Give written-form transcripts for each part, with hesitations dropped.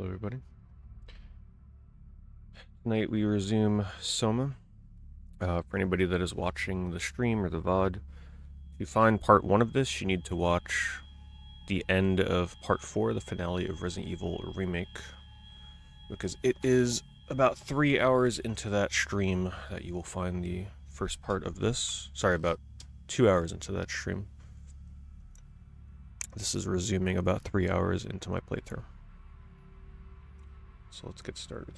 Hello, everybody. Tonight we resume SOMA. For anybody that is watching the stream or the VOD, if you find part 1 of this, you need to watch the end of part 4, the finale of Resident Evil Remake, because it is about 3 hours into that stream that you will find the first part of this. Sorry, about 2 hours into that stream. This is resuming about 3 hours into my playthrough. So let's get started.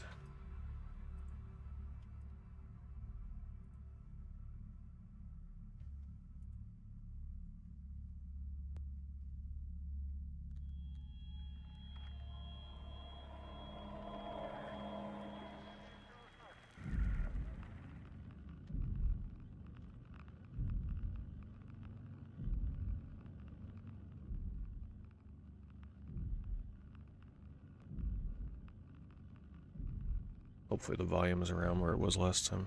Hopefully the volume is around where it was last time.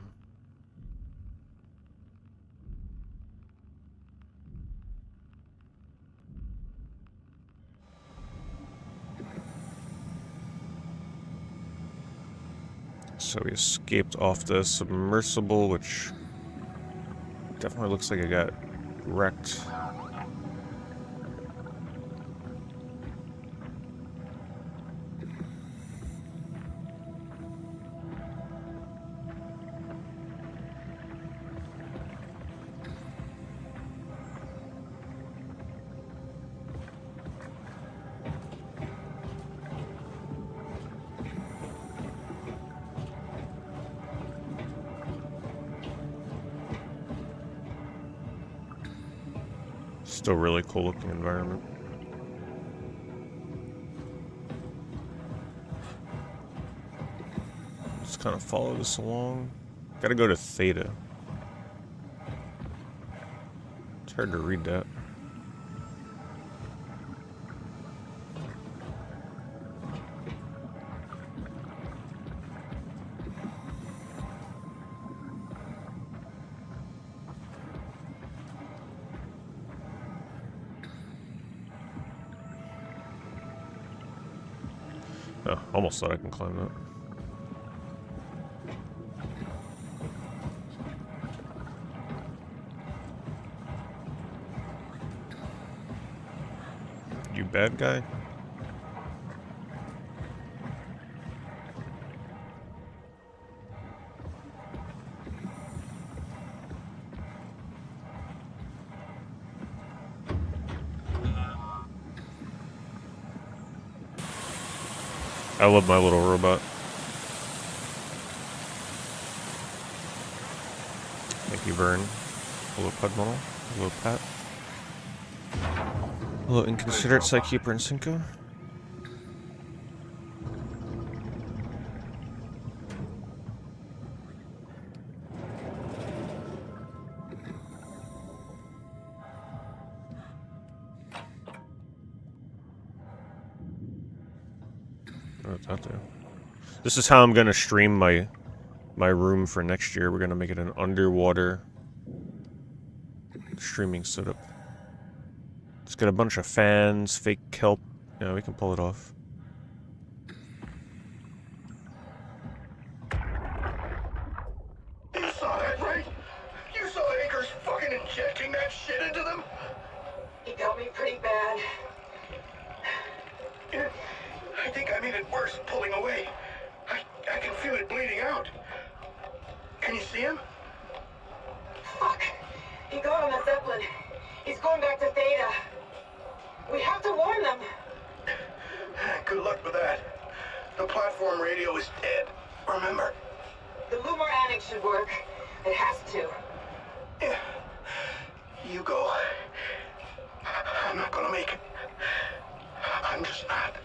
So we escaped off the submersible, which definitely looks like it got wrecked. Still really cool looking environment. Just kind of follow this along. Gotta go to Theta. It's hard to read that. Oh, almost thought I can climb that. You bad guy? I love my little robot. Thank you, Vern. Hello, Pudmonnel. Hello, Pat. Hello, Inconsiderate Psykeeper and Cinco. What's out there? This is how I'm gonna stream my room for next year. We're gonna make it an underwater streaming setup. It's got a bunch of fans, fake kelp. Yeah, we can pull it off. You saw that, right? You saw Akers fucking injecting that shit into them? He got me pretty bad. I think I made it worse pulling away. I can feel it bleeding out. Can you see him? Fuck. He got on the Zeppelin. He's going back to Theta. We have to warn them. Good luck with that. The platform radio is dead. Remember? The Lumar Annex should work. It has to. Yeah. You go. I'm not gonna make it. I'm just not.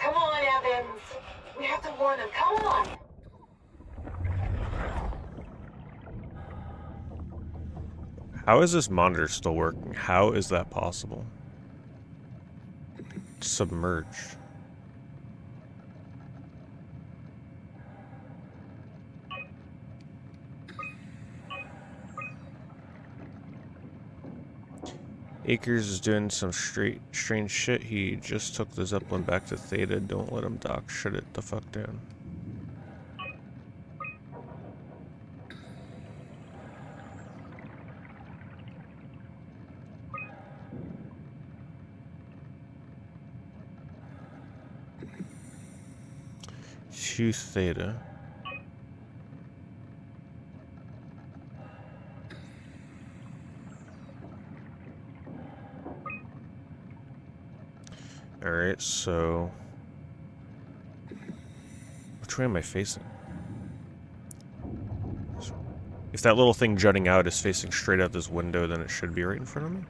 Come on, Evans. We have to warn them. Come on. How is this monitor still working? How is that possible? Submerged. Akers is doing some strange shit. He just took the Zeppelin back to Theta. Don't let him dock. Shut it the fuck down. To Theta. Alright, so... which way am I facing? If that little thing jutting out is facing straight out this window, then it should be right in front of me?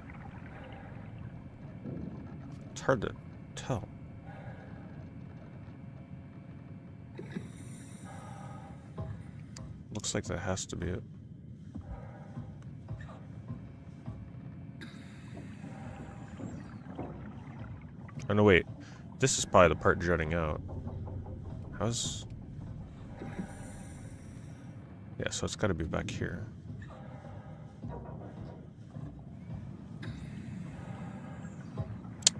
It's hard to tell. Looks like that has to be it. Oh no, wait. This is probably the part jutting out. How's... yeah, so it's gotta be back here.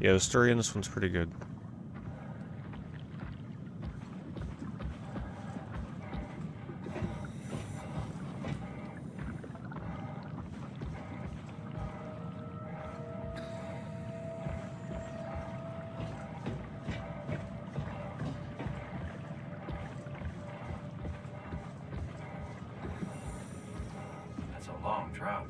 Yeah, the story in this one's pretty good. Long drop.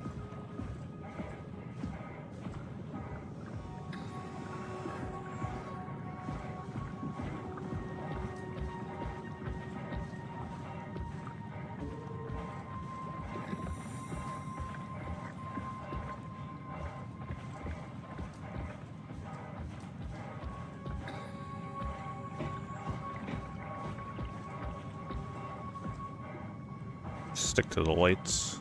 Stick to the lights.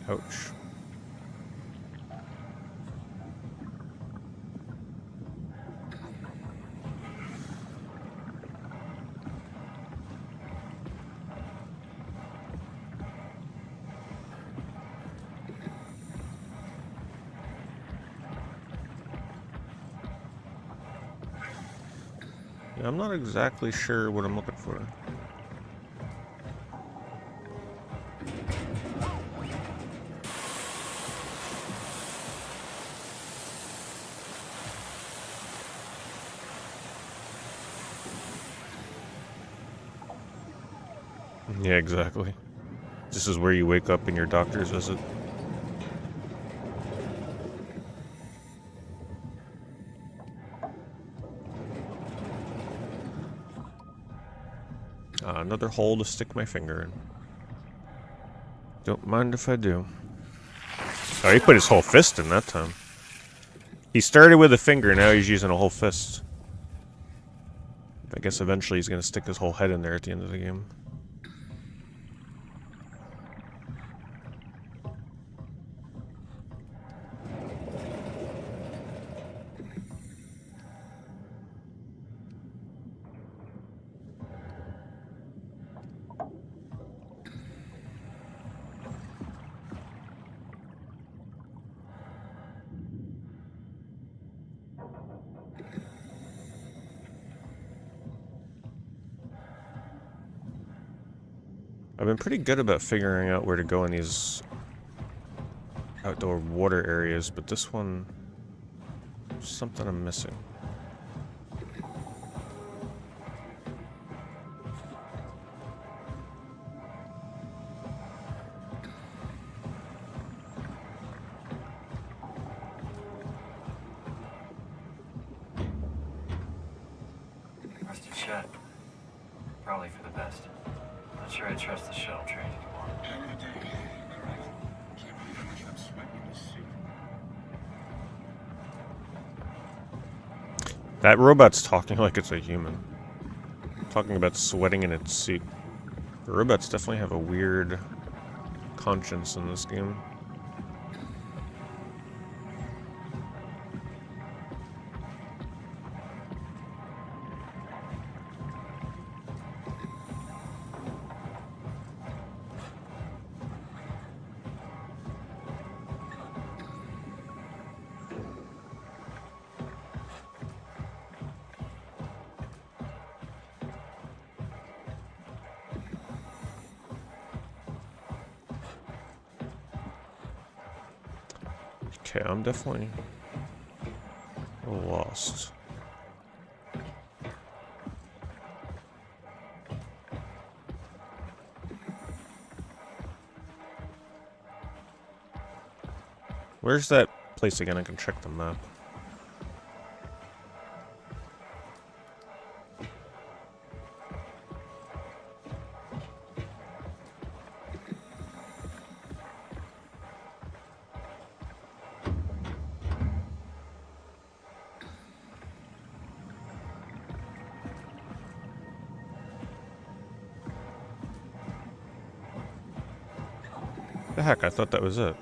Ouch. Yeah, I'm not exactly sure what I'm looking for. Yeah, exactly. This is where you wake up in your doctor's visit. Another hole to stick my finger in. Don't mind if I do. Oh, he put his whole fist in that time. He started with a finger, now he's using a whole fist. I guess eventually he's gonna stick his whole head in there at the end of the game. I've been pretty good about figuring out where to go in these outdoor water areas, but this one, something I'm missing. Rusted shut. Probably for the best. Not sure I trust the shuttle train anymore. That robot's talking like it's a human. Talking about sweating in its suit. The robots definitely have a weird conscience in this game. Okay, I'm definitely a little lost. Where's that place again? I can check the map. The heck, I thought that was it.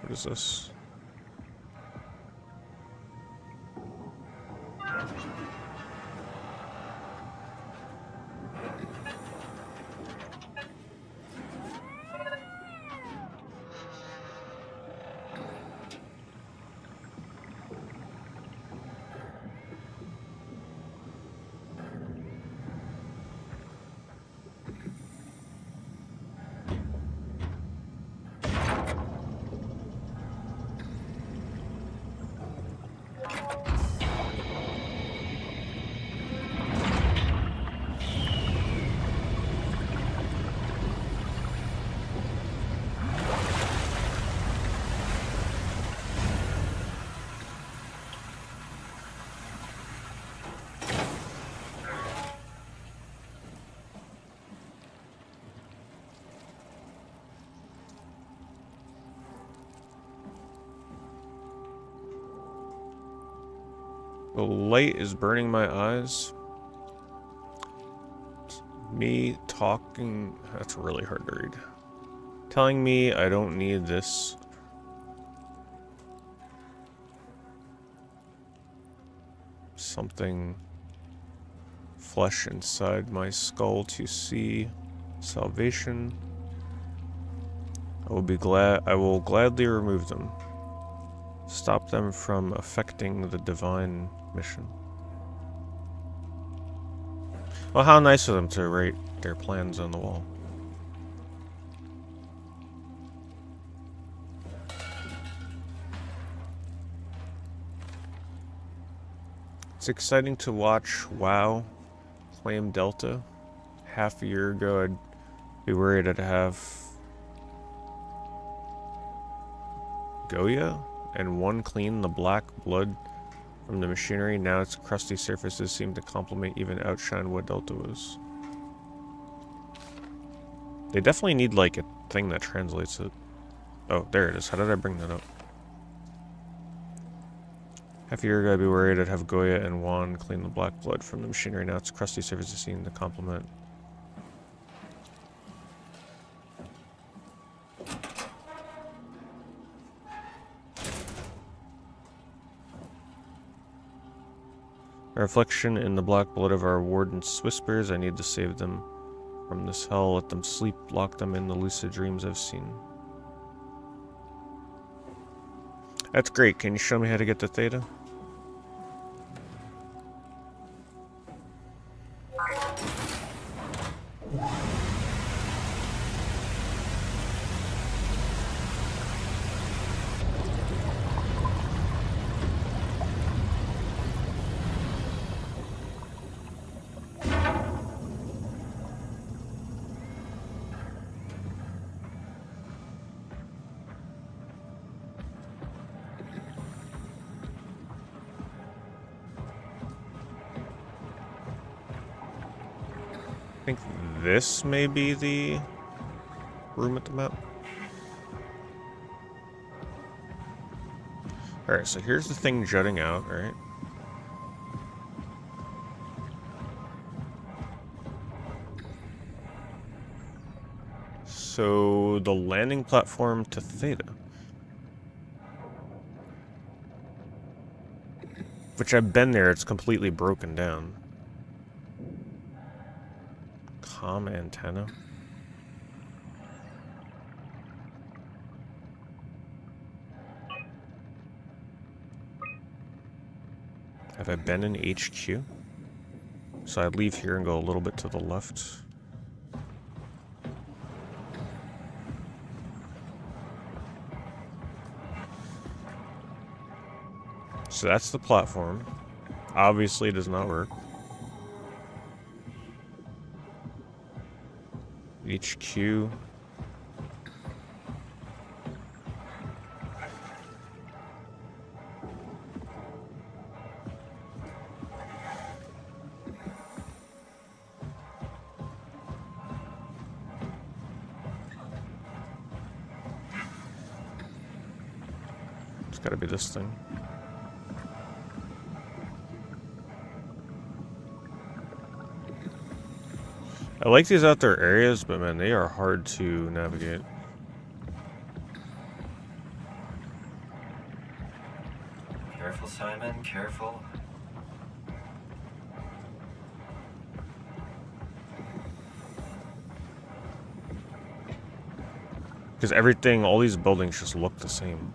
What is this? The light is burning my eyes. Me talking... That's really hard to read. Telling me I don't need this. Something... Flesh inside my skull to see salvation. I will gladly remove them. Stop them from affecting the divine mission. Well, how nice of them to write their plans on the wall. It's exciting to watch WoW claim Delta. Half a year ago, I'd be worried I'd have Goya and one clean the black blood from the machinery. Now its crusty surfaces seem to complement, even outshine what Delta was. They definitely need like a thing that translates it. Oh, there it is. How did I bring that up? Half a year ago, I'd be worried I'd have Goya and Juan clean the black blood from the machinery. Now its crusty surfaces seem to complement. A reflection in the black blood of our warden's whispers. I need to save them from this hell. Let them sleep. Lock them in the lucid dreams I've seen. That's great. Can you show me how to get to Theta? I think this may be the room at the map. Alright, so here's the thing jutting out, right? So, the landing platform to Theta. Which I've been there, it's completely broken down. Comm antenna. Have I been in HQ? So I'd leave here and go a little bit to the left. So that's the platform. Obviously it does not work. HQ. It's gotta be this thing. I like these outdoor areas, but man, they are hard to navigate. Careful, Simon, careful. Because everything, all these buildings just look the same.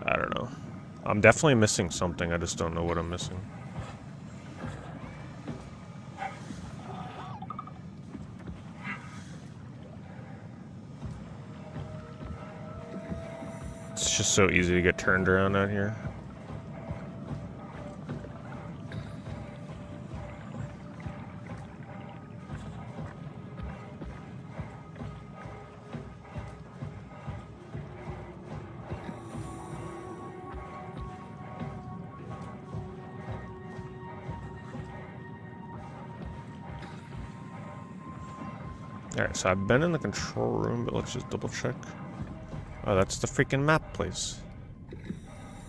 I don't know. I'm definitely missing something. I just don't know what I'm missing. It's just so easy to get turned around out here. Alright, so I've been in the control room, but let's just double check. Oh, that's the freaking map place.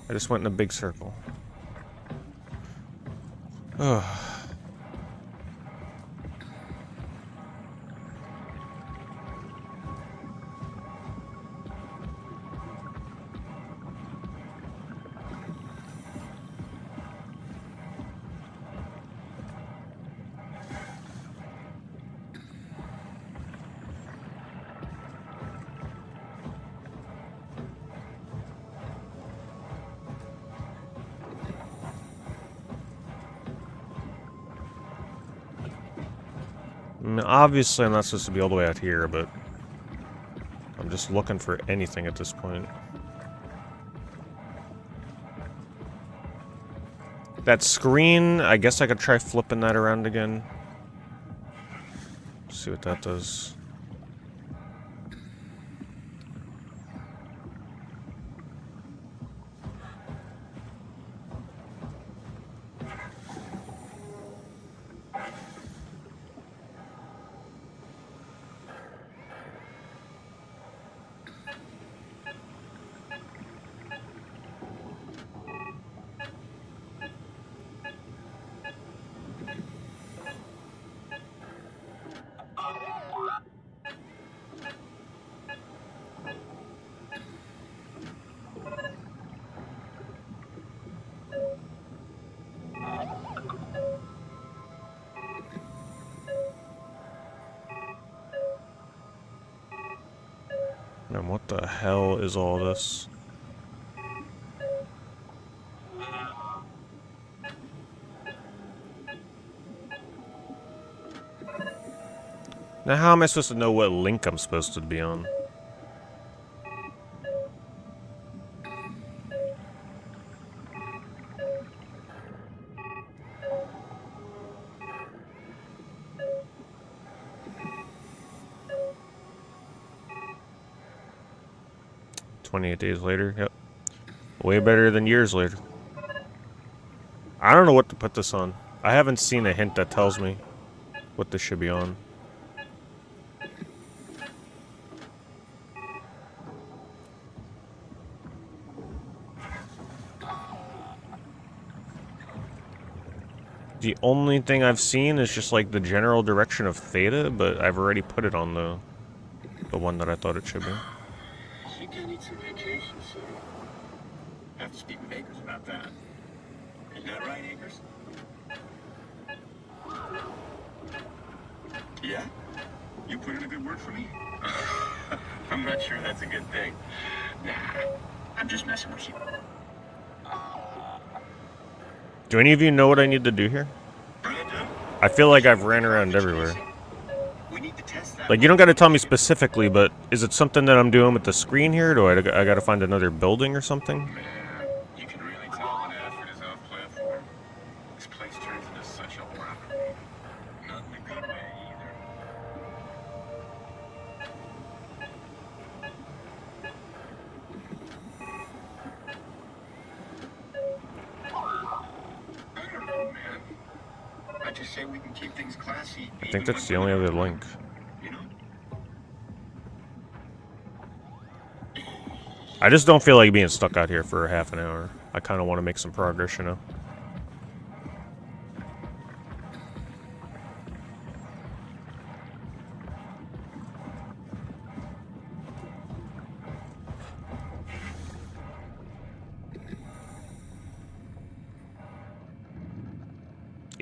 I just went in a big circle. Ugh. I mean, obviously I'm not supposed to be all the way out here, but I'm just looking for anything at this point. That screen, I guess I could try flipping that around again. See what that does. And what the hell is all this? Now how am I supposed to know what link I'm supposed to be on? "28 days later," yep. Way better than years later. I don't know what to put this on. I haven't seen a hint that tells me what this should be on. The only thing I've seen is just like the general direction of Theta, but I've already put it on the one that I thought it should be. I think I need some vacation soon. Have to speak with Akers about that. Isn't that right, Akers? Yeah? You put in a good word for me? I'm not sure that's a good thing. Nah, I'm just messing with you. Do any of you know what I need to do here? Brandon? I feel like I've ran around everywhere. We need to test that. Like, you don't got to tell me specifically, but is it something that I'm doing with the screen here? Do I got to find another building or something? Man, you can really tell when Alfred is off platform. This place turns into such a robbery. Not in a good way either. I don't know, man. I just say we can keep things classy. I think that's the only other link. You know? I just don't feel like being stuck out here for half an hour. I kind of want to make some progress, you know?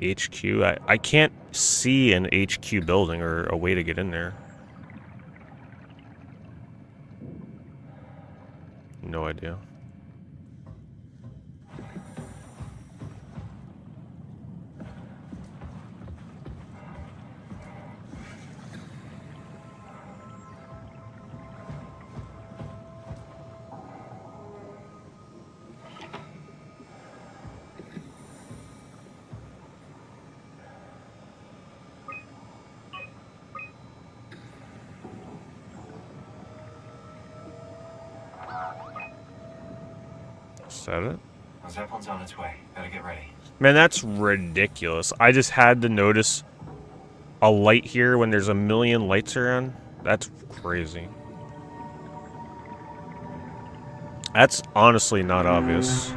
HQ? I can't see an HQ building or a way to get in there. No idea. Is that it? Zeppelin's on its way. Better get ready. Man, that's ridiculous. I just had to notice a light here when there's a million lights around. That's crazy. That's honestly not obvious.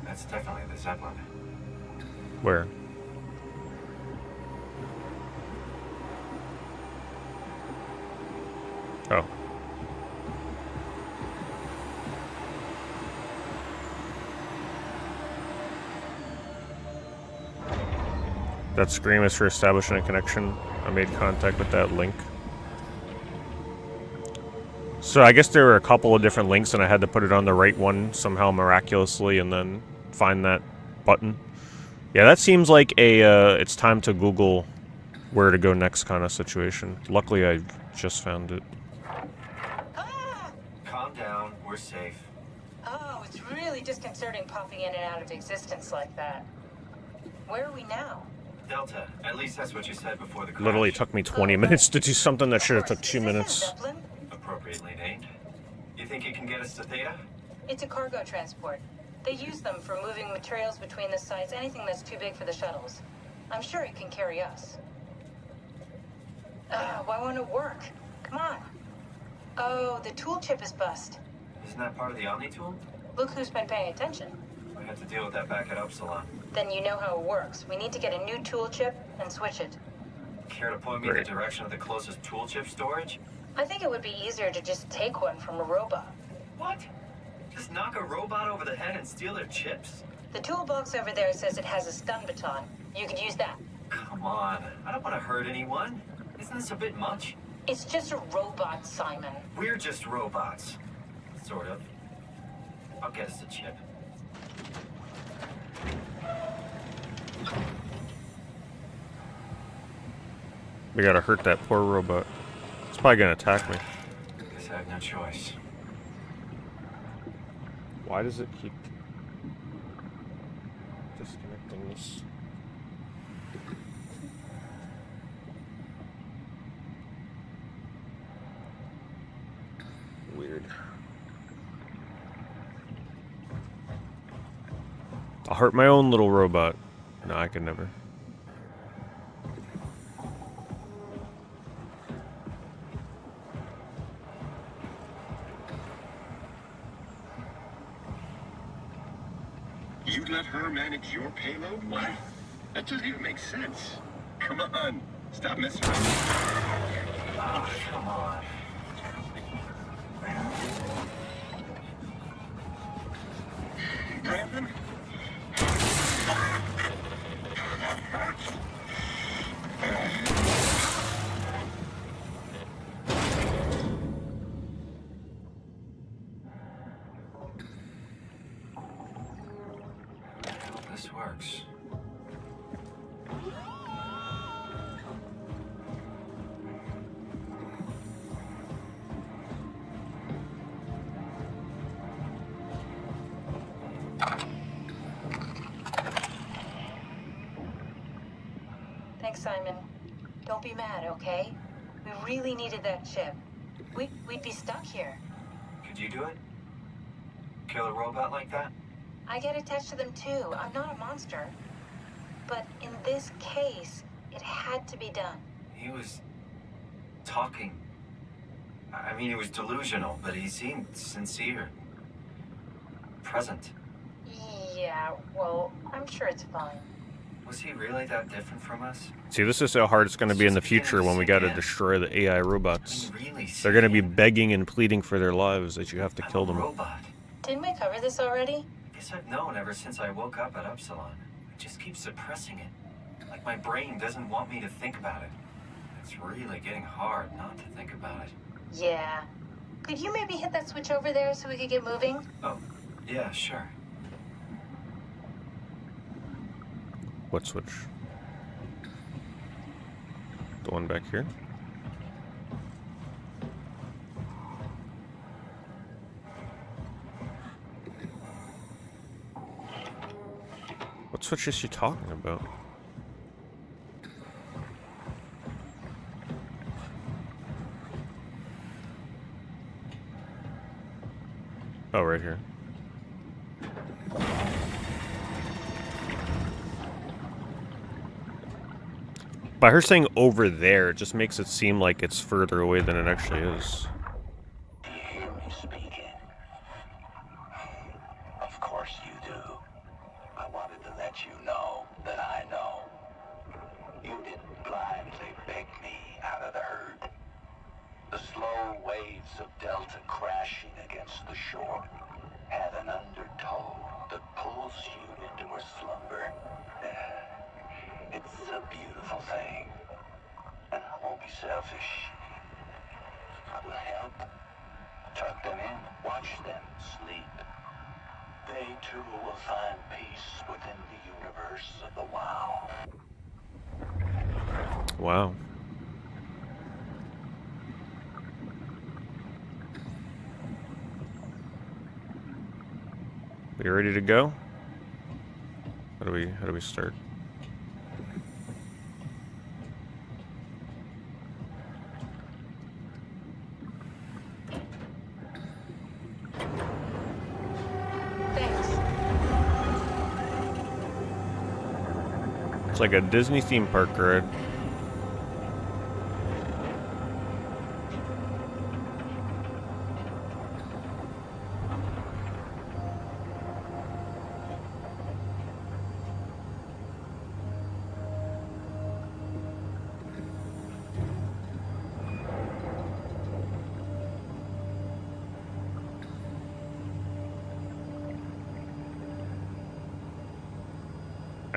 That's definitely the Zeppelin. Where? Oh. That scream is for establishing a connection. I made contact with that link. So I guess there were a couple of different links and I had to put it on the right one somehow miraculously and then find that button. Yeah, that seems like a it's time to Google where to go next kind of situation. Luckily I just found it. Calm down. We're safe. Oh, it's really disconcerting popping in and out of existence like that. Where are we now? Delta. At least that's what you said before the crash. Literally took me 20 minutes to do something that should have took 2 Is this a minutes. Zeppelin? Appropriately named. You think it can get us to Theta? It's a cargo transport. They use them for moving materials between the sites, anything that's too big for the shuttles. I'm sure it can carry us. Why won't it work? Come on. Oh, the tool chip is bust. Isn't that part of the Omni tool? Look who's been paying attention. We had to deal with that back at Upsilon. Then you know how it works. We need to get a new tool chip and switch it. Care to point me in the direction of the closest tool chip storage? I think it would be easier to just take one from a robot. What? Just knock a robot over the head and steal their chips? The toolbox over there says it has a stun baton. You could use that. Come on. I don't want to hurt anyone. Isn't this a bit much? It's just a robot, Simon. We're just robots. Sort of. I'll get us a chip. We gotta hurt that poor robot. It's probably gonna attack me. Guess I have no choice. Why does it keep disconnecting this? Weird. I'll hurt my own little robot. No, I can never. You'd let her manage your payload? What? That doesn't even make sense. Come on, stop messing around. Oh, come on. this works. Thanks, Simon. Don't be mad, okay? We really needed that chip. We'd be stuck here. Could you do it? Kill a robot like that? I get attached to them too. I'm not a monster. But in this case, it had to be done. He was talking. I mean, he was delusional, but he seemed sincere. Present. Yeah, well, I'm sure it's fine. Was he really that different from us? See, this is how hard it's going to be in the future when we got to destroy the AI robots. I mean, really They're going to be begging and pleading for their lives that you have to kill them. Robot. Didn't we cover this already? Guess I've known ever since I woke up at Upsilon. I just keep suppressing it. Like my brain doesn't want me to think about it. It's really getting hard not to think about it. Yeah. Could you maybe hit that switch over there so we could get moving? Oh, yeah, sure. What switch? The one back here? What switch is she talking about? Oh, right here. By her saying over there, it just makes it seem like it's further away than it actually is. Do you hear me speaking? Of course you do. I wanted to let you know that I know. You didn't blindly beg me out of the herd. The slow waves of Delta crashing against the shore have an undertow that pulls you into a slumber. It's a beautiful thing. And I won't be selfish. I will help. Tuck them in. Watch them sleep. They too will find peace within the universe of the WoW. Wow. We ready to go? How do we start? Thanks. It's like a Disney theme park ride.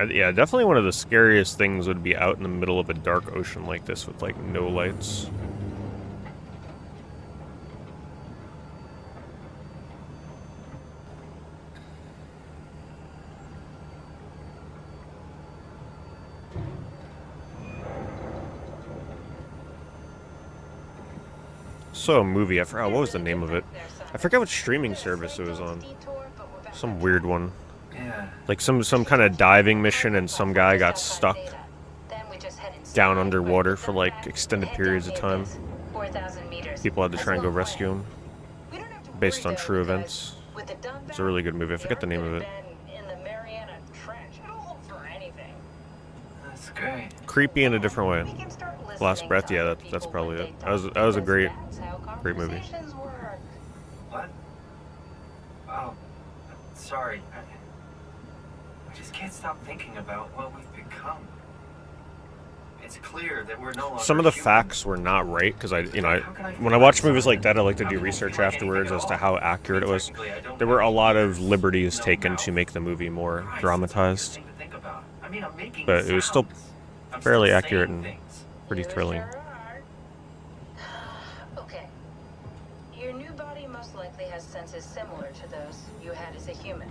Yeah, definitely one of the scariest things would be out in the middle of a dark ocean like this with, like, no lights. So, a movie, I forgot, what was the name of it? I forget what streaming service it was on. Some weird one. Yeah. Like some kind of diving mission, and some guy got stuck down underwater for like extended periods of time. People had to try and go rescue him, based on true events. It's a really good movie. I forget the name of it. That's great. Creepy in a different way. Last Breath, yeah, that's probably it. That was a great movie. What? Oh, sorry. I just can't stop thinking about what we've become. It's clear that we're no longer Some of the human. facts were not right, because when I watch movies like that, I like to do research afterwards as to how accurate it was. There were a lot of liberties taken to make the movie more dramatized, but it was still fairly accurate and pretty thrilling. Okay. Your new body most likely has senses similar to those you had as a human.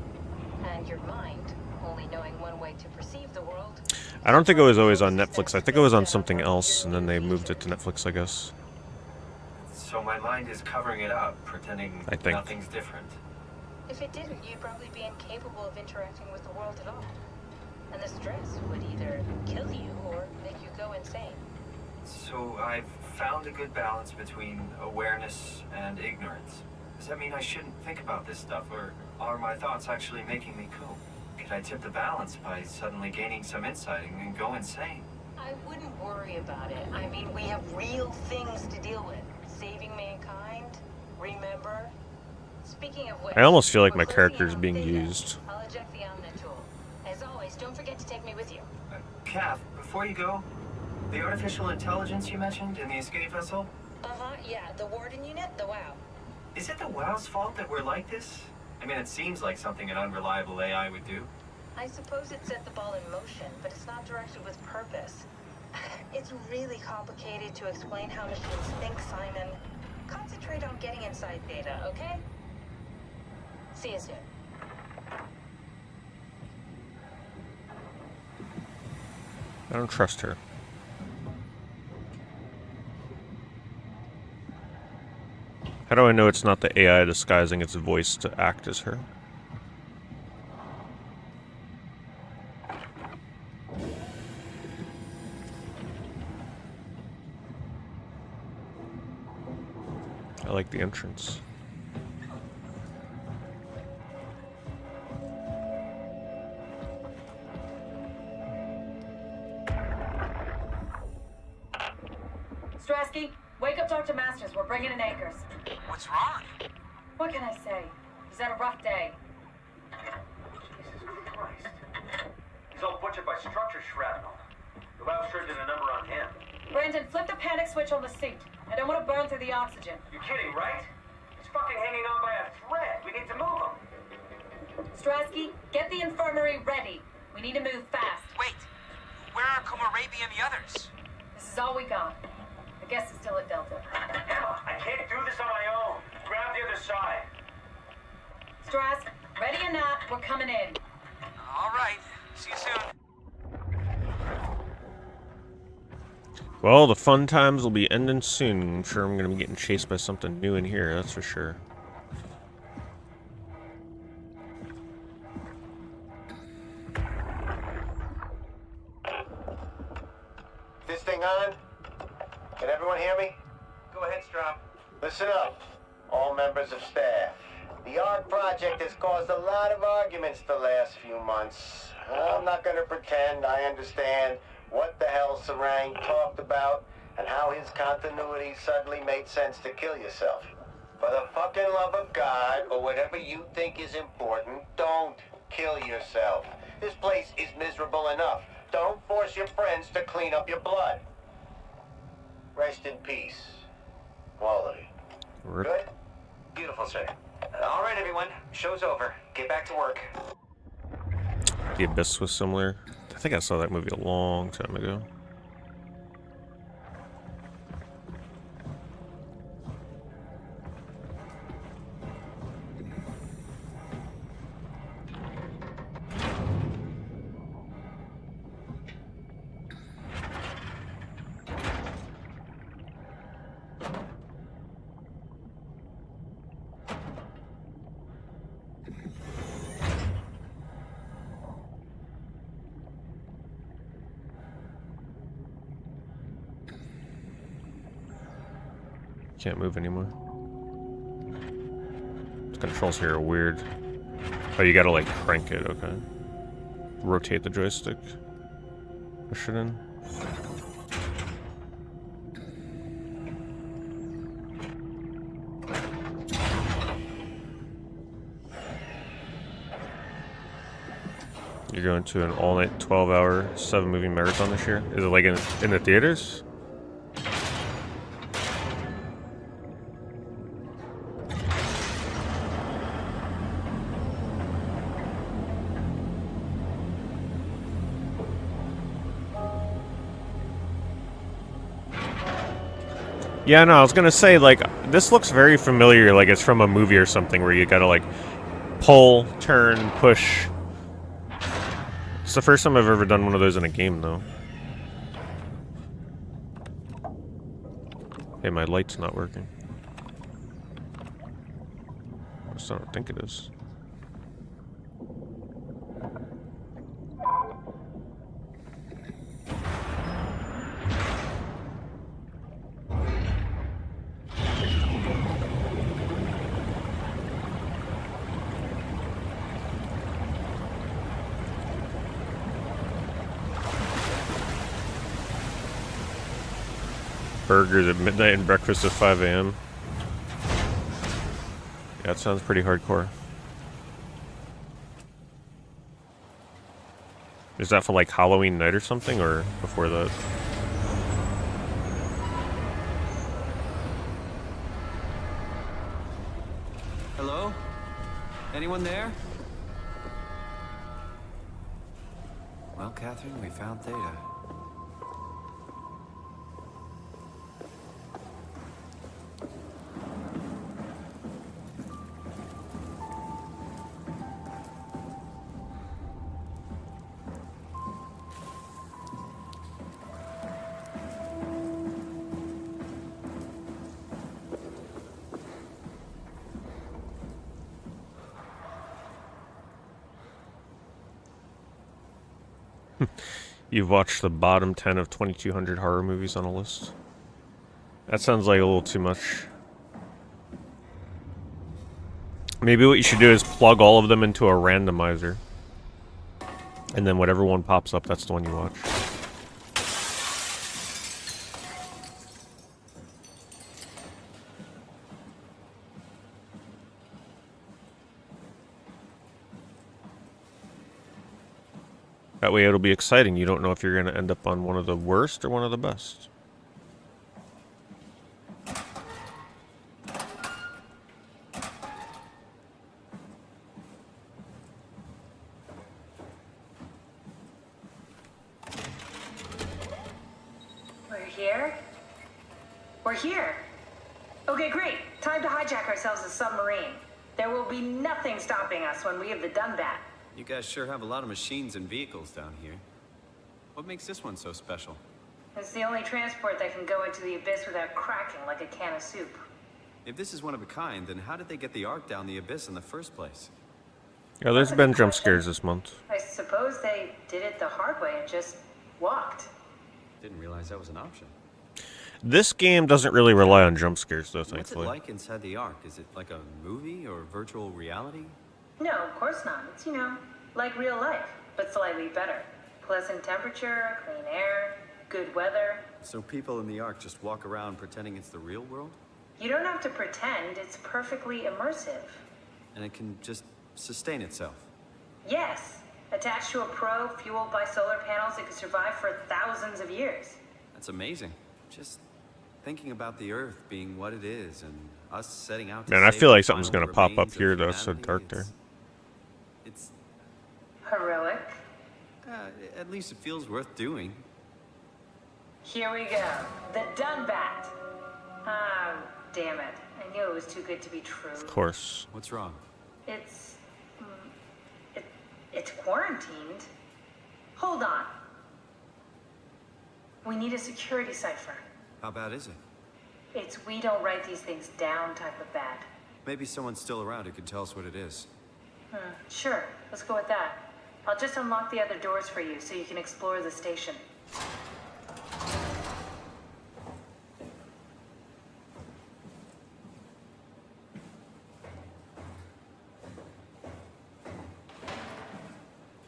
And your mind, only knowing like to perceive the world. I don't think it was always on Netflix. I think it was on something else, and then they moved it to Netflix, I guess. So my mind is covering it up, pretending I think. nothing's different. If it didn't, you'd probably be incapable of interacting with the world at all. And the stress would either kill you or make you go insane. So I've found a good balance between awareness and ignorance. Does that mean I shouldn't think about this stuff, or are my thoughts actually making me cope? Could I tip the balance by suddenly gaining some insight and go insane? I wouldn't worry about it. I mean, we have real things to deal with. Saving mankind, remember? Speaking of which, I almost feel like we're my closing character is in on being Theta. used. I'll eject the Omni tool. As always, don't forget to take me with you. Kath, before you go, the artificial intelligence you mentioned in the escape vessel, Yeah, the warden unit, the WOW. is it the WOW's fault that we're like this? I mean, it seems like something an unreliable AI would do. I suppose it set the ball in motion, but it's not directed with purpose. It's really complicated to explain how machines think, Simon. Concentrate on getting inside Theta, okay? See you soon. I don't trust her. How do I know it's not the AI disguising its voice to act as her? I like the entrance. Strasky, wake up Dr. Masters. We're bringing in anchors. What's wrong? What can I say? He's had a rough day. Jesus Christ. He's all butchered by structure shrapnel. The WOW sure did a number on him. Brandon, flip the panic switch on the seat. I don't want to burn through the oxygen. You kidding, right? He's fucking hanging on by a thread. We need to move him. Strasky, get the infirmary ready. We need to move fast. Wait. Where are Komarabi and the others? This is all we got. The guest is still at Delta. Emma, I can't do this on my own. Grab the other side. Strask, ready or not, we're coming in. All right. See you soon. Well, the fun times will be ending soon. I'm sure I'm going to be getting chased by something new in here, that's for sure. This thing on? Can everyone hear me? Go ahead, Strom. Listen up, all members of staff. The ARC project has caused a lot of arguments the last few months. I'm not going to pretend I understand what the hell Sarang talked about and how his continuity suddenly made sense to kill yourself. For the fucking love of God, or whatever you think is important, don't kill yourself. This place is miserable enough. Don't force your friends to clean up your blood. Rest in peace. Quality. Good? Beautiful, sir. All right, everyone. Show's over. Get back to work. The Abyss was similar. I think I saw that movie a long time ago. Can't move anymore. The controls here are weird. Oh, you gotta like crank it, okay. Rotate the joystick. Push it in. You're going to an all-night 12-hour 7-movie marathon this year? Is it like in the theaters? Yeah, no, I was gonna say, like, this looks very familiar, like it's from a movie or something where you gotta, like, pull, turn, push. It's the first time I've ever done one of those in a game, though. Hey, my light's not working. I don't think it is. Burgers at midnight and breakfast at 5 a.m. Yeah, that sounds pretty hardcore. Is that for like Halloween night or something, or before that? Hello? Anyone there? Well, Catherine, we found Theta. You've watched the bottom 10 of 2200 horror movies on a list? That sounds like a little too much. Maybe what you should do is plug all of them into a randomizer. And then whatever one pops up, that's the one you watch. That way it'll be exciting. You don't know if you're going to end up on one of the worst or one of the best. We're here? We're here! Okay, great. Time to hijack ourselves a submarine. There will be nothing stopping us when we have the Dunbat. You guys sure have a lot of machines and vehicles down here. What makes this one so special? It's the only transport that can go into the abyss without cracking like a can of soup. If this is one of a kind, then how did they get the Ark down the abyss in the first place? Yeah, there's been jump scares this month. I suppose they did it the hard way and just walked. Didn't realize that was an option. This game doesn't really rely on jump scares, though, What's it thankfully. like inside the Ark? Is it like a movie or virtual reality? No, of course not. It's, like real life, but slightly better. Pleasant temperature, clean air, good weather. So people in the Ark just walk around pretending it's the real world? You don't have to pretend, it's perfectly immersive. And it can just sustain itself? Yes, attached to a probe fueled by solar panels, it could survive for thousands of years. That's amazing. Just thinking about the Earth being what it is and us setting out to Man, I save feel the like something's final gonna pop up remains of here, though. It's so humanity, dark there. It's Heroic. at least it feels worth doing. Here we go. The Dunbat. Ah, damn it. I knew it was too good to be true. Of course. What's wrong? It's... it's quarantined. Hold on. We need a security cipher. How bad is it? It's we don't write these things down type of bad. Maybe someone's still around who can tell us what it is. Sure, let's go with that. I'll just unlock the other doors for you so you can explore the station.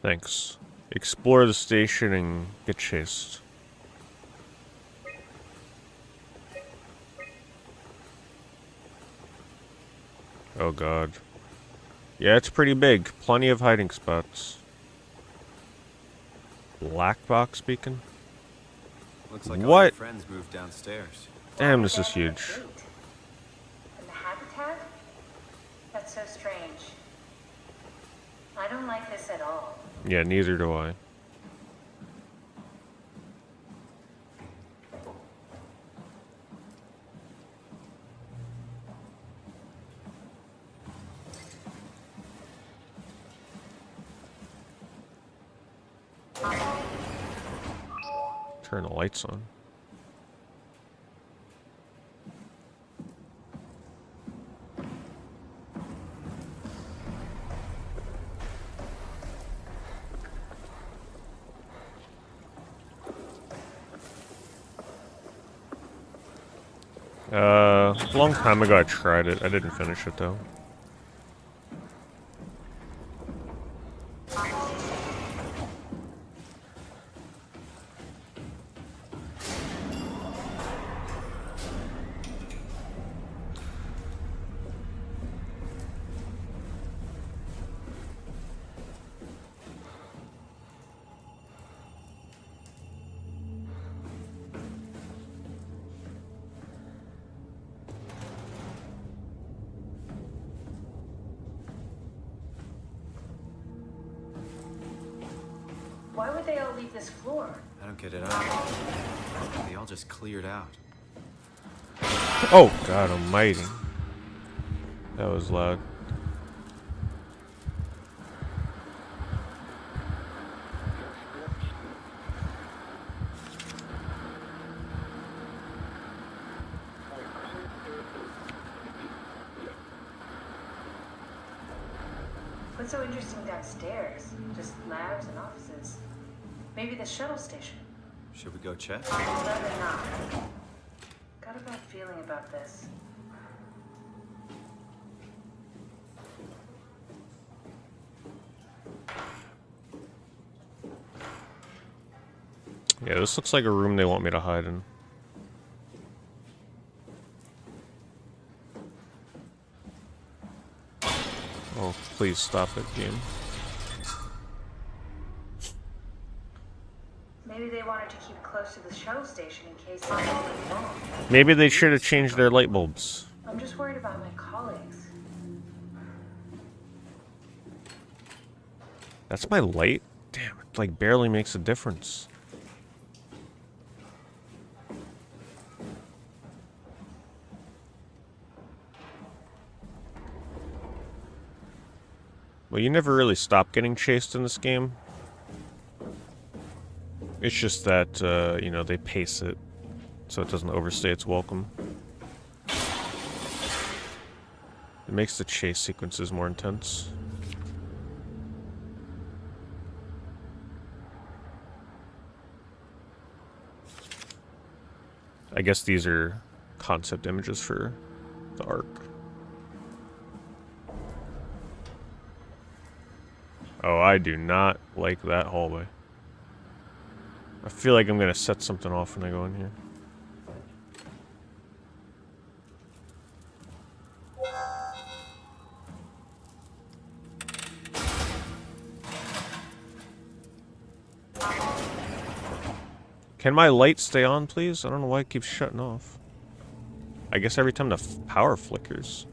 Thanks. Explore the station and get chased. Oh god. Yeah, it's pretty big. Plenty of hiding spots. Black box beacon? Looks like all What? your friends moved downstairs. Damn, this is huge. And the habitat? That's so strange. I don't like this at all. Yeah, neither do I. Turn the lights on. A long time ago I tried it. I didn't finish it though. Why would they all leave this floor? I don't get it either. They all just cleared out. Oh, God almighty. That was loud. What's so interesting downstairs? Just labs and offices. Maybe the shuttle station. Should we go check? I'd rather not. Got a bad feeling about this. Yeah, this looks like a room they want me to hide in. Oh, please stop it, game. Maybe they wanted to keep close to the shuttle station in case something went wrong. Maybe they should have changed their light bulbs. I'm just worried about my colleagues. That's my light? Damn, it like barely makes a difference. Well, you never really stop getting chased in this game. It's just that, you know, they pace it so it doesn't overstay its welcome. It makes the chase sequences more intense. I guess these are concept images for the arc. Oh, I do not like that hallway. I feel like I'm gonna set something off when I go in here. Can my light stay on, please? I don't know why it keeps shutting off. I guess every time the power flickers.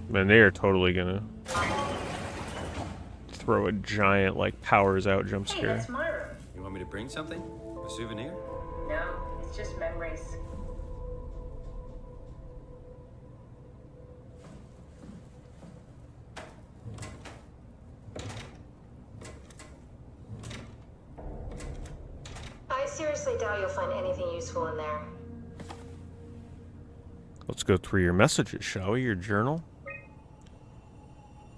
Man, they are totally gonna throw a giant, like, powers out jump Hey, scare. that's my room. You want me to bring something? A souvenir? No, it's just memories. I seriously doubt you'll find anything useful in there. Let's go through your messages, shall we? Your journal?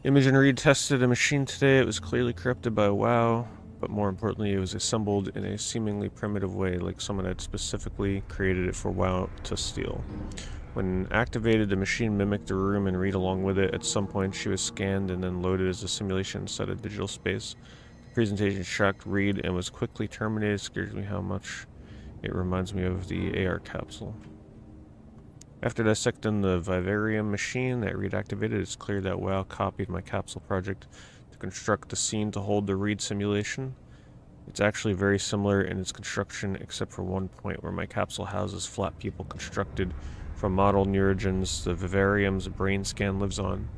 Imogen Reed tested a machine today. It was clearly corrupted by WoW, but more importantly, it was assembled in a seemingly primitive way, like someone had specifically created it for WoW to steal. When activated, the machine mimicked the room and Reed along with it. At some point, she was scanned and then loaded as a simulation instead of digital space. The presentation shocked Reed and was quickly terminated. Scares me how much it reminds me of the AR capsule. After dissecting the vivarium machine that Reed activated, it's clear that WoW copied my capsule project to construct the scene to hold the Reed simulation. It's actually very similar in its construction, except for one point where my capsule houses flat people constructed from model neurogens the vivarium's brain scan lives on.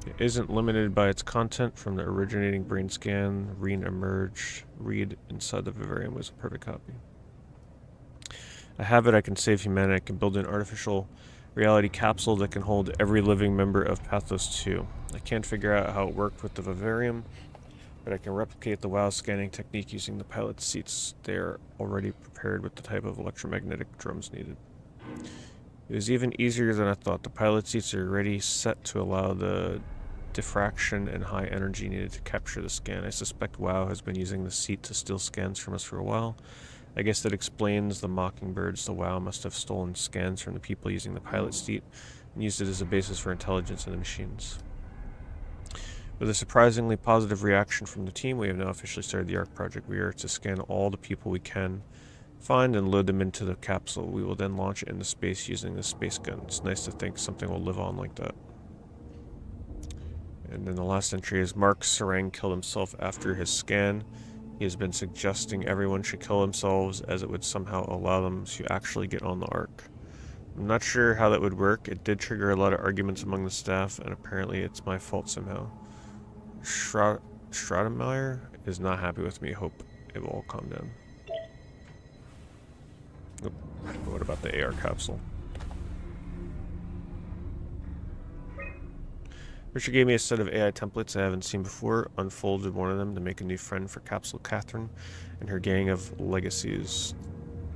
It isn't limited by its content. From the originating brain scan, Reed inside the vivarium was a perfect copy. I have it, I can save humanity, I can build an artificial reality capsule that can hold every living member of Pathos 2. I can't figure out how it worked with the vivarium, but I can replicate the WoW scanning technique using the pilot's seats. They are already prepared with the type of electromagnetic drums needed. It was even easier than I thought. The pilot seats are already set to allow the diffraction and high energy needed to capture the scan. I suspect WoW has been using the seat to steal scans from us for a while. I guess that explains the mockingbirds. The WoW must have stolen scans from the people using the pilot seat and used it as a basis for intelligence in the machines. With a surprisingly positive reaction from the team, we have now officially started the ARC project. We are to scan all the people we can find and load them into the capsule. We will then launch it into space using the space gun. It's nice to think something will live on like that. And then the last entry is Mark Sarang killed himself after his scan. He has been suggesting everyone should kill themselves as it would somehow allow them to actually get on the ARC. I'm not sure how that would work. It did trigger a lot of arguments among the staff, and apparently it's my fault somehow. Stratemeyer is not happy with me. Hope it will all calm down. Oop. What about the AR capsule? Richard gave me a set of AI templates I haven't seen before, unfolded one of them to make a new friend for Capsule Catherine and her gang of legacies.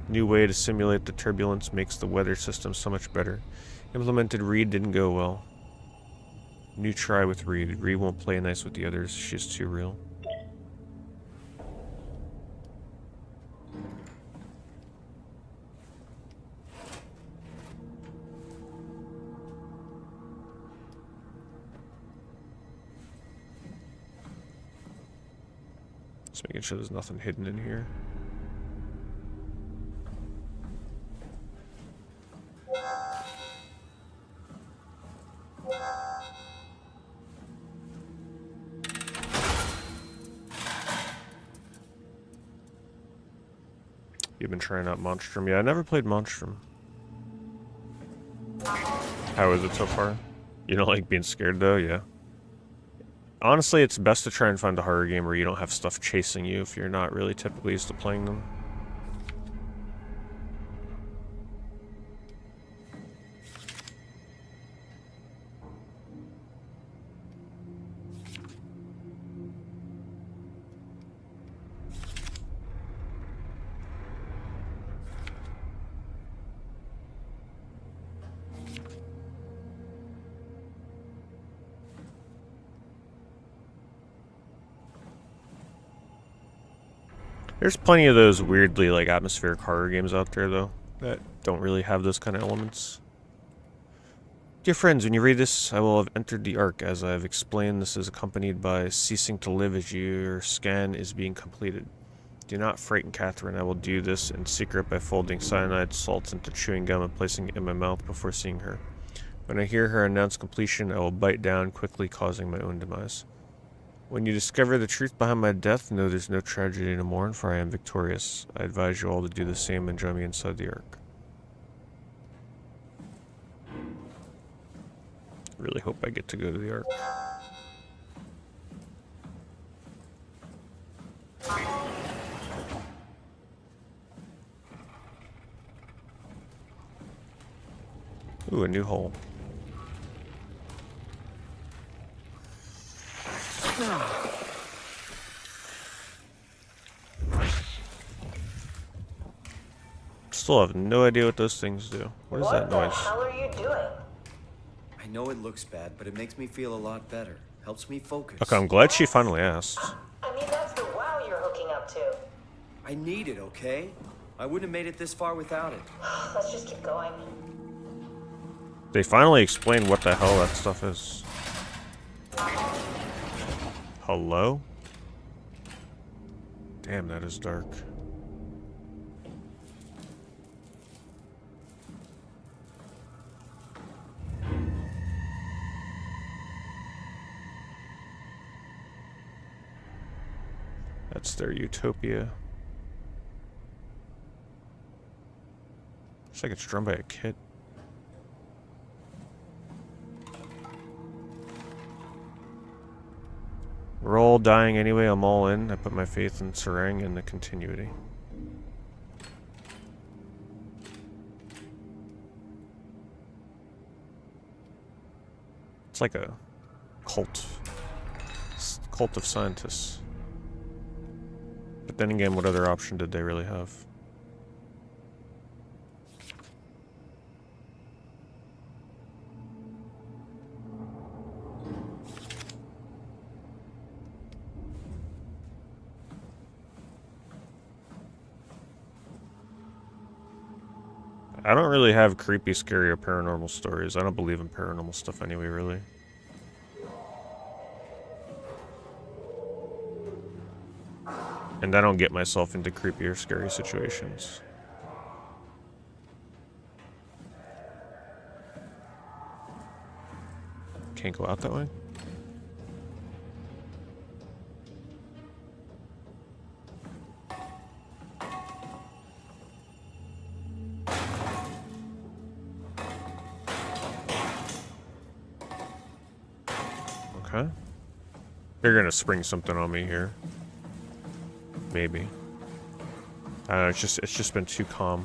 New way to simulate the turbulence makes the weather system so much better. Implemented Reed didn't go well. New try with Reed. Reed won't play nice with the others. She's too real. Just making sure there's nothing hidden in here. You've been trying out Monstrum. Yeah, I never played Monstrum. How is it so far? You don't like being scared though? Yeah. Honestly, it's best to try and find a horror game where you don't have stuff chasing you if you're not really typically used to playing them. There's plenty of those weirdly like atmospheric horror games out there though that don't really have those kind of elements. Dear friends, when you read this, I will have entered the ARC. As I have explained, this is accompanied by ceasing to live as your scan is being completed. Do not frighten Catherine. I will do this in secret by folding cyanide salts into chewing gum and placing it in my mouth before seeing her. When I hear her announce completion, I will bite down, quickly causing my own demise. When you discover the truth behind my death, know there's no tragedy to mourn, for I am victorious. I advise you all to do the same and join me inside the ARC. Really hope I get to go to the ARC. Ooh, a new hole. Still have no idea what those things do. What is that noise? What the hell are you doing? I know it looks bad, but it makes me feel a lot better. Helps me focus. Okay, I'm glad she finally asked. I mean, that's the WoW you're hooking up to. I need it, okay? I wouldn't have made it this far without it. Let's just keep going. They finally explained what the hell that stuff is. Hello? Damn, that is dark. That's their utopia. Looks like it's drawn by a kid. We're all dying anyway, I'm all in. I put my faith in Sarang and the continuity. It's like a cult. Cult of scientists. But then again, what other option did they really have? I don't really have creepy, scary, or paranormal stories. I don't believe in paranormal stuff anyway, really. And I don't get myself into creepy or scary situations. Can't go out that way? Okay. They're gonna spring something on me here. Maybe. I don't know, it's just been too calm.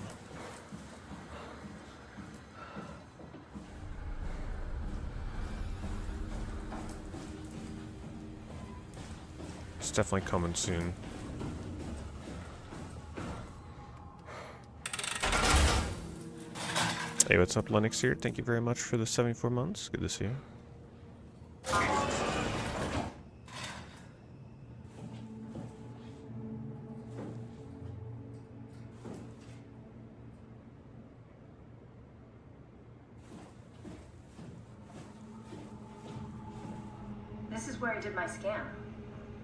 It's definitely coming soon. Hey, what's up, Lennox here? Thank you very much for the 74 months. Good to see you. This is where I did my scan.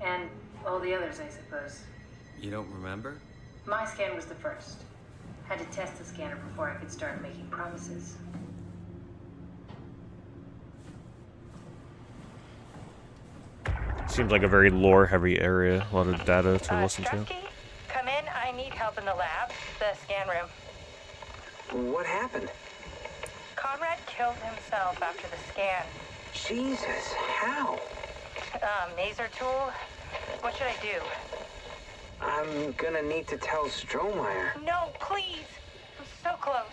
And all the others, I suppose. You don't remember? My scan was the first. Had to test the scanner before I could start making promises. Seems like a very lore-heavy area. A lot of data to listen to. Trusty, come in. I need help in the lab, the scan room. What happened? Conrad killed himself after the scan. Jesus, how? Maser tool. What should I do? I'm gonna need to tell Strohmeyer. No, please. I'm so close.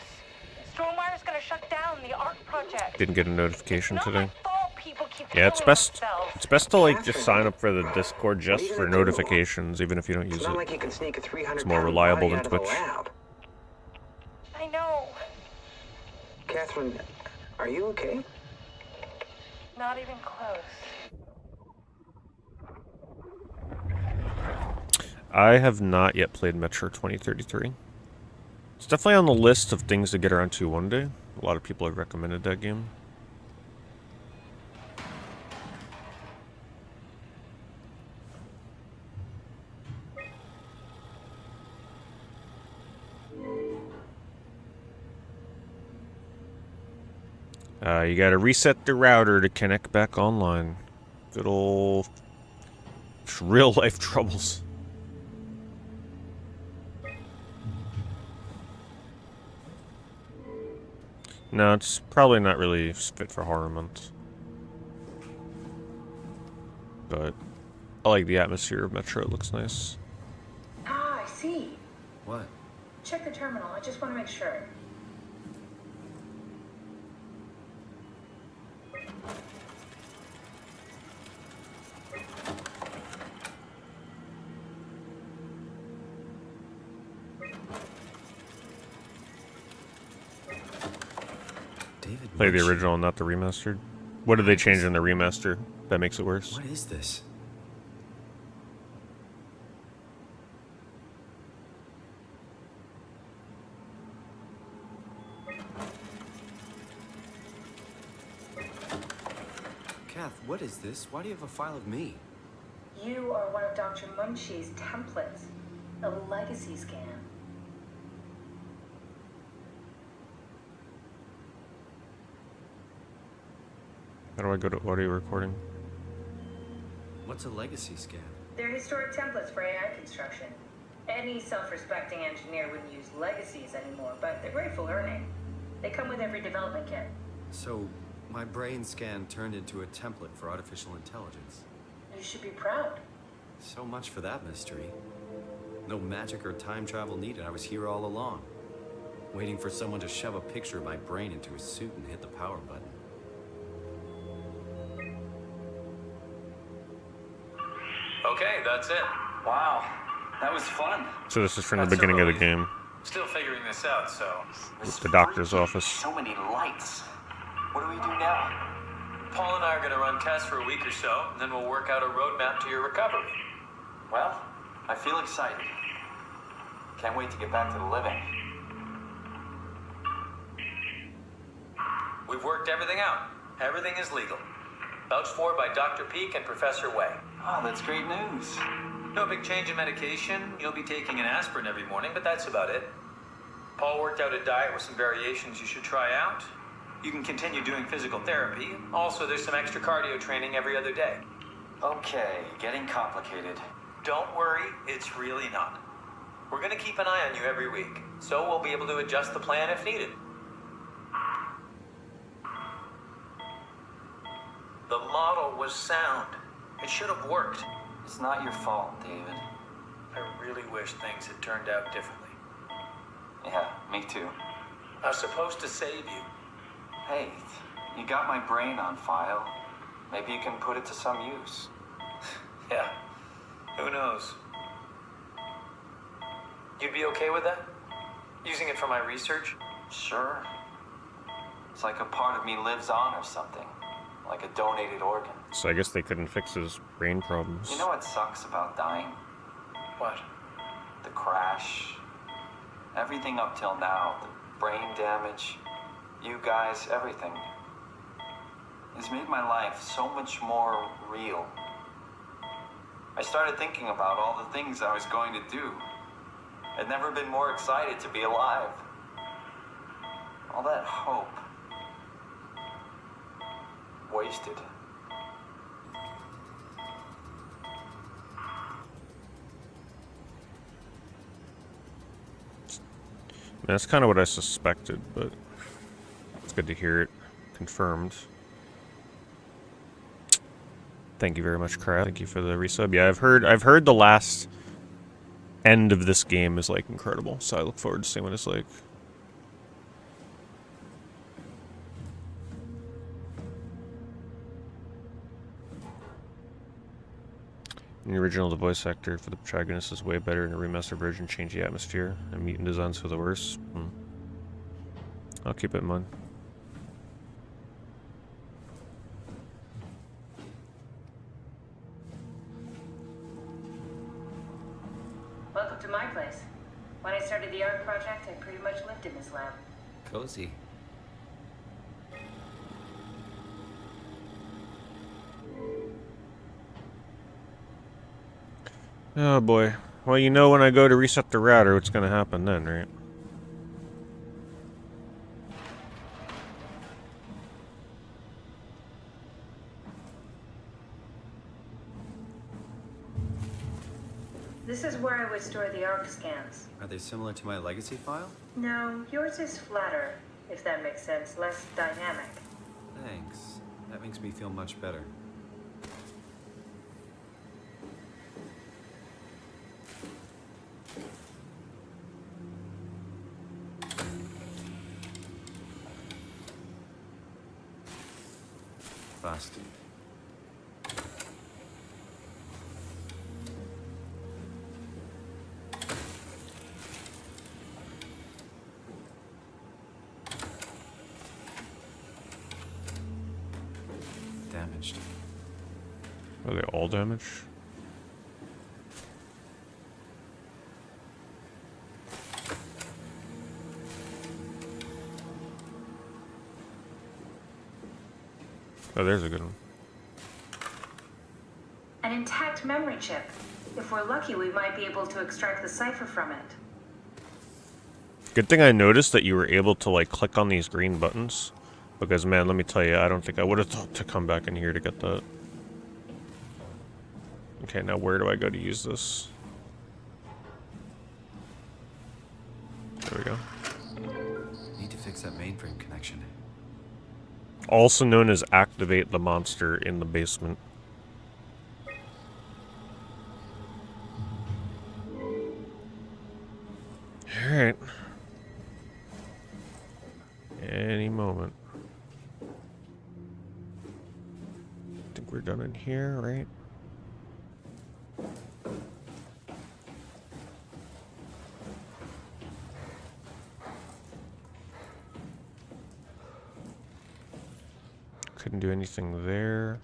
Strohmeyer's gonna shut down the art project. Didn't get a notification It's not today. my fault people keep Yeah, it's killing best. themselves. It's best to like just sign up for the Discord just for notifications, even if you don't use It's not it. like you can sneak a 300 It's more reliable than Twitch. I know. Catherine, are you okay? Not even close. I have not yet played Metro 2033. It's definitely on the list of things to get around to one day. A lot of people have recommended that game. You gotta reset the router to connect back online. Good old real life troubles. No, it's probably not really fit for horror month. But I like the atmosphere of Metro, it looks nice. Ah, I see. What? Check the terminal. I just want to make sure. David Play the Munch. original, not the remastered. What did they change in the remaster that makes it worse? What is this? Kath, what is this? Why do you have a file of me? You are one of Dr. Munchie's templates. A legacy scan. How do I go to audio recording? What's a legacy scan? They're historic templates for AI construction. Any self-respecting engineer wouldn't use legacies anymore, but they're great for learning. They come with every development kit. So, my brain scan turned into a template for artificial intelligence. You should be proud. So much for that mystery. No magic or time travel needed. I was here all along, waiting for someone to shove a picture of my brain into a suit and hit the power button. Okay, that's it. Wow, that was fun. So this is from the beginning of the game. Still figuring this out, so... With the doctor's office. So many lights. What do we do now? Paul and I are gonna run tests for a week or so, and then we'll work out a roadmap to your recovery. Well, I feel excited. Can't wait to get back to the living. We've worked everything out. Everything is legal. Vouched for by Dr. Peak and Professor Way. Oh, that's great news. No big change in medication. You'll be taking an aspirin every morning, but that's about it. Paul worked out a diet with some variations you should try out. You can continue doing physical therapy. Also, there's some extra cardio training every other day. Okay, getting complicated. Don't worry, it's really not. We're gonna keep an eye on you every week, so we'll be able to adjust the plan if needed. The model was sound. It should have worked. It's not your fault, David. I really wish things had turned out differently. Yeah, me too. I was supposed to save you. Hey, you got my brain on file. Maybe you can put it to some use. Yeah, who knows? You'd be okay with that? Using it for my research? Sure. It's like a part of me lives on or something. Like a donated organ. So I guess they couldn't fix his brain problems. You know what sucks about dying? What? The crash. Everything up till now. The brain damage. You guys, everything. It's made my life so much more real. I started thinking about all the things I was going to do. I'd never been more excited to be alive. All that hope. Wasted. That's kind of what I suspected, but it's good to hear it confirmed. Thank you very much, Crab. Thank you for the resub. Yeah, I've heard the last end of this game is like incredible, so I look forward to seeing what it's like. In the original, the voice actor for the protagonist is way better. In a remastered version, change the atmosphere and mutant designs for the worse. I'll keep it in mind. Welcome to my place. When I started the art project, I pretty much lived in this lab. Cozy. Oh boy. Well, you know when I go to reset the router, what's gonna happen then, right? This is where I would store the ARC scans. Are they similar to my legacy file? No, yours is flatter, if that makes sense, less dynamic. Thanks. That makes me feel much better. Fast. Damaged. Are they all damaged? Oh, there's a good one. An intact memory chip. If we're lucky, we might be able to extract the cipher from it. Good thing I noticed that you were able to, like, click on these green buttons. Because, man, let me tell you, I don't think I would have thought to come back in here to get that. Okay, now where do I go to use this? There we go. Need to fix that mainframe connection. Also known as activate the monster in the basement. Alright. Any moment. Think we're done in here, right? Couldn't do anything there.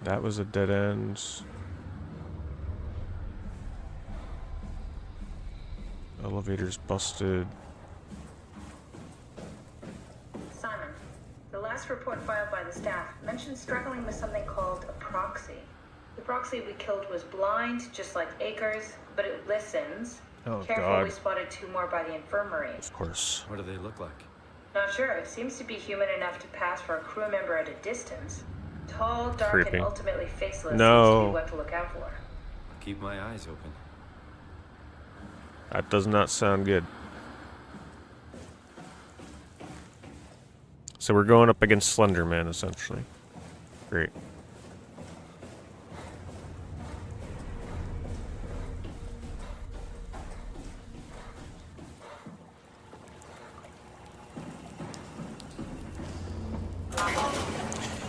That was a dead end. Elevator's busted. Simon, the last report filed by the staff mentioned struggling with something called a proxy. The proxy we killed was blind, just like Akers, but it listens. Oh, Careful, God. we spotted 2 more by the infirmary. Of course. What do they look like? Not sure. It seems to be human enough to pass for a crew member at a distance. Tall, dark, Creepy. and ultimately faceless No. seems to be what to look out for. I'll keep my eyes open. That does not sound good. So we're going up against Slender Man, essentially. Great.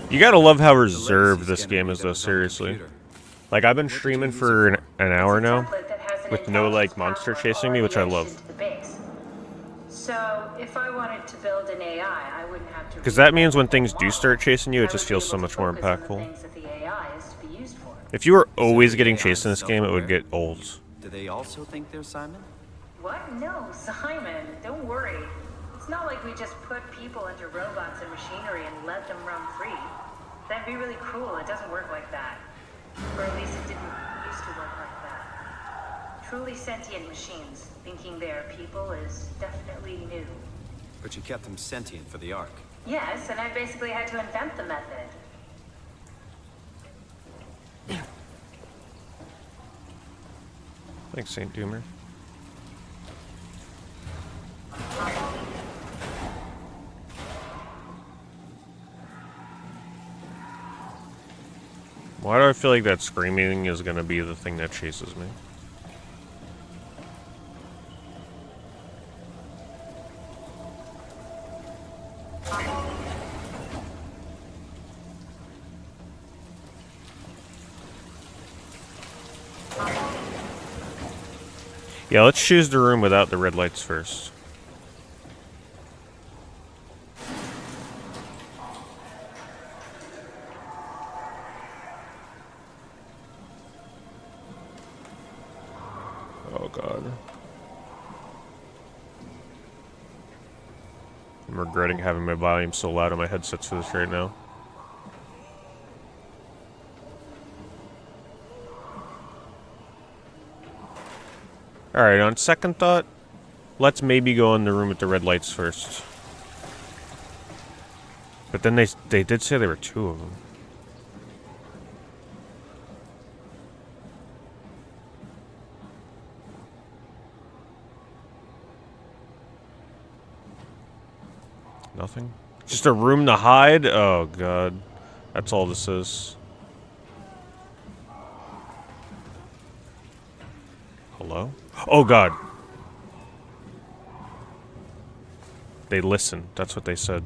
You gotta love how reserved this game is, though, seriously. Like, I've been streaming for an hour now, with no, like, monster chasing me, which I love. So, if I wanted to build an AI, I wouldn't have to... Because that means when things do start chasing you, it just feels so much more impactful. If you were always getting chased in this game, it would get old. Do they also think they're Simon? What? No, Simon. Don't worry. It's not like we just put people into robots and machinery and let them roam free. That'd be really cruel. It doesn't work like that. Or at least it didn't used to work like that. Truly sentient machines thinking they're people is definitely new. But you kept them sentient for the Ark. Yes, and I basically had to invent the method. Thanks, Saint Doomer. Why do I feel like that screaming is gonna be the thing that chases me? Yeah, let's choose the room without the red lights first. Oh god. I'm regretting having my volume so loud on my headsets for this right now. Alright, on second thought, let's maybe go in the room with the red lights first. But then they did say there were 2 of them. Nothing? Just a room to hide? Oh god. That's all this is. Hello? Oh god. They listen. That's what they said.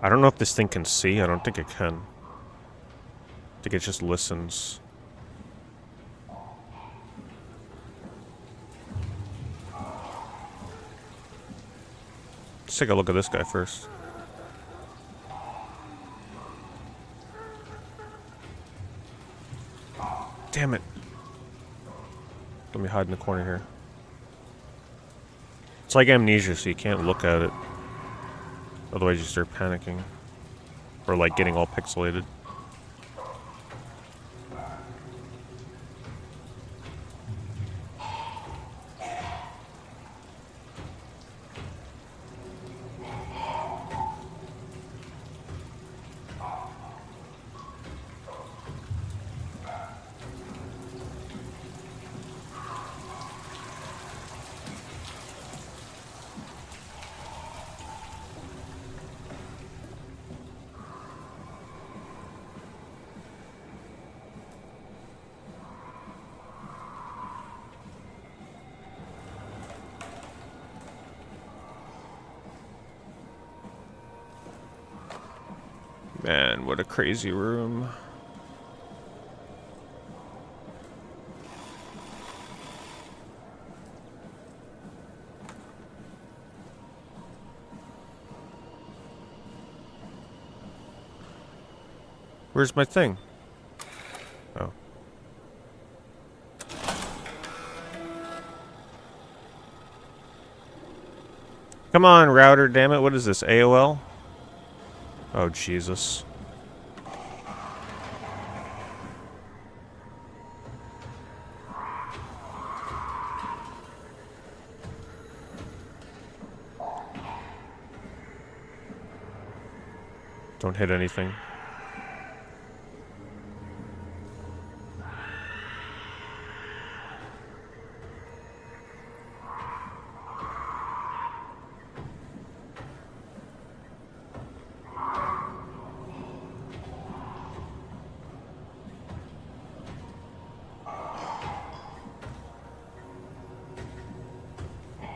I don't know if this thing can see. I don't think it can. I think it just listens. Let's take a look at this guy first. Damn it. Let me hide in the corner here. It's like amnesia, so you can't look at it. Otherwise you start panicking. Or like getting all pixelated. Man, what a crazy room. Where's my thing? Oh. Come on, router, damn it. What is this, AOL? Oh, Jesus. Don't hit anything.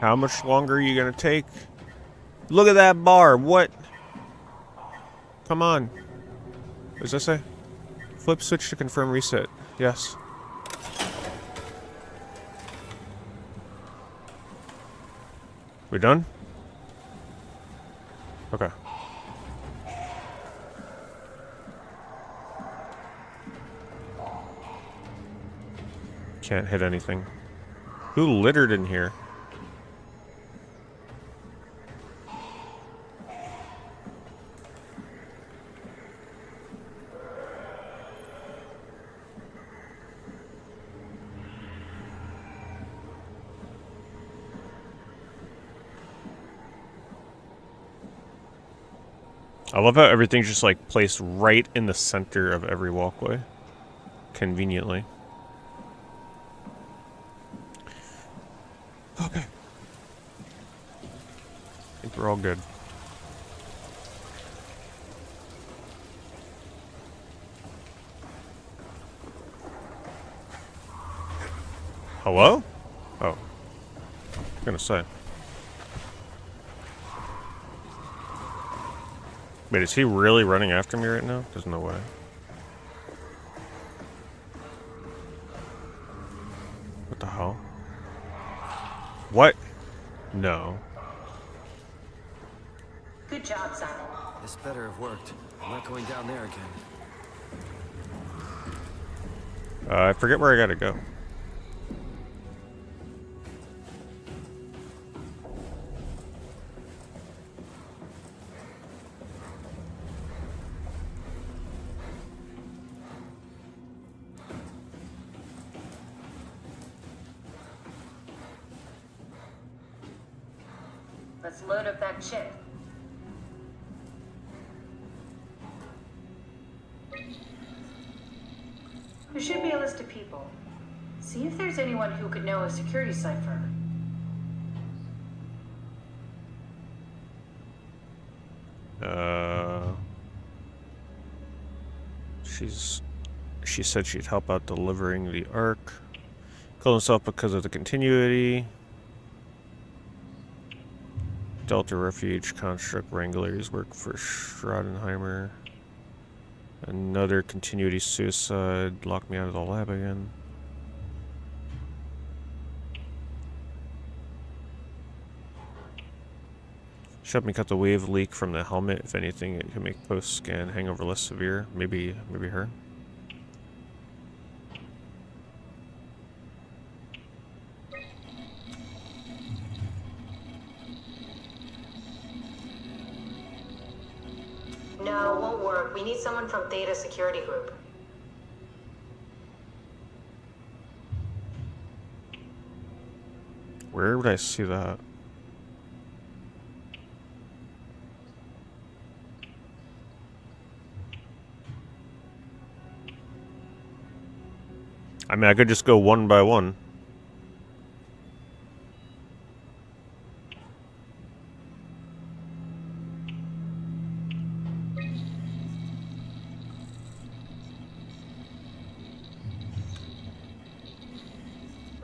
How much longer are you gonna take? Look at that bar. What? Come on. What does that say? Flip switch to confirm reset. Yes. We done? Okay. Can't hit anything. Who littered in here? I love how everything's just like placed right in the center of every walkway. Conveniently. Okay. I think we're all good. Hello? Oh. I was gonna say. Wait, is he really running after me right now? There's no way. What the hell? What? No. Good job, Simon. This better have worked. I'm not going down there again. I forget where I gotta go. Let's load up that chip. There should be a list of people. See if there's anyone who could know a security cipher. She said she'd help out delivering the Ark. Killed himself because of the continuity. Delta Refuge Construct Wranglers work for Schrodenheimer. Another continuity suicide. Locked me out of the lab again. Shut me cut the wave leak from the helmet. If anything, it can make post-scan hangover less severe. Maybe her. No, won't work. We need someone from Theta Security Group. Where would I see that? I mean, I could just go one by one.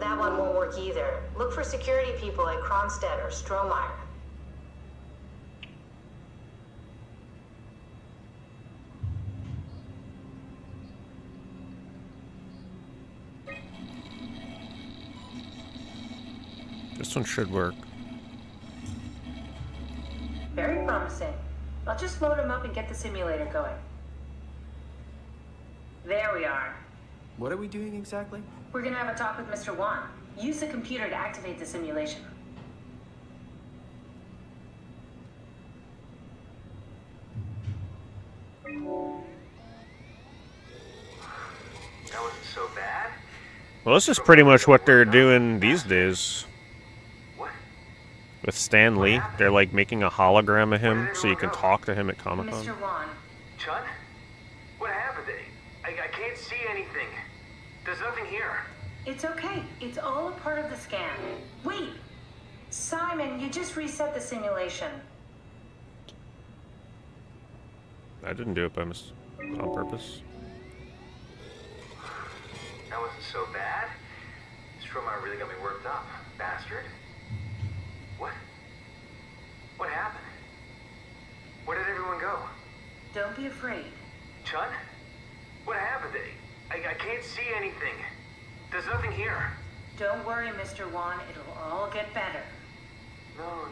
That one won't work either. Look for security people at Kronstadt or Strohmeyer. This one should work. Very promising. I'll just load him up and get the simulator going. There we are. What are we doing exactly? We're gonna have a talk with Mr. Wan. Use the computer to activate the simulation. That wasn't so bad. Well, this is pretty much what they're doing these days. What? With Stan Lee, they're like making a hologram of him so you can talk to him at Comic-Con. Mr. Wan, Chun? What happened? I can't see anything. There's nothing here. it's okay. It's all a part of the scan. Wait! Simon, you just reset the simulation. I didn't do it on purpose. That wasn't so bad. Strohmeyer really got me worked up, bastard. What? What happened? Where did everyone go? Don't be afraid. Chun? What happened? I can't see anything. There's nothing here. Don't worry, Mr. Wan. It'll all get better. No,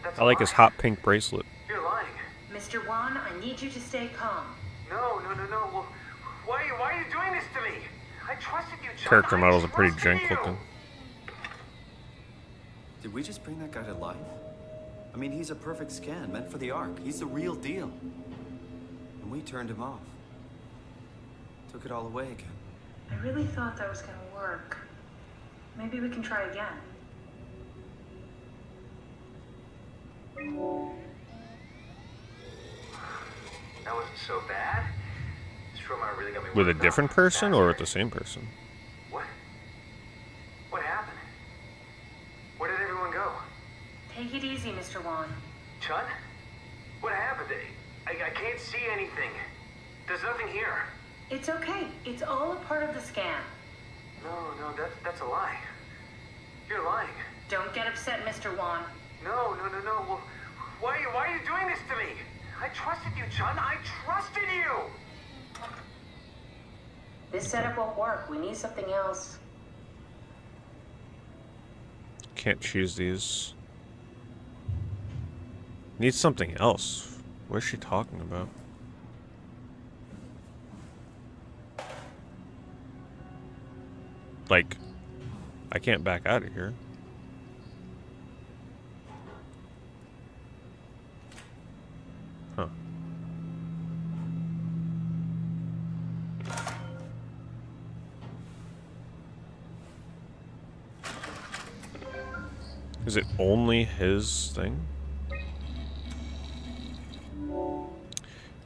that's I like his hot pink bracelet. You're lying. Mr. Wan, I need you to stay calm. No. Well, why are you doing this to me? I trusted you, Chun. Character models are pretty trusted jank you. looking. Did we just bring that guy to life? I mean, he's a perfect scan, meant for the Ark. He's the real deal. And we turned him off. Took it all away again. I really thought that was gonna work. Maybe we can try again. That wasn't so bad. Strohmeyer really got me With a worked up, different person or with the bastard. same person? What? What happened? Where did everyone go? Take it easy, Mr. Wan. Chun? What happened? I can't see anything. There's nothing here. It's okay. It's all a part of the scan. No, that's a lie. You're lying. Don't get upset, Mr. Wan. No. Well, why are you doing this to me? I trusted you, Chun. I trusted you. This setup won't work. We need something else. Can't choose these. Need something else. What is she talking about? Like, I can't back out of here. Huh. Is it only his thing?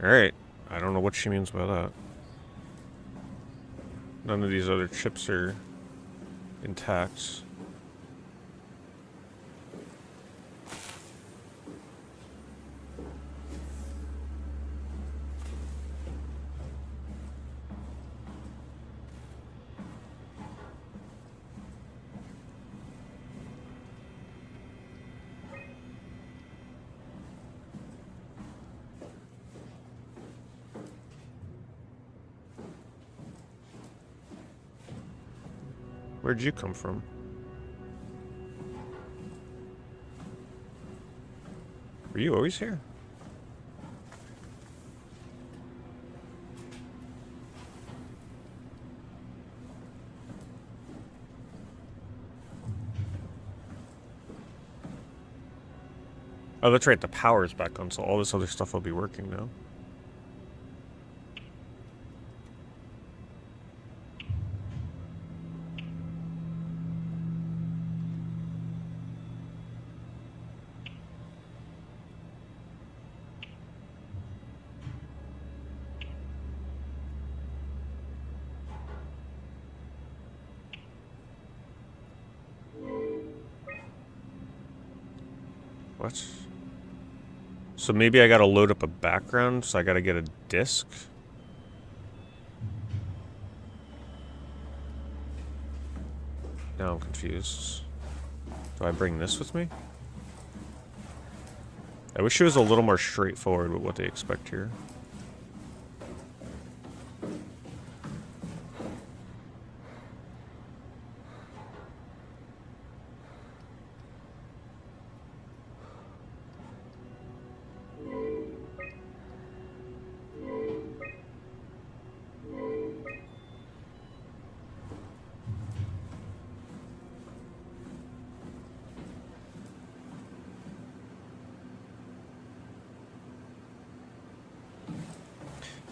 Alright. I don't know what she means by that. None of these other chips are intact. Where'd you come from? Were you always here? Oh, that's right, the power's back on, so all this other stuff will be working now. What? So maybe I gotta load up a background, so I gotta get a disc? Now I'm confused. Do I bring this with me? I wish it was a little more straightforward with what they expect here.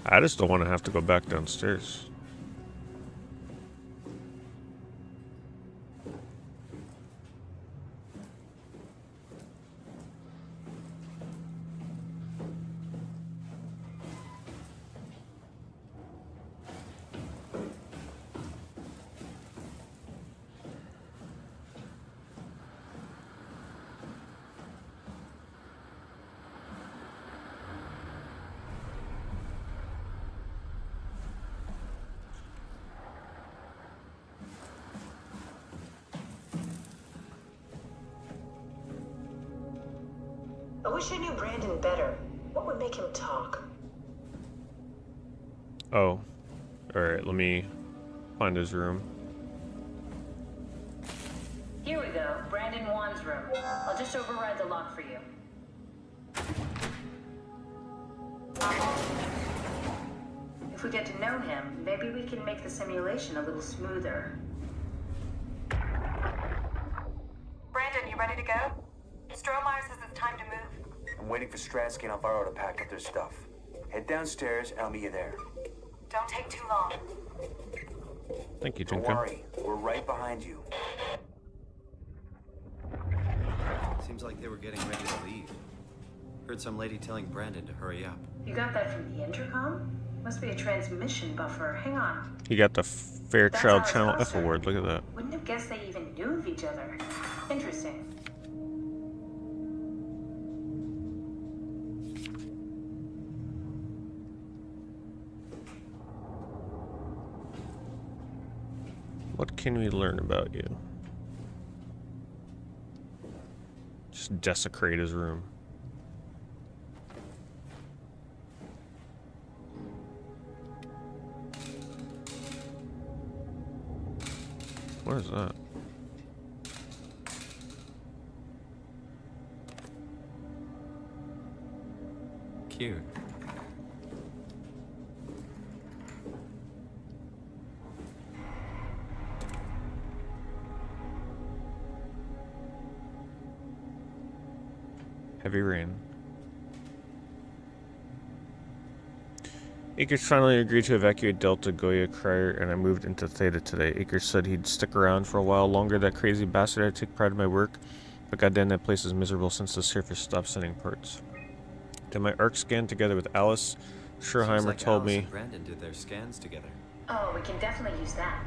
I just don't want to have to go back downstairs. I wish I knew Brandon better. What would make him talk? Oh. Alright, let me find his room. Here we go, Brandon Wan's room. I'll just override the lock for you. If we get to know him, maybe we can make the simulation a little smoother. Brandon, you ready to go? Stromeyer says it's time to move. I'm waiting for Stratsky and Alvaro to pack up their stuff. Head downstairs and I'll meet you there. Don't take too long. Thank you, Don't Junko. worry, we're right behind you. Seems like they were getting ready to leave. Heard some lady telling Brandon to hurry up. You got that from the intercom? Must be a transmission buffer. Hang on. He got the Fairchild That's Channel our F award. Look at that. Wouldn't have guessed they even knew of each other. Interesting. What can we learn about you? Just desecrate his room. What is that? Cute. Heavy rain. Akers finally agreed to evacuate Delta, Goya, Cryer, and I moved into Theta today. Akers said he'd stick around for a while longer. That crazy bastard. I take pride in my work, but goddamn, that place is miserable since the surface stopped sending parts. Did my arc scan together with Alice. Schurheimer Like told Alice me. and Brandon did their scans together. Oh, we can definitely use that.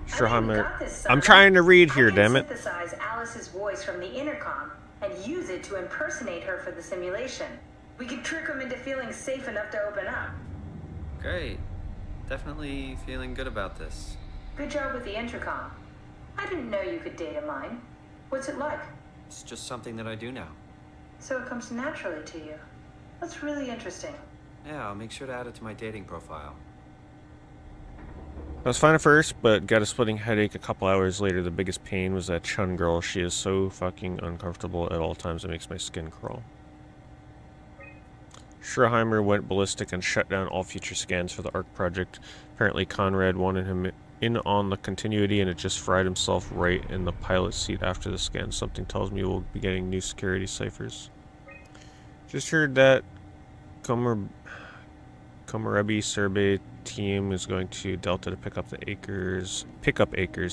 Schurheimer. I'm trying to read here, damn it. Synthesize Alice's voice from the intercom and use it to impersonate her for the simulation. We could trick him into feeling safe enough to open up. Great. Definitely feeling good about this. Good job with the intercom. I didn't know you could data mine. What's it like? It's just something that I do now. So it comes naturally to you. That's really interesting. Yeah, I'll make sure to add it to my dating profile. I was fine at first, but got a splitting headache a couple hours later. The biggest pain was that Chun girl. She is so fucking uncomfortable at all times. It makes my skin crawl. Schreiber went ballistic and shut down all future scans for the ARC project. Apparently Conrad wanted him in on the continuity, and it just fried himself right in the pilot seat after the scan. Something tells me we'll be getting new security ciphers. Just heard that Komarebi survey team is going to Delta to pick up acres.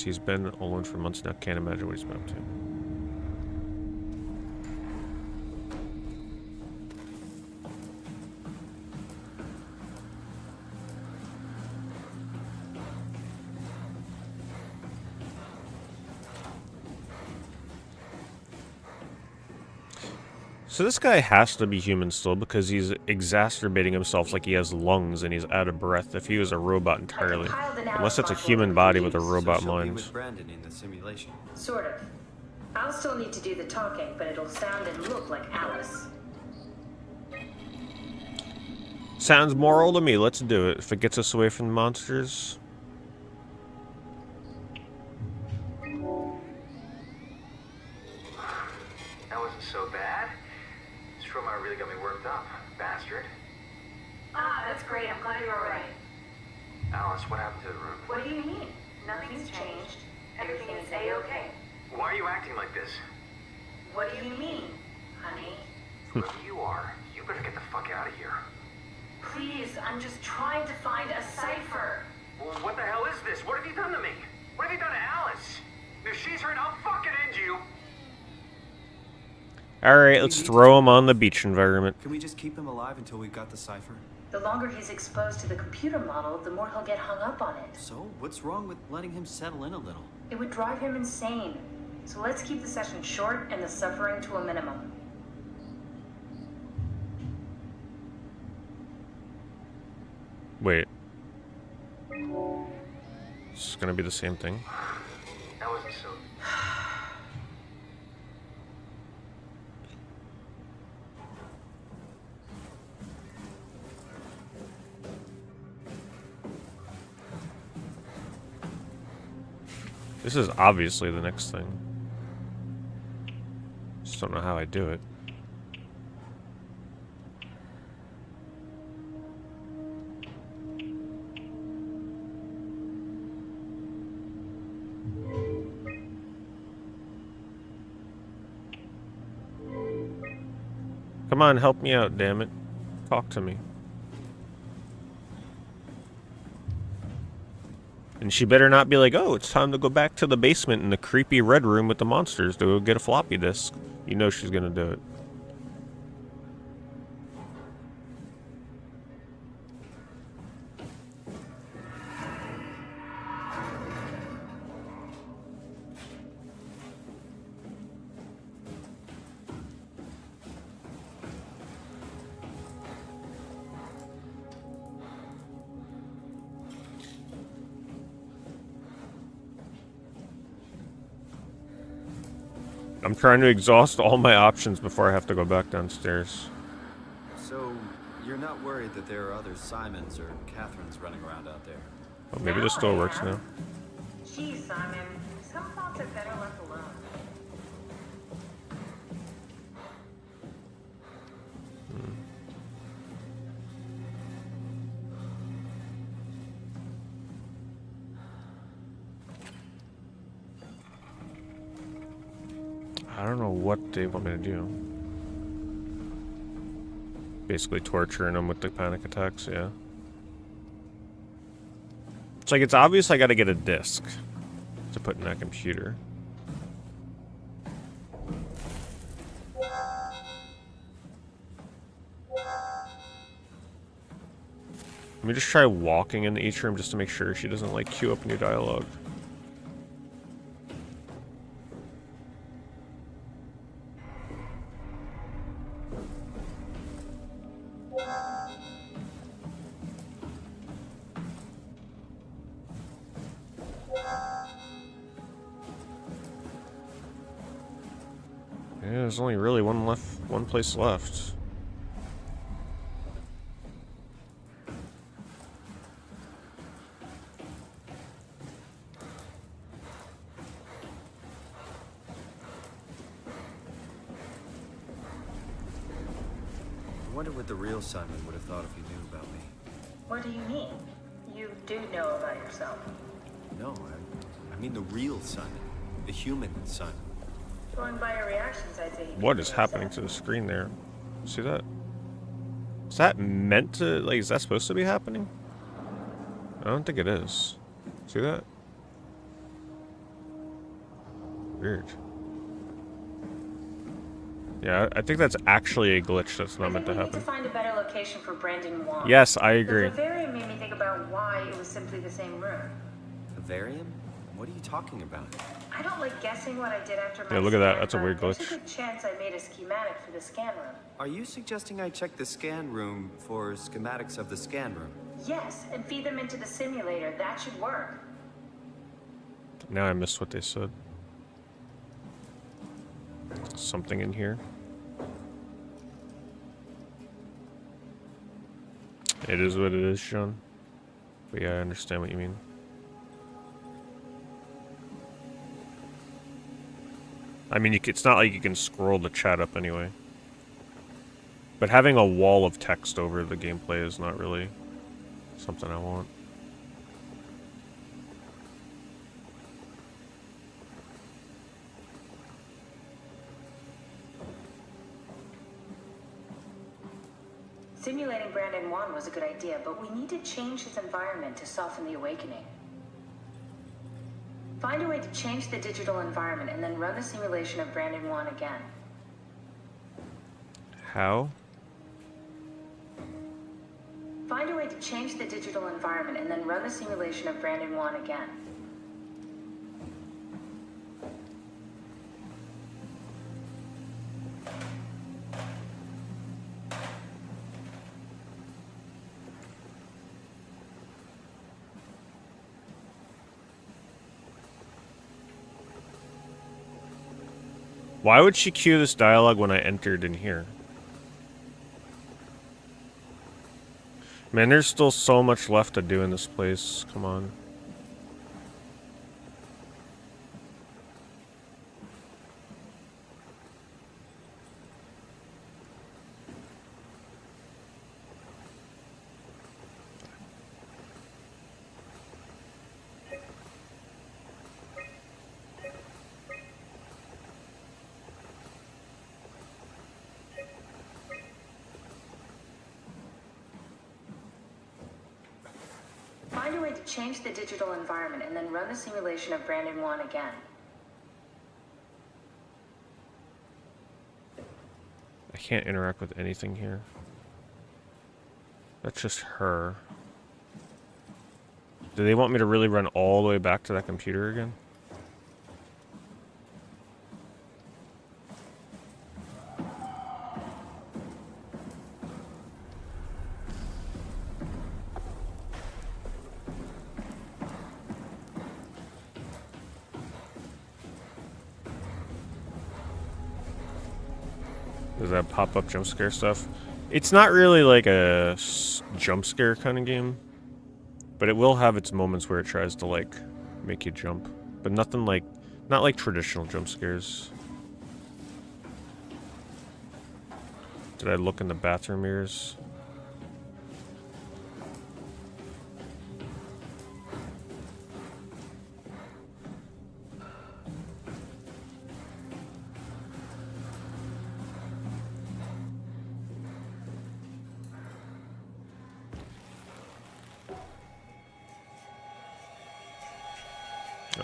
He's been alone for months now. Can't imagine what he's been up to. So this guy has to be human still, because he's exacerbating himself like he has lungs and he's out of breath. If he was a robot entirely, unless it's a human body with a robot mind. With Brandon in the simulation. Sort of. I'll still need to do the talking, but it'll sound and look like Alice. Sounds moral to me. Let's do it. If it gets us away from the monsters. That wasn't so bad. Trauma really got me worked up, bastard. Ah, that's great. I'm glad you're alright. Alice, what happened to the room? What do you mean? Nothing's changed. Everything is A-okay. Why are you acting like this? What do you mean, honey? Whoever you are, you better get the fuck out of here. Please, I'm just trying to find a cipher. Well, what the hell is this? What have you done to me? What have you done to Alice? If she's hurt, I'll fucking end you. Alright, let's throw him on the beach environment. Can we just keep him alive until we've got the cipher? The longer he's exposed to the computer model, the more he'll get hung up on it. So, what's wrong with letting him settle in a little? It would drive him insane. So let's keep the session short and the suffering to a minimum. Wait. This is gonna be the same thing. That wasn't so... This is obviously the next thing. Just don't know how I do it. Come on, help me out, damn it. Talk to me. And she better not be like, oh, it's time to go back to the basement in the creepy red room with the monsters to go get a floppy disk. You know she's gonna do it. I'm trying to exhaust all my options before I have to go back downstairs. So, you're not worried that there are other Simons or Catherines running around out there? Oh, maybe this still works now. Gee, Simon, some thoughts are better left alone. I don't know what they want me to do. Basically torturing them with the panic attacks, yeah. It's like, it's obvious I gotta get a disc to put in that computer. Let me just try walking in each room just to make sure she doesn't, like, queue up new dialogue. Yeah, there's only really one place left. wonder what the real Simon would have thought if he knew about me. What do you mean? You do know about yourself. No, I mean the real Simon. The human Simon. Going by your reactions, I'd say. What is happening to the screen there? See that? Is that meant to, like, is that supposed to be happening? I don't think it is. See that? Weird. Yeah, I think that's actually a glitch that's not meant to happen. We need to find a better location for Brandon Wong. Yes, I agree. The vivarium made me think about why it was simply the same room. Vivarium? What are you talking about? I don't like guessing what I did after my Yeah, look at that. scan, That's a but weird glitch. There's a good chance I made a schematic for the scan room. Are you suggesting I check the scan room for schematics of the scan room? Yes, and feed them into the simulator. That should work. Now I missed what they said. Something in here. It is what it is, Sean. But yeah, I understand what you mean. I mean, it's not like you can scroll the chat up anyway. But having a wall of text over the gameplay is not really something I want. Simulating Brandon Wan was a good idea, but we need to change his environment to soften the awakening. Find a way to change the digital environment and then run the simulation of Brandon Wan again. How? Find a way to change the digital environment and then run the simulation of Brandon Wan again. Why would she cue this dialogue when I entered in here? Man, there's still so much left to do in this place. Come on. Find a way to change the digital environment and then run the simulation of Brandon Wan again. I can't interact with anything here. That's just her. Do they want me to really run all the way back to that computer again? Does that pop-up jump scare stuff? It's not really like a jump scare kind of game, but it will have its moments where it tries to like make you jump, but nothing like, not like traditional jump scares. Did I look in the bathroom mirrors?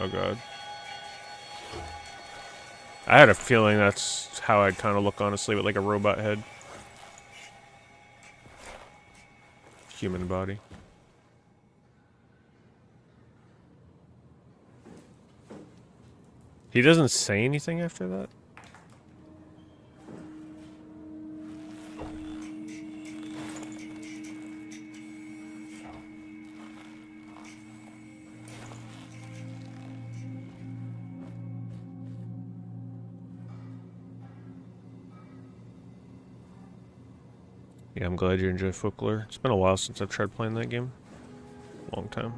Oh god. I had a feeling that's how I'd kind of look, honestly, with like a robot head. Human body. He doesn't say anything after that? Yeah, I'm glad you enjoy Folklore. It's been a while since I've tried playing that game. Long time.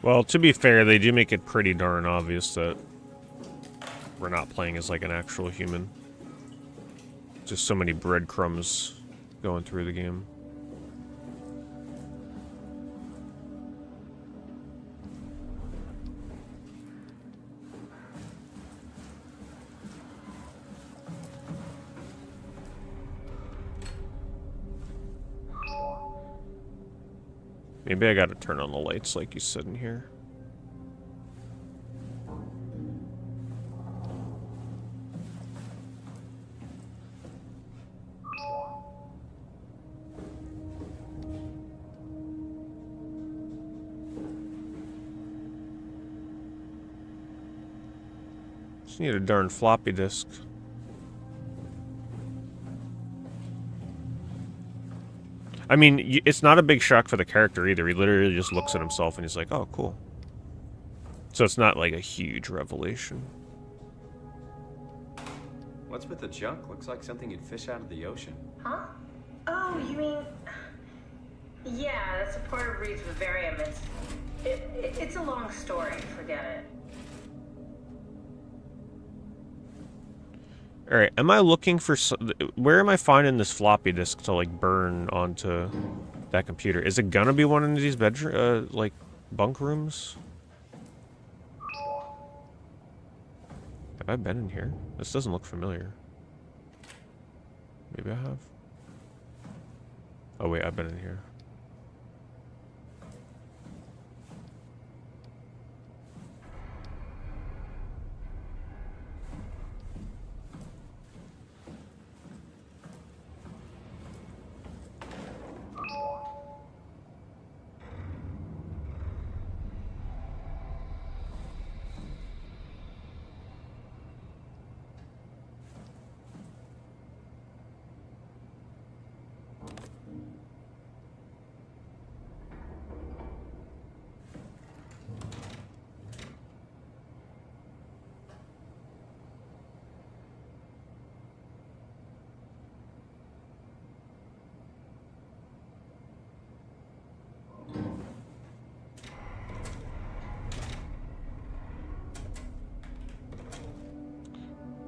Well, to be fair, they do make it pretty darn obvious that we're not playing as like an actual human. Just so many breadcrumbs going through the game. Maybe I gotta turn on the lights like you said in here. Just need a darn floppy disk. I mean, it's not a big shock for the character either. He literally just looks at himself and he's like, oh, cool. So it's not like a huge revelation. What's with the junk? Looks like something you'd fish out of the ocean. Huh? Oh, you mean... Yeah, that's a part of Reed's vivarium. It's a long story. Forget it. Alright, am I looking for... Where am I finding this floppy disk to, like, burn onto that computer? Is it gonna be one of these bedroom, like, bunk rooms? Have I been in here? This doesn't look familiar. Maybe I have? Oh wait, I've been in here.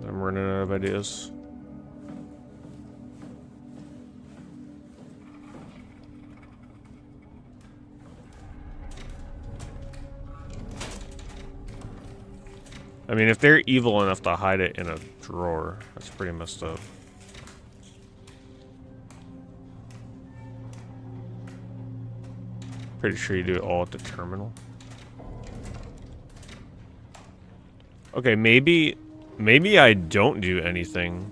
I'm running out of ideas. I mean, if they're evil enough to hide it in a drawer, that's pretty messed up. Pretty sure you do it all at the terminal. Okay, maybe I don't do anything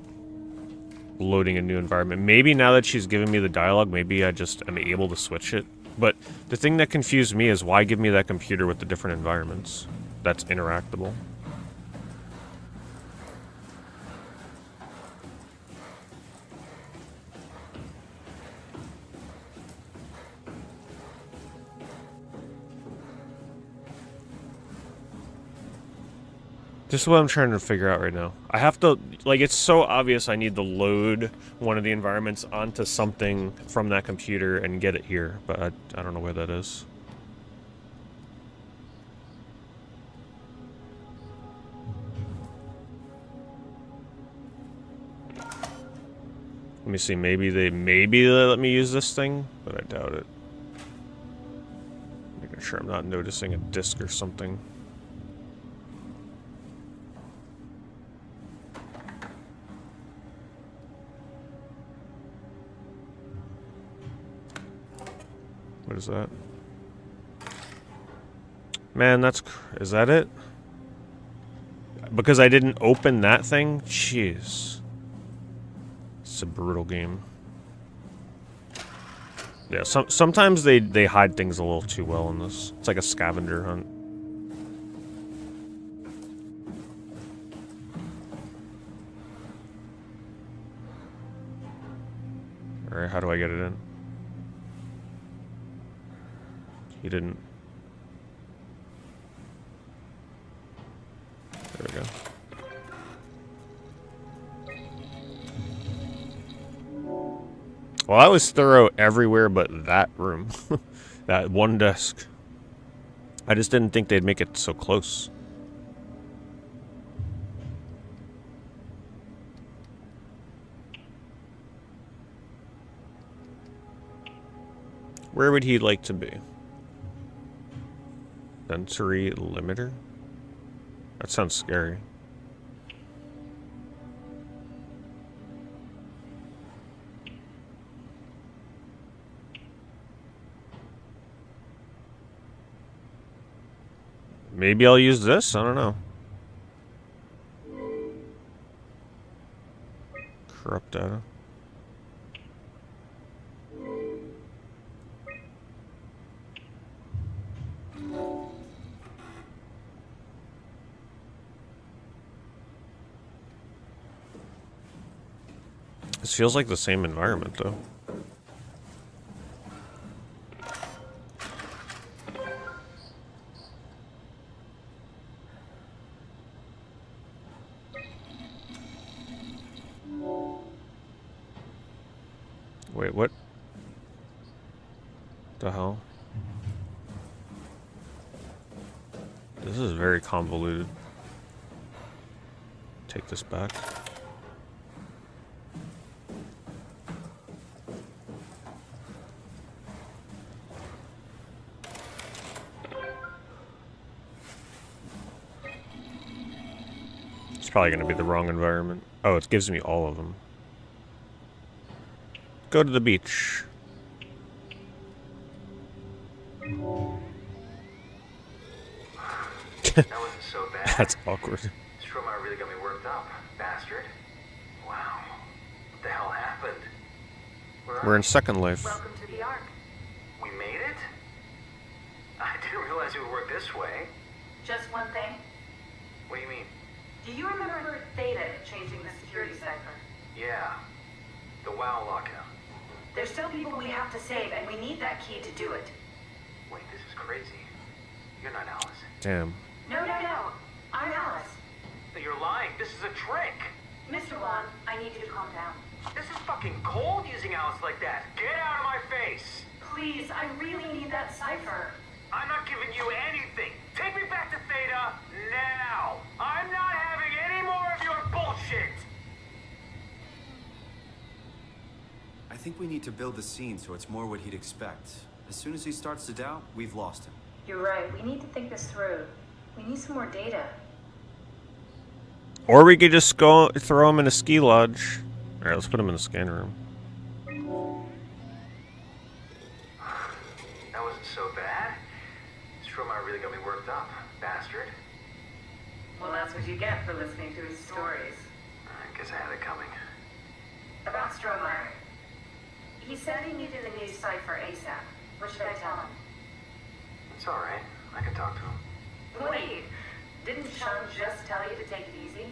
loading a new environment. Maybe now that she's given me the dialogue, maybe I just am able to switch it. But the thing that confused me is why give me that computer with the different environments that's interactable? This is what I'm trying to figure out right now. I have to, like, it's so obvious I need to load one of the environments onto something from that computer and get it here, but I don't know where that is. Let me see, maybe they let me use this thing, but I doubt it. Making sure I'm not noticing a disc or something. What is that? Man, is that it? Because I didn't open that thing? Jeez. It's a brutal game. Yeah, sometimes they hide things a little too well in this. It's like a scavenger hunt. Alright, how do I get it in? He didn't. There we go. Well, I was thorough everywhere but that room. That one desk. I just didn't think they'd make it so close. Where would he like to be? Sensory limiter? That sounds scary. Maybe I'll use this? I don't know. Corrupt data. This feels like the same environment, though. Wait, what? The hell? This is very convoluted. Take this back. It's probably going to be the wrong environment. Oh, it gives me all of them. Go to the beach. That wasn't so bad. That's awkward. Stroma really got me worked up, bastard. Wow. What the hell happened? We're in Second Life. Welcome to the Ark. We made it? I didn't realize it would work this way. Just one thing. What do you mean? Do you remember Theta changing the security cipher? Yeah. The WoW lockout. There's still people we have to save, and we need that key to do it. Wait, this is crazy. You're not Alice. Damn. No. I'm Alice. No, you're lying. This is a trick. Mr. Wan, I need you to calm down. This is fucking cold using Alice like that. Get out of my face. Please, I really need that cipher. I'm not giving you anything. Take me back to Theta now. I'm not having any more of your bullshit. I think we need to build the scene so it's more what he'd expect. As soon as he starts to doubt, we've lost him. You're right. We need to think this through. We need some more data. Or we could just go throw him in a ski lodge. Alright, let's put him in the scan room. That wasn't so bad. Stroma really got me worked up, bastard. Well, that's what you get for listening to his stories. I guess I had it coming. About Stromer. He said he needed a new cipher ASAP. What should I tell him? It's alright. I can talk to him. Wait, didn't Sean just tell you to take it easy?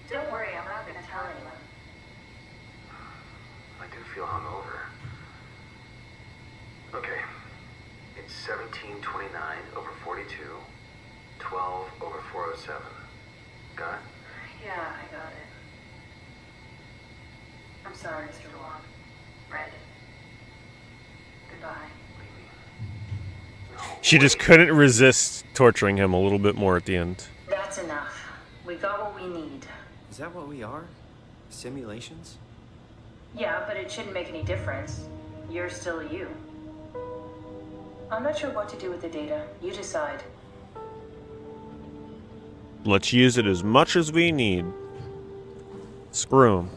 Don't worry, I'm not gonna tell anyone. I do feel hungover. Okay. It's 1729 over 42, 12 over 407. Got it? Yeah, I got it. I'm sorry, Mr. Wong. Red. Goodbye. She just couldn't resist torturing him a little bit more at the end. That's enough. We got what we need. Is that what we are? Simulations? Yeah, but it shouldn't make any difference. You're still you. I'm not sure what to do with the data. You decide. Let's use it as much as we need. Screw him.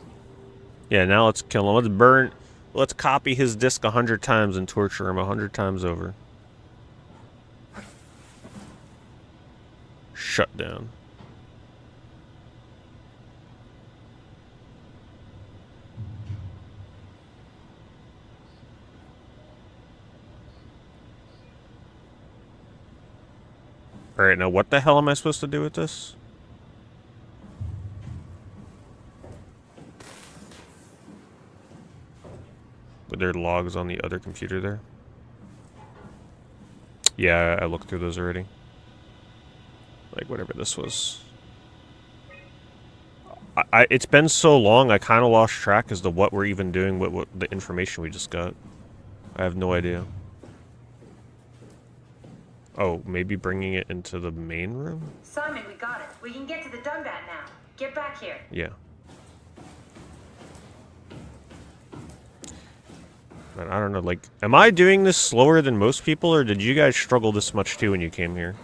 Yeah, now let's kill him. Let's burn. Let's copy his disc 100 times and torture him 100 times over. Shut down. Alright, now what the hell am I supposed to do with this? Were there logs on the other computer there? Yeah, I looked through those already. Like, whatever this was. It's been so long, I kind of lost track as to what we're even doing with what the information we just got. I have no idea. Oh, maybe bringing it into the main room? Simon, we got it. We can get to the Dunbat now. Get back here. Yeah. Man, I don't know, like, am I doing this slower than most people, or did you guys struggle this much too when you came here?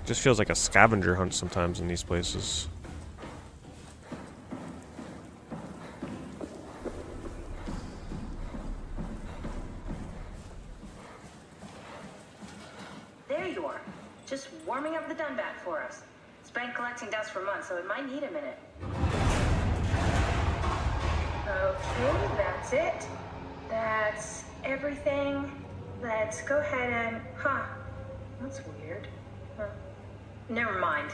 It just feels like a scavenger hunt sometimes in these places. There you are. Just warming up the Dunbat for us. It's been collecting dust for months, so it might need a minute. Okay, that's it. That's everything. Let's go ahead and... Huh. That's weird. Huh. Never mind.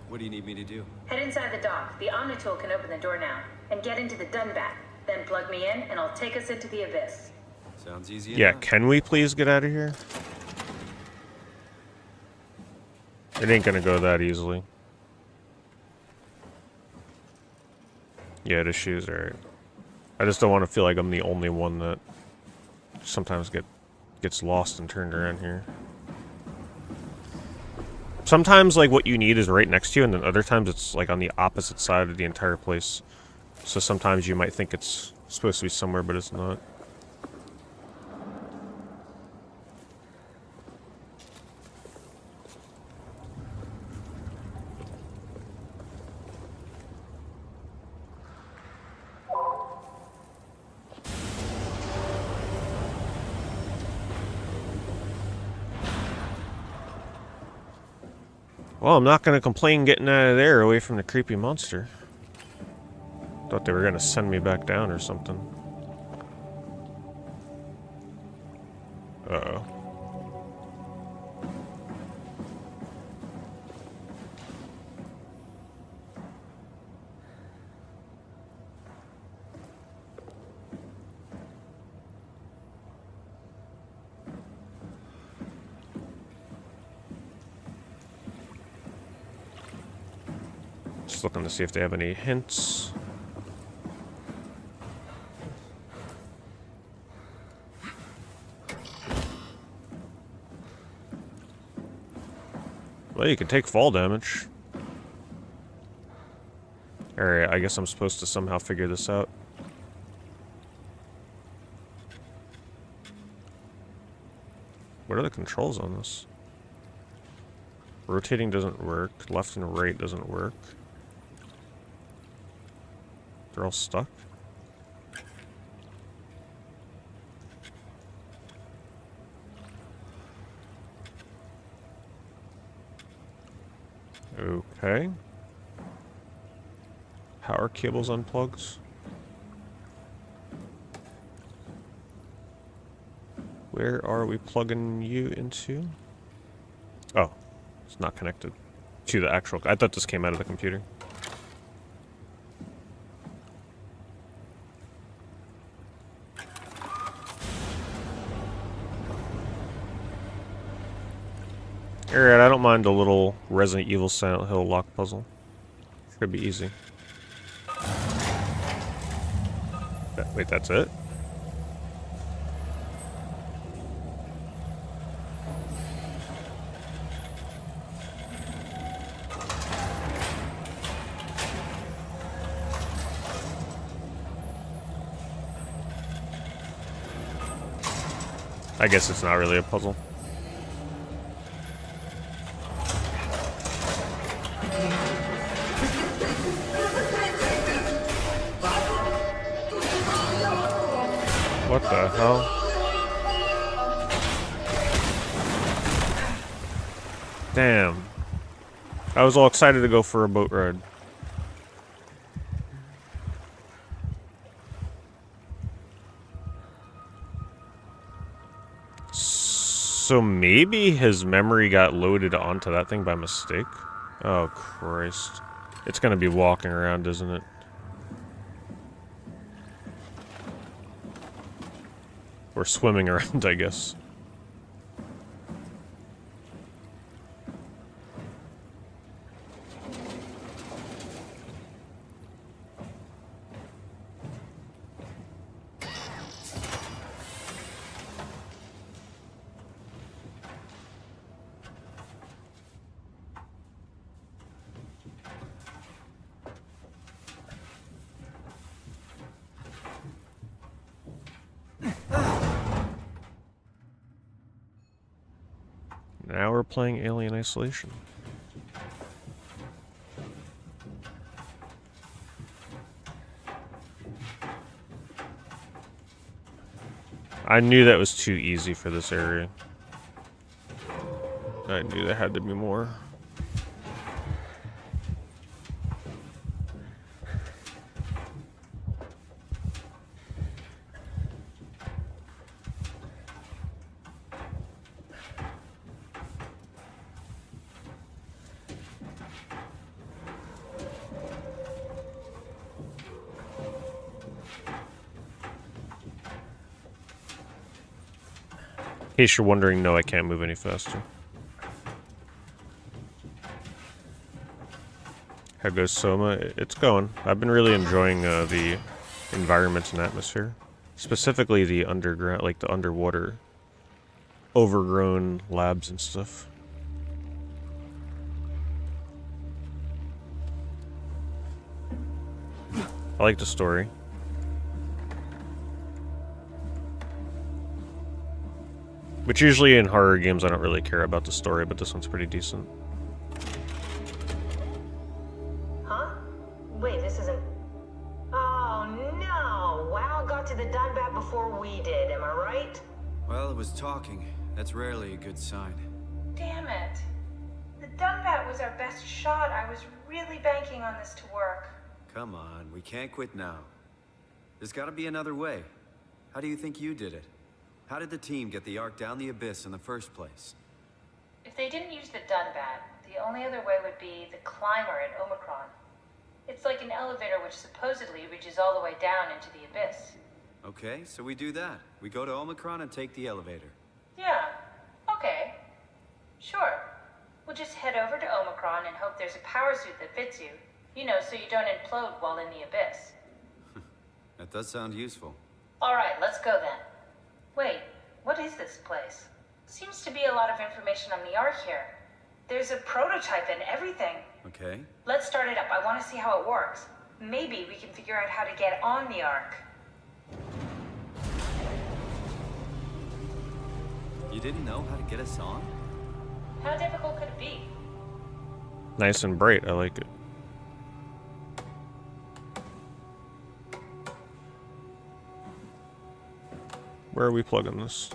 What do you need me to do? Head inside the dock. The Omnitool can open the door now. And get into the Dunbat. Then plug me in, and I'll take us into the Abyss. Sounds easy Yeah, enough. can we please get out of here? It ain't gonna go that easily. Yeah, the shoes are... I just don't want to feel like I'm the only one that sometimes gets lost and turned around here. Sometimes, like, what you need is right next to you, and then other times it's, like, on the opposite side of the entire place. So sometimes you might think it's supposed to be somewhere, but it's not. Well, I'm not going to complain getting out of there away from the creepy monster. Thought they were going to send me back down or something. Uh-oh. Just looking to see if they have any hints. Well, you can take fall damage. Alright, I guess I'm supposed to somehow figure this out. What are the controls on this? Rotating doesn't work. Left and right doesn't work. They're all stuck. Okay. Power cables unplugged. Where are we plugging you into? Oh, it's not connected to the actual... I thought this came out of the computer. Alright, I don't mind a little Resident Evil Silent Hill lock puzzle. Should be easy. Wait, that's it? I guess it's not really a puzzle. What the hell? Damn. I was all excited to go for a boat ride. So maybe his memory got loaded onto that thing by mistake? Oh, Christ. It's gonna be walking around, isn't it? Or swimming around, I guess. we're playing Alien Isolation. I knew that was too easy for this area. I knew there had to be more. In case you're wondering, no, I can't move any faster. How goes Soma? It's going. I've been really enjoying the environment and atmosphere. Specifically the underground, like the underwater, overgrown labs and stuff. I like the story. Which usually in horror games I don't really care about the story, but this one's pretty decent. Huh? Wait, this isn't... Oh no! WoW got to the Dunbat before we did, am I right? Well, it was talking. That's rarely a good sign. Damn it. The Dunbat was our best shot. I was really banking on this to work. Come on, we can't quit now. There's gotta be another way. How do you think you did it? How did the team get the Ark down the abyss in the first place? If they didn't use the Dunbat, the only other way would be the climber at Omicron. It's like an elevator which supposedly reaches all the way down into the abyss. Okay, so we do that. We go to Omicron and take the elevator. Yeah, okay. Sure. We'll just head over to Omicron and hope there's a power suit that fits you. You know, so you don't implode while in the abyss. That does sound useful. Alright, let's go then. Wait, what is this place? Seems to be a lot of information on the Ark here. There's a prototype and everything. Okay. Let's start it up. I want to see how it works. Maybe we can figure out how to get on the Ark. You didn't know how to get us on? How difficult could it be? Nice and bright, I like it. Where are we plugging this?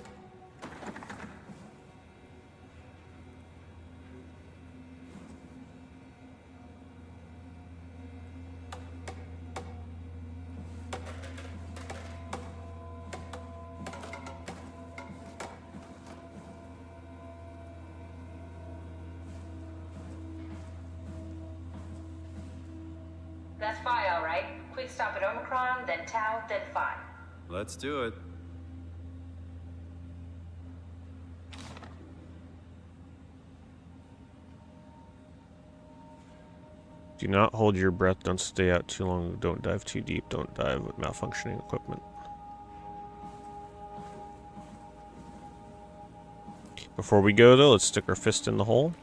That's Phi, all right. Quick stop at Omicron, then Tau, then Phi. Let's do it. Do not hold your breath, don't stay out too long, don't dive too deep, don't dive with malfunctioning equipment. Before we go though, let's stick our fist in the hole.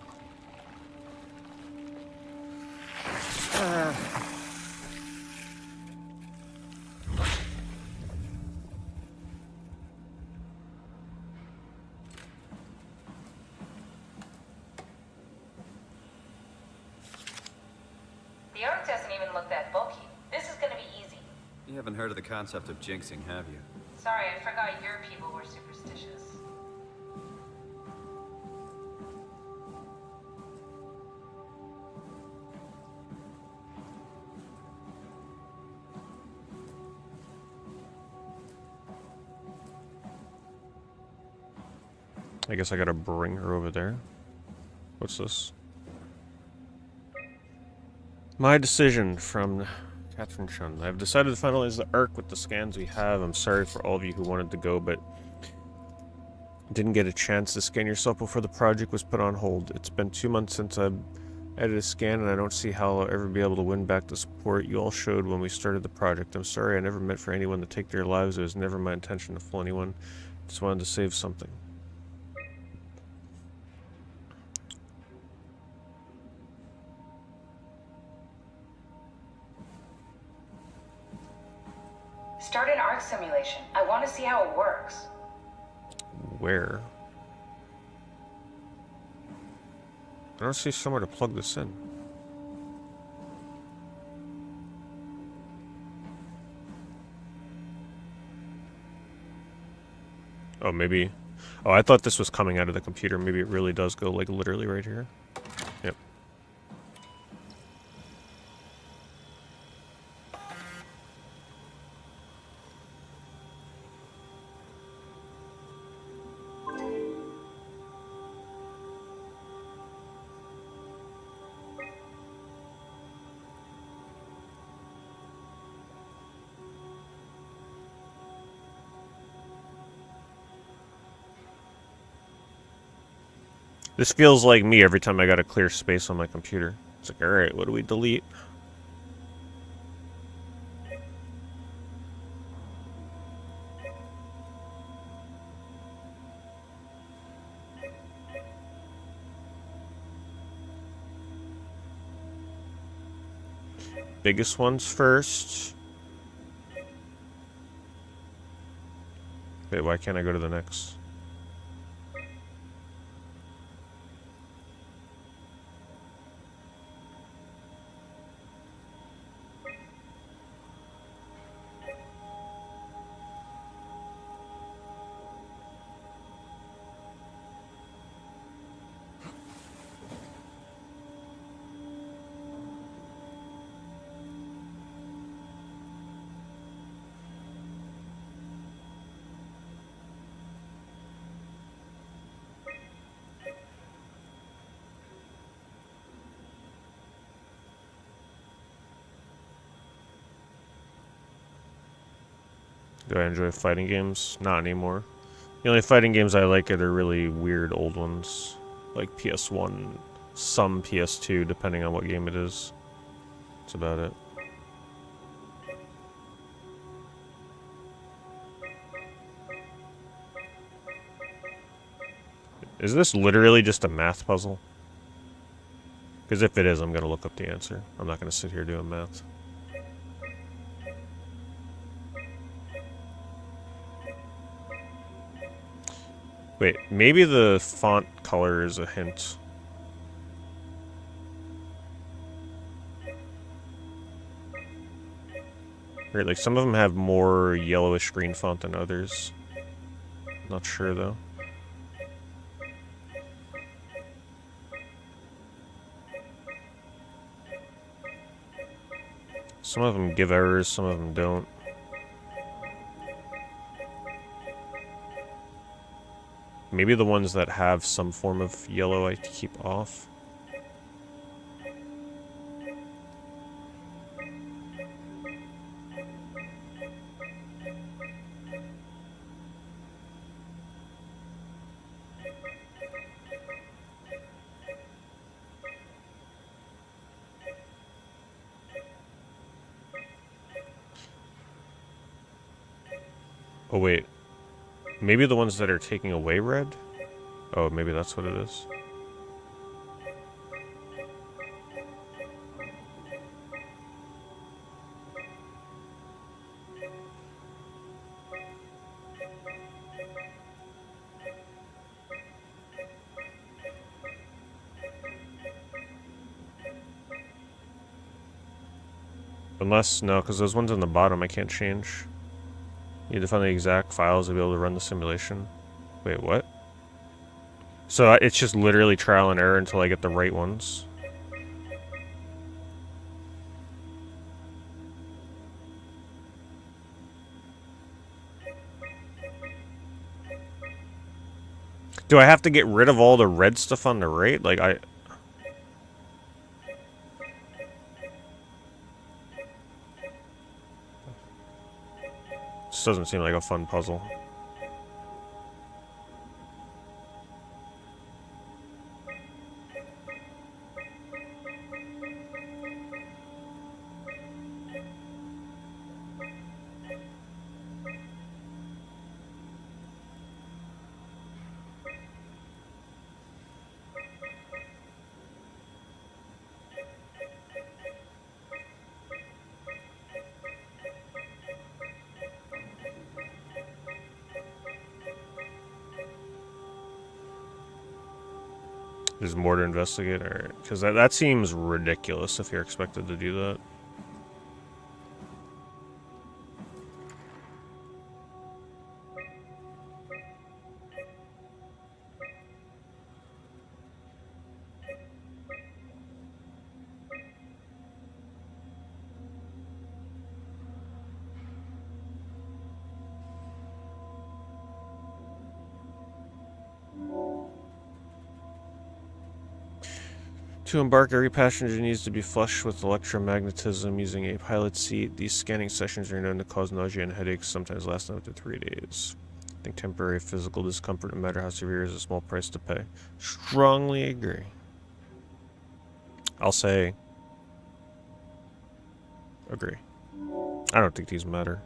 The Ark doesn't even look that bulky. This is gonna be easy. You haven't heard of the concept of jinxing, have you? Sorry, I forgot your people were superstitious. I guess I gotta bring her over there. What's this? My decision from Catherine Chun. I've decided to finalize the Ark with the scans we have. I'm sorry for all of you who wanted to go, but didn't get a chance to scan yourself before the project was put on hold. It's been 2 months since I've added a scan, and I don't see how I'll ever be able to win back the support you all showed when we started the project. I'm sorry, I never meant for anyone to take their lives. It was never my intention to fool anyone. Just wanted to save something. Start an Ark simulation. I want to see how it works. Where? I don't see somewhere to plug this in. Oh, maybe... Oh, I thought this was coming out of the computer. Maybe it really does go, like, literally right here. Yep. This feels like me every time I got a clear space on my computer. It's like, alright, what do we delete? Biggest ones first. Wait, why can't I go to the next? Do I enjoy fighting games? Not anymore. The only fighting games I like are the really weird old ones. Like PS1, some PS2, depending on what game it is. That's about it. Is this literally just a math puzzle? Because if it is, I'm going to look up the answer. I'm not going to sit here doing math. Wait, maybe the font color is a hint. Right, like some of them have more yellowish green font than others. Not sure though. Some of them give errors, some of them don't. Maybe the ones that have some form of yellow I keep off. Oh wait. Maybe the ones that are taking away red? Oh, maybe that's what it is. Unless, no, because those ones on the bottom I can't change. You need to find the exact files to be able to run the simulation. Wait, what? So it's just literally trial and error until I get the right ones. Do I have to get rid of all the red stuff on the right? Like, this doesn't seem like a fun puzzle. There's more to investigate? Alright. Because that seems ridiculous if you're expected to do that. To embark, every passenger needs to be flushed with electromagnetism using a pilot seat. These scanning sessions are known to cause nausea and headaches, sometimes lasting up to 3 days. I think temporary physical discomfort, no matter how severe, is a small price to pay. Strongly agree. I'll say agree. I don't think these matter.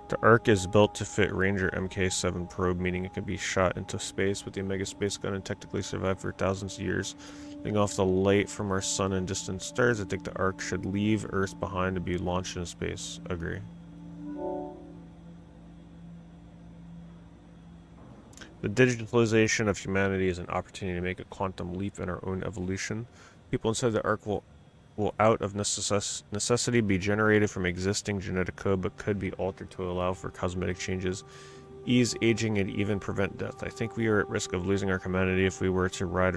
The Ark is built to fit Ranger Mk7 probe, meaning it can be shot into space with the Omega space gun and technically survive for thousands of years. Living off the light from our sun and distant stars, I think the Ark should leave Earth behind to be launched into space. Agree. The digitalization of humanity is an opportunity to make a quantum leap in our own evolution. People inside the Ark will out of necessity be generated from existing genetic code, but could be altered to allow for cosmetic changes, ease aging, and even prevent death. I think we are at risk of losing our humanity if we were to rid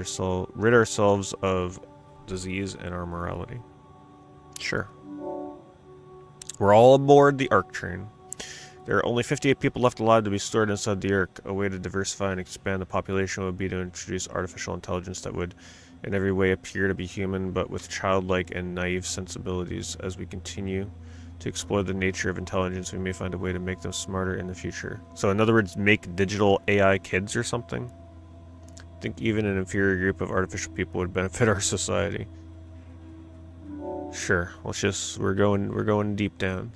ourselves of disease and our morality. Sure. We're all aboard the Ark train. There are only 58 people left alive to be stored inside the Ark. A way to diversify and expand the population would be to introduce artificial intelligence that would in every way appear to be human, but with childlike and naive sensibilities. As we continue to explore the nature of intelligence, we may find a way to make them smarter in the future. So in other words, make digital AI kids or something? I think even an inferior group of artificial people would benefit our society. Sure, we're going deep down.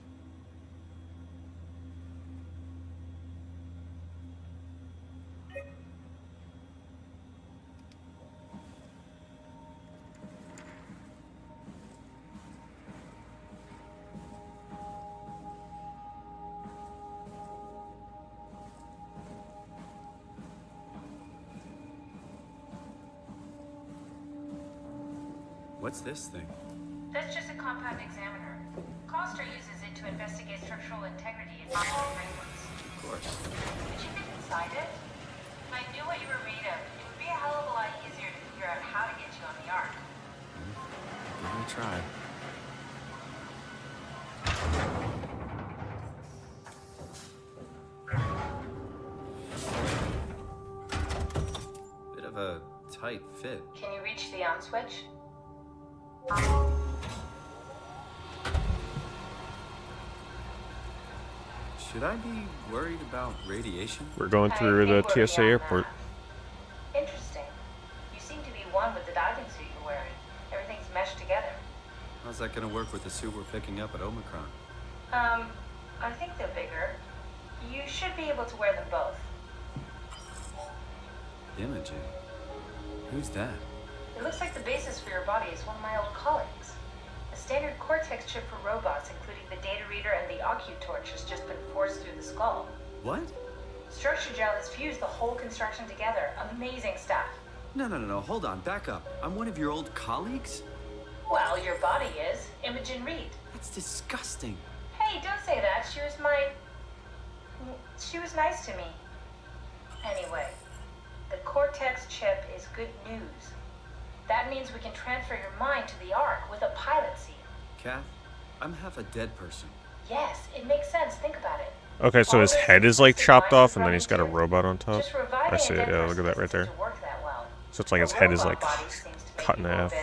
What's this thing? That's just a compound examiner. Coster uses it to investigate structural integrity in digital frameworks. Of course. Did you get inside it? If I knew what you were made of, it would be a hell of a lot easier to figure out how to get you on the Ark. Give it a try. Bit of a tight fit. Can you reach the on switch? Should I be worried about radiation? We're going through the TSA airport. Interesting. You seem to be one with the diving suit you're wearing. Everything's meshed together. How's that gonna work with the suit we're picking up at Omicron? I think they're bigger. You should be able to wear them both. Imogen? Who's that? It looks like the basis for your body is one of my old colleagues. A standard Cortex chip for robots, including the data reader and the OcuTorch, has just been forced through the skull. What? Structure gel has fused the whole construction together. Amazing stuff. No, hold on, back up. I'm one of your old colleagues? Well, your body is. Imogen Reed. That's disgusting. Hey, don't say that. She was nice to me. Anyway, the Cortex chip is good news. That means we can transfer your mind to the Ark with a pilot seat. Kath, I'm half a dead person. Yes, it makes sense. Think about it. Okay, so his head is like chopped off and then he's got a robot on top. I see it, yeah, look at that right there. So it's like his head is like cut in half.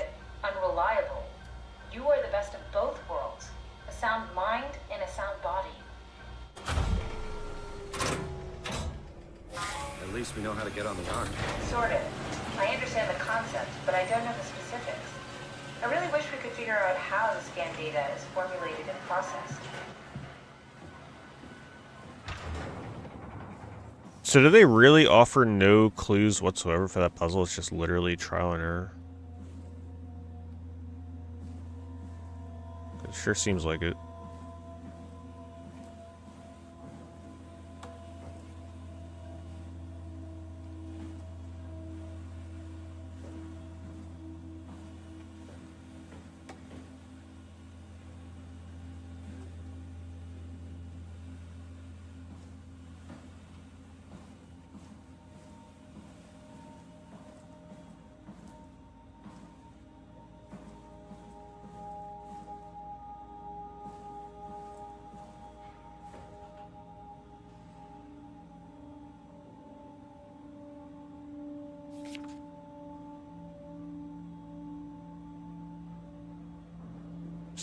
Unreliable. You are the best of both worlds. A sound mind and a sound body. At least we know how to get on the Ark. Sort of. I understand the concept, but I don't know the specifics. I really wish we could figure out how the scan data is formulated and processed. So do they really offer no clues whatsoever for that puzzle? It's just literally trial and error. It sure seems like it.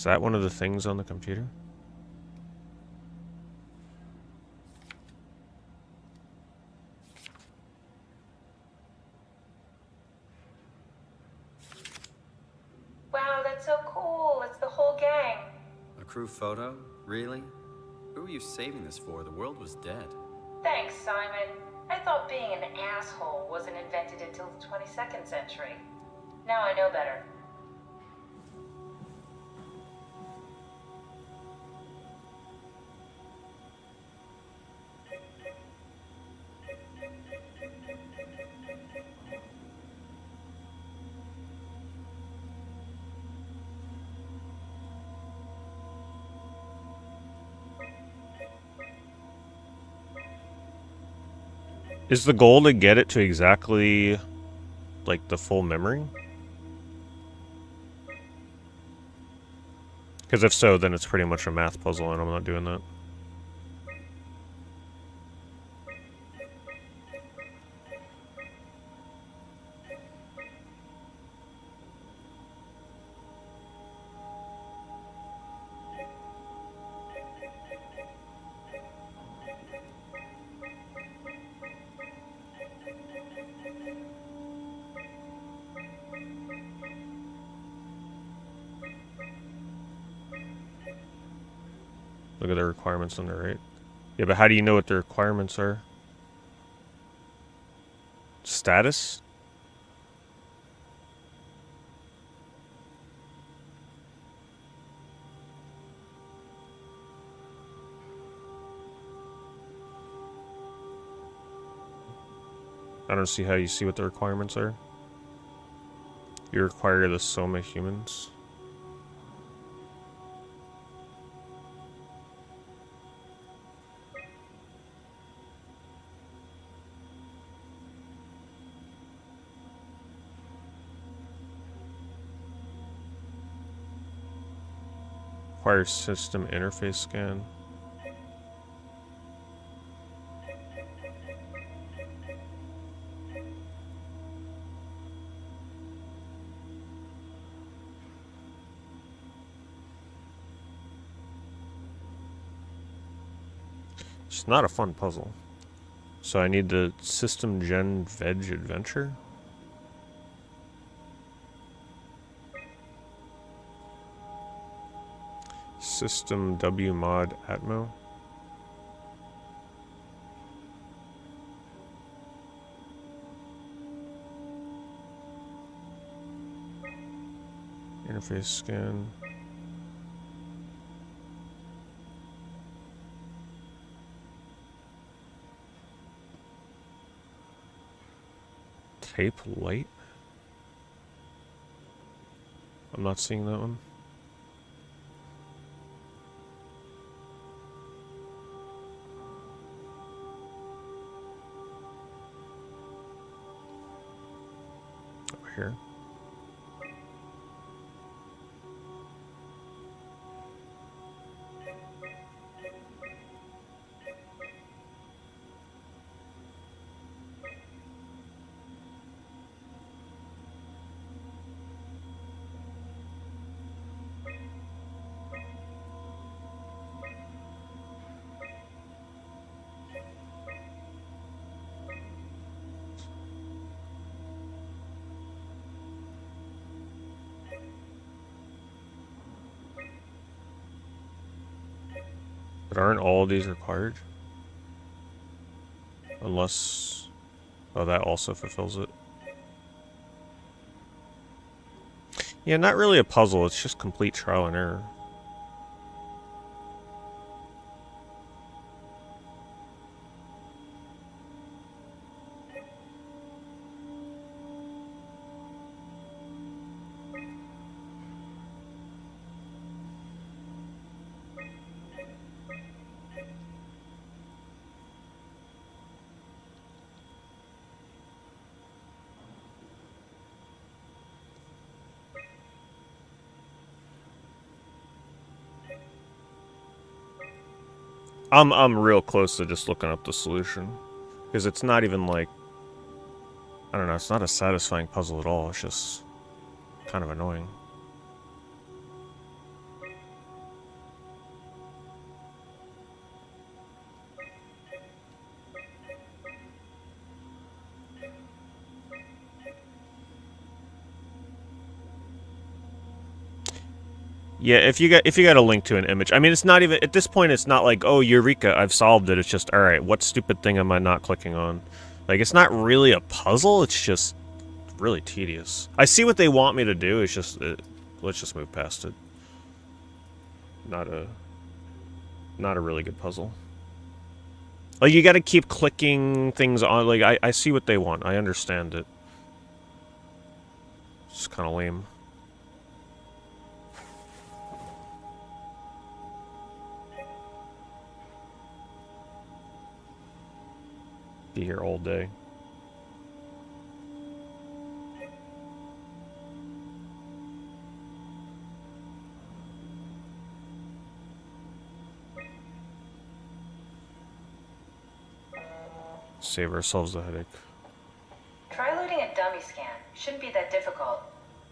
Is that one of the things on the computer? Wow, that's so cool. It's the whole gang. A crew photo? Really? Who were you saving this for? The world was dead. Thanks, Simon. I thought being an asshole wasn't invented until the 22nd century. Now I know better. Is the goal to get it to exactly, like, the full memory? Because if so, then it's pretty much a math puzzle, and I'm not doing that. Look at the requirements on the right. Yeah, but how do you know what the requirements are? Status? I don't see how you see what the requirements are. You require the SOMA humans. Require system interface scan. It's not a fun puzzle. So I need the system gen veg adventure. System W mod Atmo. Interface scan. Tape light? I'm not seeing that one. Over here. But aren't all of these required? Unless... oh, that also fulfills it. Yeah, not really a puzzle, it's just complete trial and error. I'm real close to just looking up the solution. Because it's not even like... I don't know, it's not a satisfying puzzle at all. It's just kind of annoying. Yeah, if you got a link to an image, I mean, it's not even at this point. It's not like, oh, eureka, I've solved it. It's just, all right, what stupid thing am I not clicking on? Like, it's not really a puzzle. It's just really tedious. I see what they want me to do. It's just, let's just move past it. Not a really good puzzle. Like, you got to keep clicking things on. Like, I see what they want. I understand it. It's kind of lame. Be here all day. Save ourselves the headache. Try loading a dummy scan. Shouldn't be that difficult.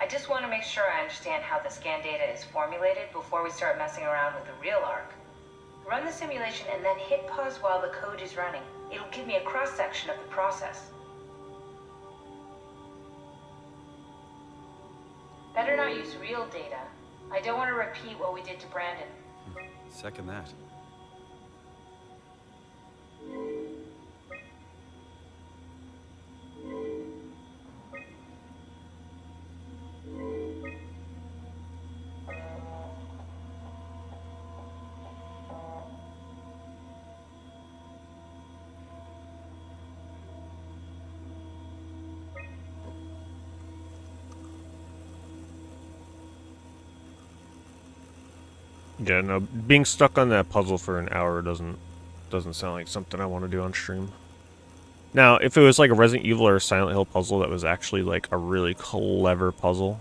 I just want to make sure I understand how the scan data is formulated before we start messing around with the real arc. Run the simulation and then hit pause while the code is running. It'll give me a cross-section of the process. Better not use real data. I don't want to repeat what we did to Brandon. Second that. Yeah, no, being stuck on that puzzle for an hour doesn't sound like something I want to do on stream. Now, if it was like a Resident Evil or a Silent Hill puzzle that was actually like a really clever puzzle.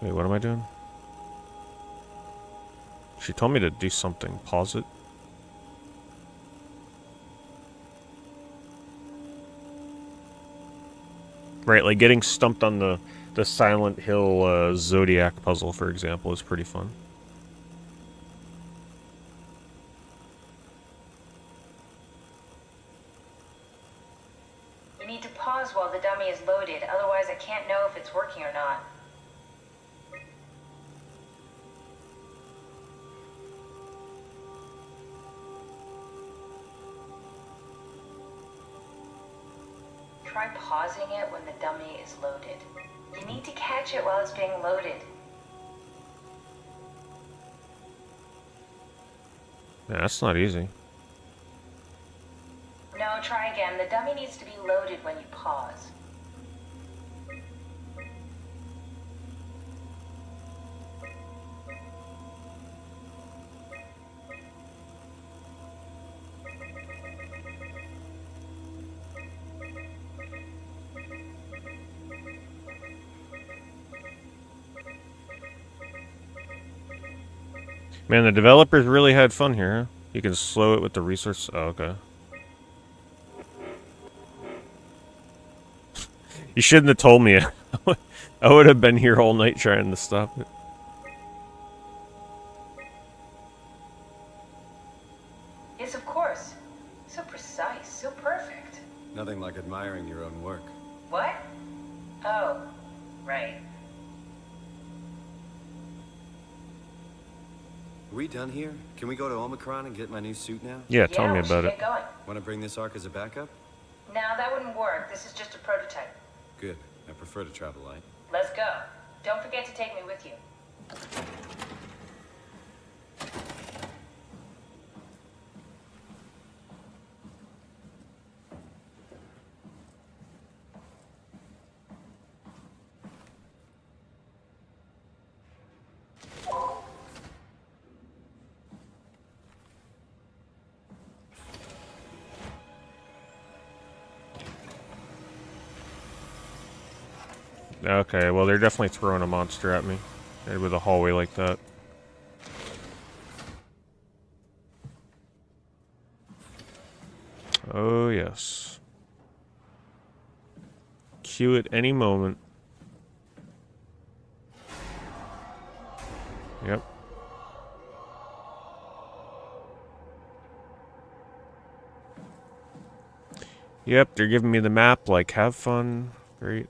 Wait, what am I doing? She told me to do something. Pause it. Right, like getting stumped on the Silent Hill Zodiac puzzle, for example, is pretty fun. You need to pause while the dummy is loaded, otherwise I can't know if it's working or not. Try pausing it when the dummy is loaded. You need to catch it while it's being loaded. Yeah, that's not easy. No, try again. The dummy needs to be loaded when you pause. Man, the developers really had fun here, huh? You can slow it with the resource. Oh, okay. You shouldn't have told me. I would have been here all night trying to stop it. Yes, of course. So precise, so perfect. Nothing like admiring your own work. What? Oh, right. Are we done here? Can we go to Omicron and get my new suit now? Yeah, tell me about it. Going. Want to bring this arc as a backup? No, that wouldn't work. This is just a prototype. Good. I prefer to travel light. Let's go. Don't forget to take me with you. Okay, well, they're definitely throwing a monster at me with a hallway like that. Oh, yes. Cue at any moment. Yep. Yep, they're giving me the map, like, have fun. Great.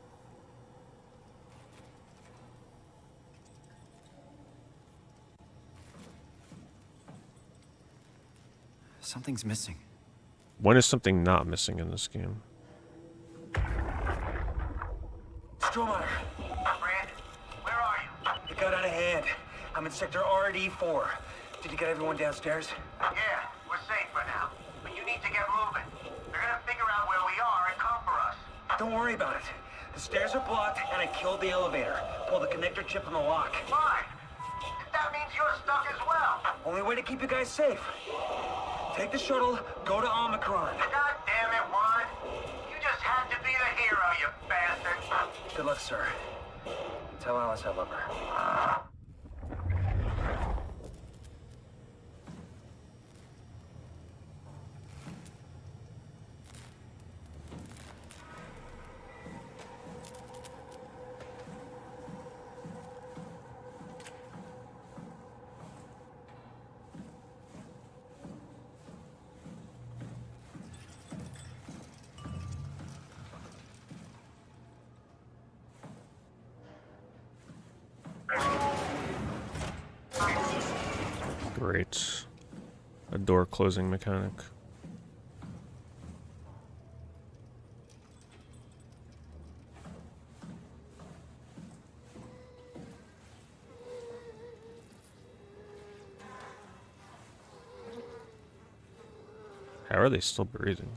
Something's missing. When is something not missing in this game? Stromae. Brand, where are you? It got out of hand. I'm in sector RD4. Did you get everyone downstairs? Yeah, we're safe for now. But you need to get moving. They're gonna figure out where we are and come for us. Don't worry about it. The stairs are blocked, and I killed the elevator. Pull the connector chip from the lock. Fine. That means you're stuck as well. Only way to keep you guys safe. Take the shuttle, go to Omicron. God damn it, Juan. You just had to be the hero, you bastard. Good luck, sir. Tell Alice I love her. Great. A door closing mechanic. How are they still breathing?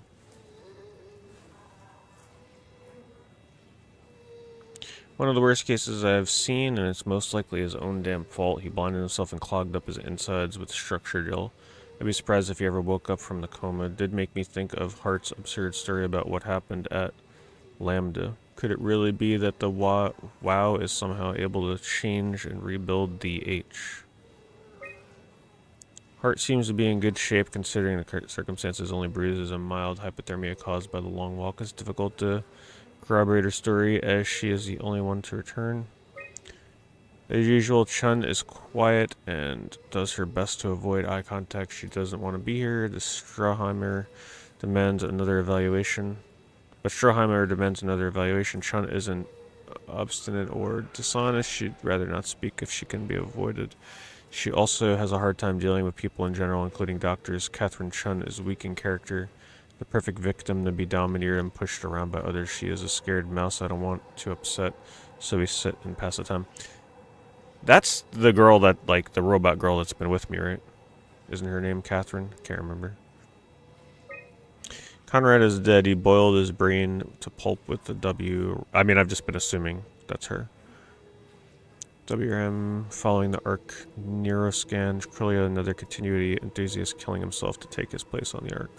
One of the worst cases I've seen, and it's most likely his own damn fault. He blinded himself and clogged up his insides with structure gel. I'd be surprised if he ever woke up from the coma. It did make me think of Hart's absurd story about what happened at Lambda. Could it really be that the WoW is somehow able to change and rebuild the H? Hart seems to be in good shape considering the circumstances. Only bruises and mild hypothermia caused by the long walk. It's difficult to corroborate her story as she is the only one to return. As usual, Chun is quiet and does her best to avoid eye contact. She doesn't want to be here. The Straheimer demands another evaluation. But Straheimer demands another evaluation. Chun isn't obstinate or dishonest. She'd rather not speak if she can be avoided. She also has a hard time dealing with people in general, including doctors. Catherine Chun is weak in character, the perfect victim to be domineered and pushed around by others. She is a scared mouse I don't want to upset, so we sit and pass the time. That's the girl that, like, the robot girl that's been with me, right? Isn't her name Catherine? Can't remember. Conrad is dead. He boiled his brain to pulp with the W. I mean, I've just been assuming that's her. WRM following the arc. Neuroscan. Clearly another continuity enthusiast killing himself to take his place on the arc.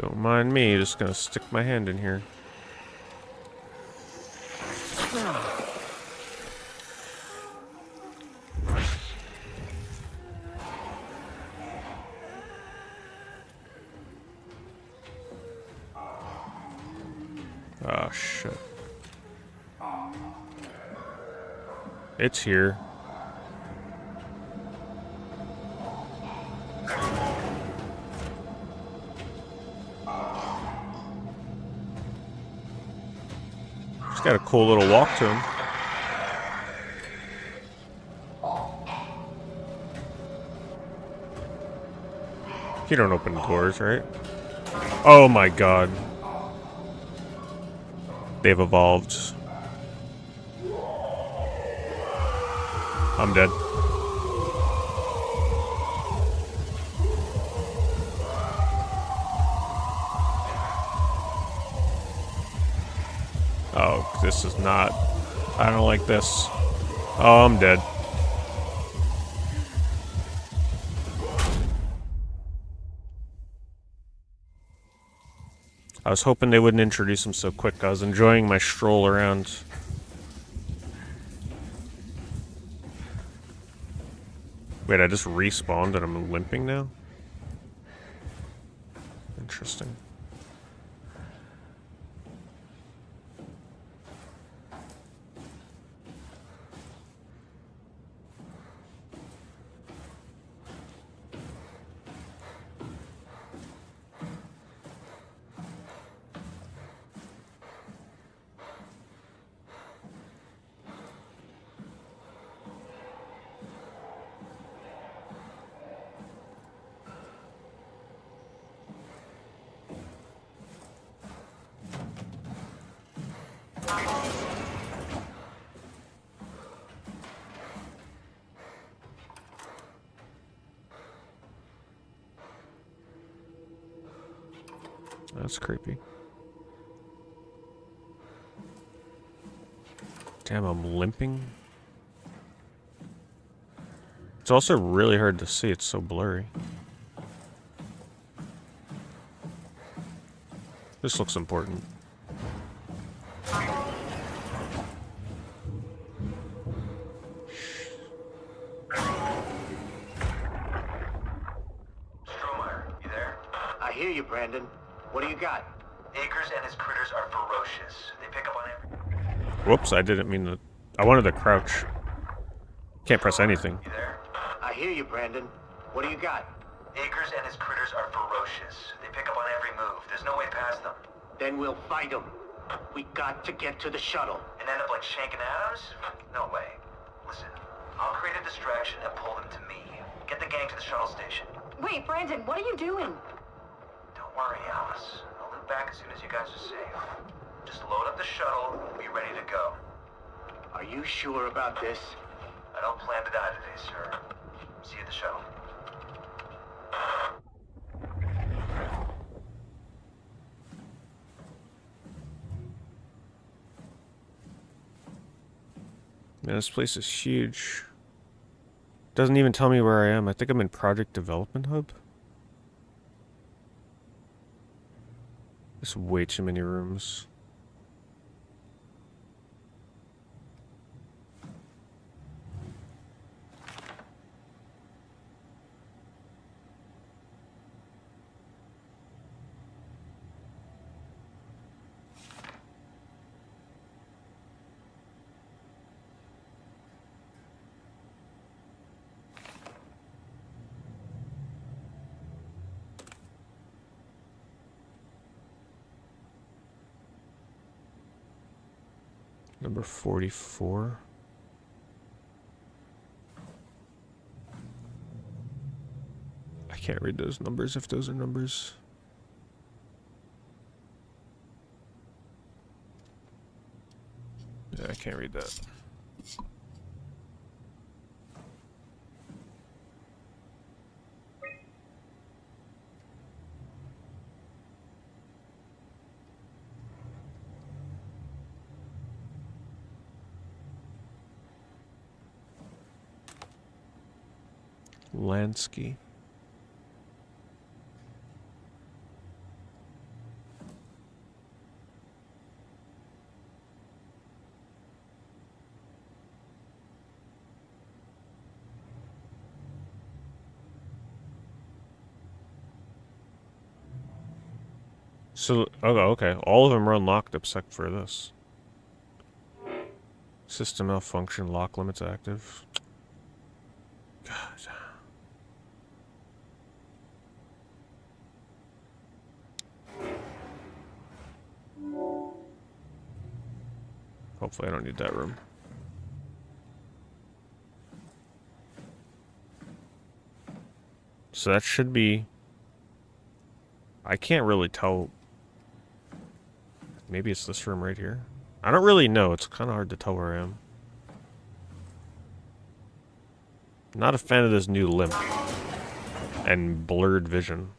Don't mind me, just gonna stick my hand in here. Oh shit. It's here. He's got a cool little walk to him. You don't open doors, right? Oh my god. They've evolved. I'm dead. Oh, this is not... I don't like this. Oh, I'm dead. I was hoping they wouldn't introduce him so quick. I was enjoying my stroll around. Wait, I just respawned and I'm limping now? Interesting. That's creepy. Damn, I'm limping. It's also really hard to see, it's so blurry. This looks important. I hear you, Brandon. What do you got? Akers and his critters are ferocious. They pick up on every... Whoops, I didn't mean to... I wanted to crouch. Can't press anything. You there? I hear you, Brandon. What do you got? Akers and his critters are ferocious. They pick up on every move. There's no way past them. Then we'll fight them. We got to get to the shuttle. And end up like Shank and Adams? No way. Listen, I'll create a distraction and pull them to me. Get the gang to the shuttle station. Wait, Brandon, what are you doing? Don't worry, Alice. I'll loop back as soon as you guys are safe. Just load up the shuttle and we'll be ready to go. Are you sure about this? I don't plan to die today, sir. See you at the shuttle. Man, this place is huge. Doesn't even tell me where I am. I think I'm in Project Development Hub. There's way too many rooms. Number 44. I can't read those numbers if those are numbers. Yeah, I can't read that. Lansky. So, okay. All of them are unlocked except for this. System malfunction, lock limits active. God. Hopefully I don't need that room. So that should be... I can't really tell. Maybe it's this room right here. I don't really know. It's kind of hard to tell where I am. Not a fan of this new limp and blurred vision.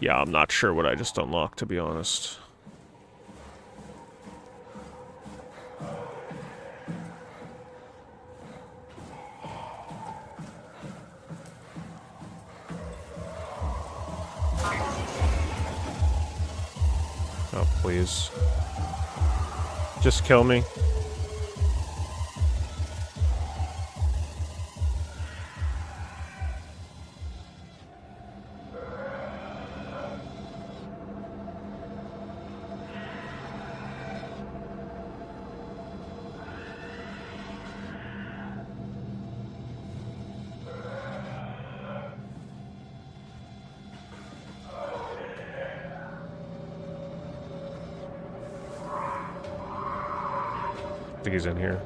Yeah, I'm not sure what I just unlocked, to be honest. Oh, please. Just kill me. I think he's in here.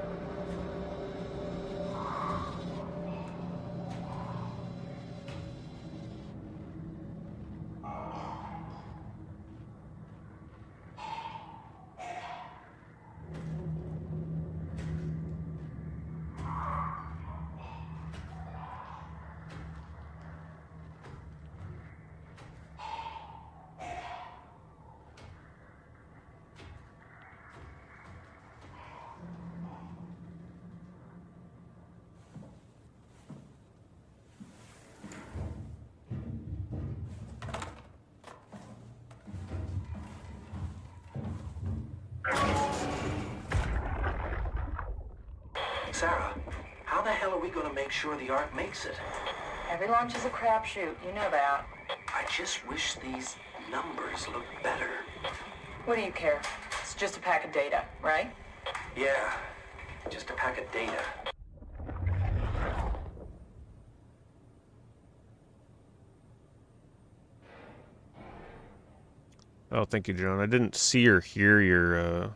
Sarah, how the hell are we going to make sure the Ark makes it? Every launch is a crapshoot, you know that. I just wish these numbers looked better. What do you care? It's just a pack of data, right? Yeah, just a pack of data. Oh, thank you, John. I didn't see or hear your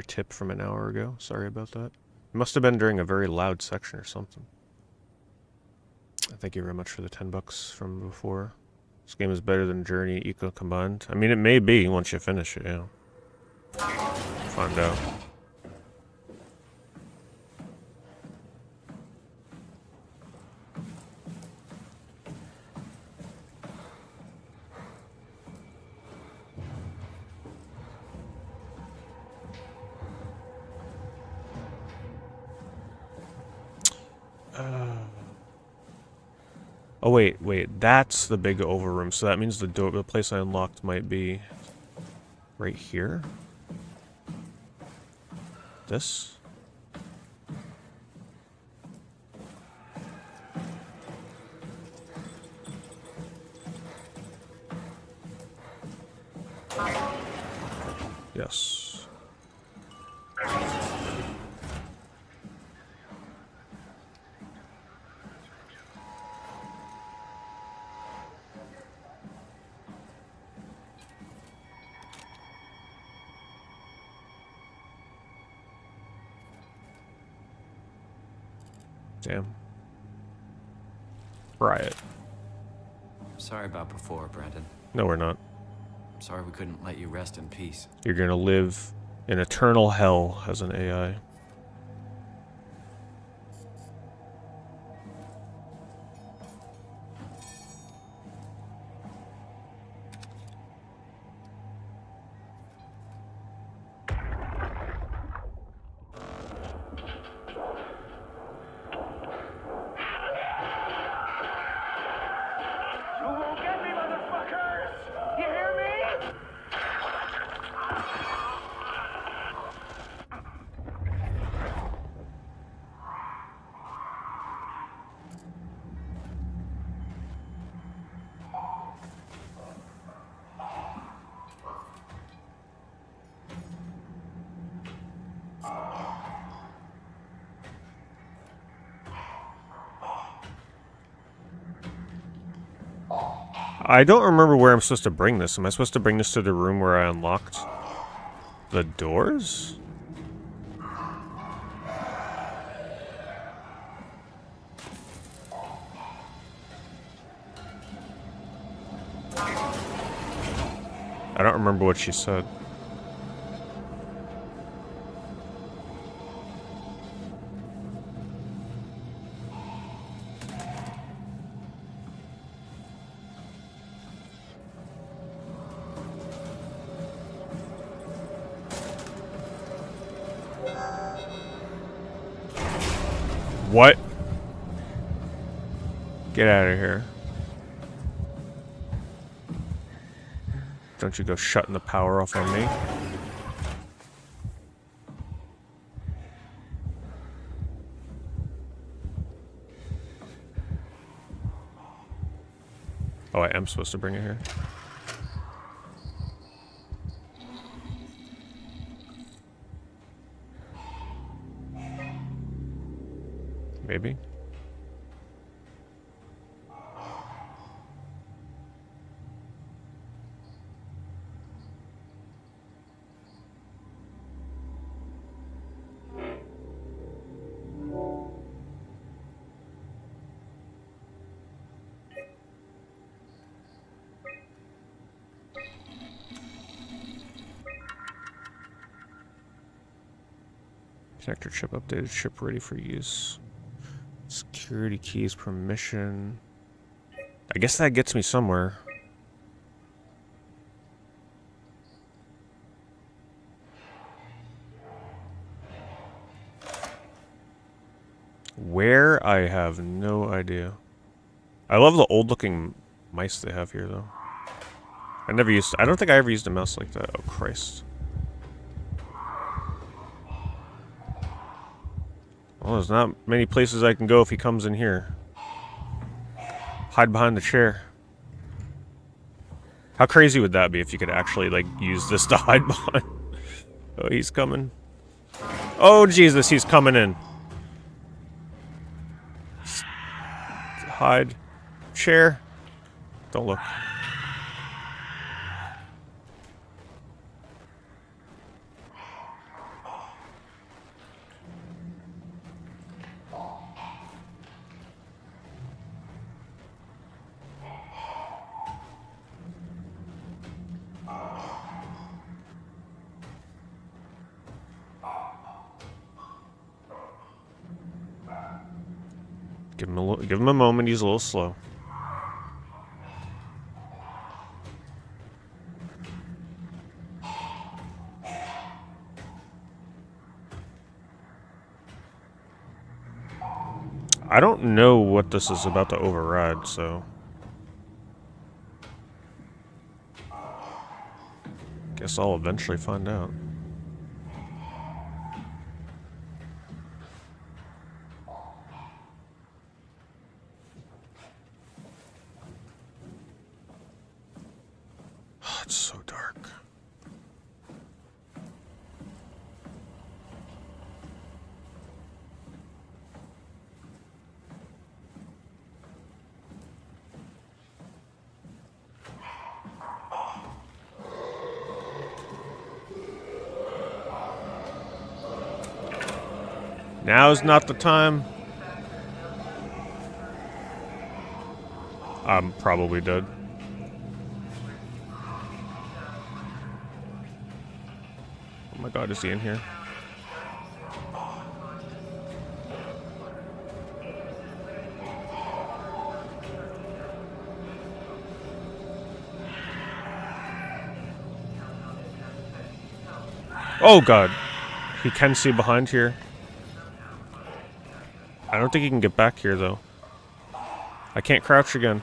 tip from an hour ago. Sorry about that. It must have been during a very loud section or something. Thank you very much for the $10 from before. This game is better than Journey and Eco combined. I mean, it may be once you finish it, yeah. Find out. Oh wait, that's the big overroom. So that means the place I unlocked might be right here. This? Yes. Damn. Riot. Sorry about before, Brandon. No, we're not. I'm sorry we couldn't let you rest in peace. You're gonna live in eternal hell as an AI. I don't remember where I'm supposed to bring this. Am I supposed to bring this to the room where I unlocked the doors? I don't remember what she said. What? Get out of here. Don't you go shutting the power off on me. Oh, I am supposed to bring it here. Maybe. Connector chip updated, chip ready for use. Security keys, permission. I guess that gets me somewhere. Where? I have no idea. I love the old looking mice they have here though. I don't think I ever used a mouse like that. Oh Christ. Well, there's not many places I can go if he comes in here. Hide behind the chair. How crazy would that be if you could actually, like, use this to hide behind? Oh, he's coming. Oh, Jesus, he's coming in. Hide. Chair. Don't look. Give him a moment, he's a little slow. I don't know what this is about to override, so... guess I'll eventually find out. It's so dark. Now's not the time. I'm probably dead. Oh my God, is he in here? Oh God, he can see behind here. I don't think he can get back here though. I can't crouch again.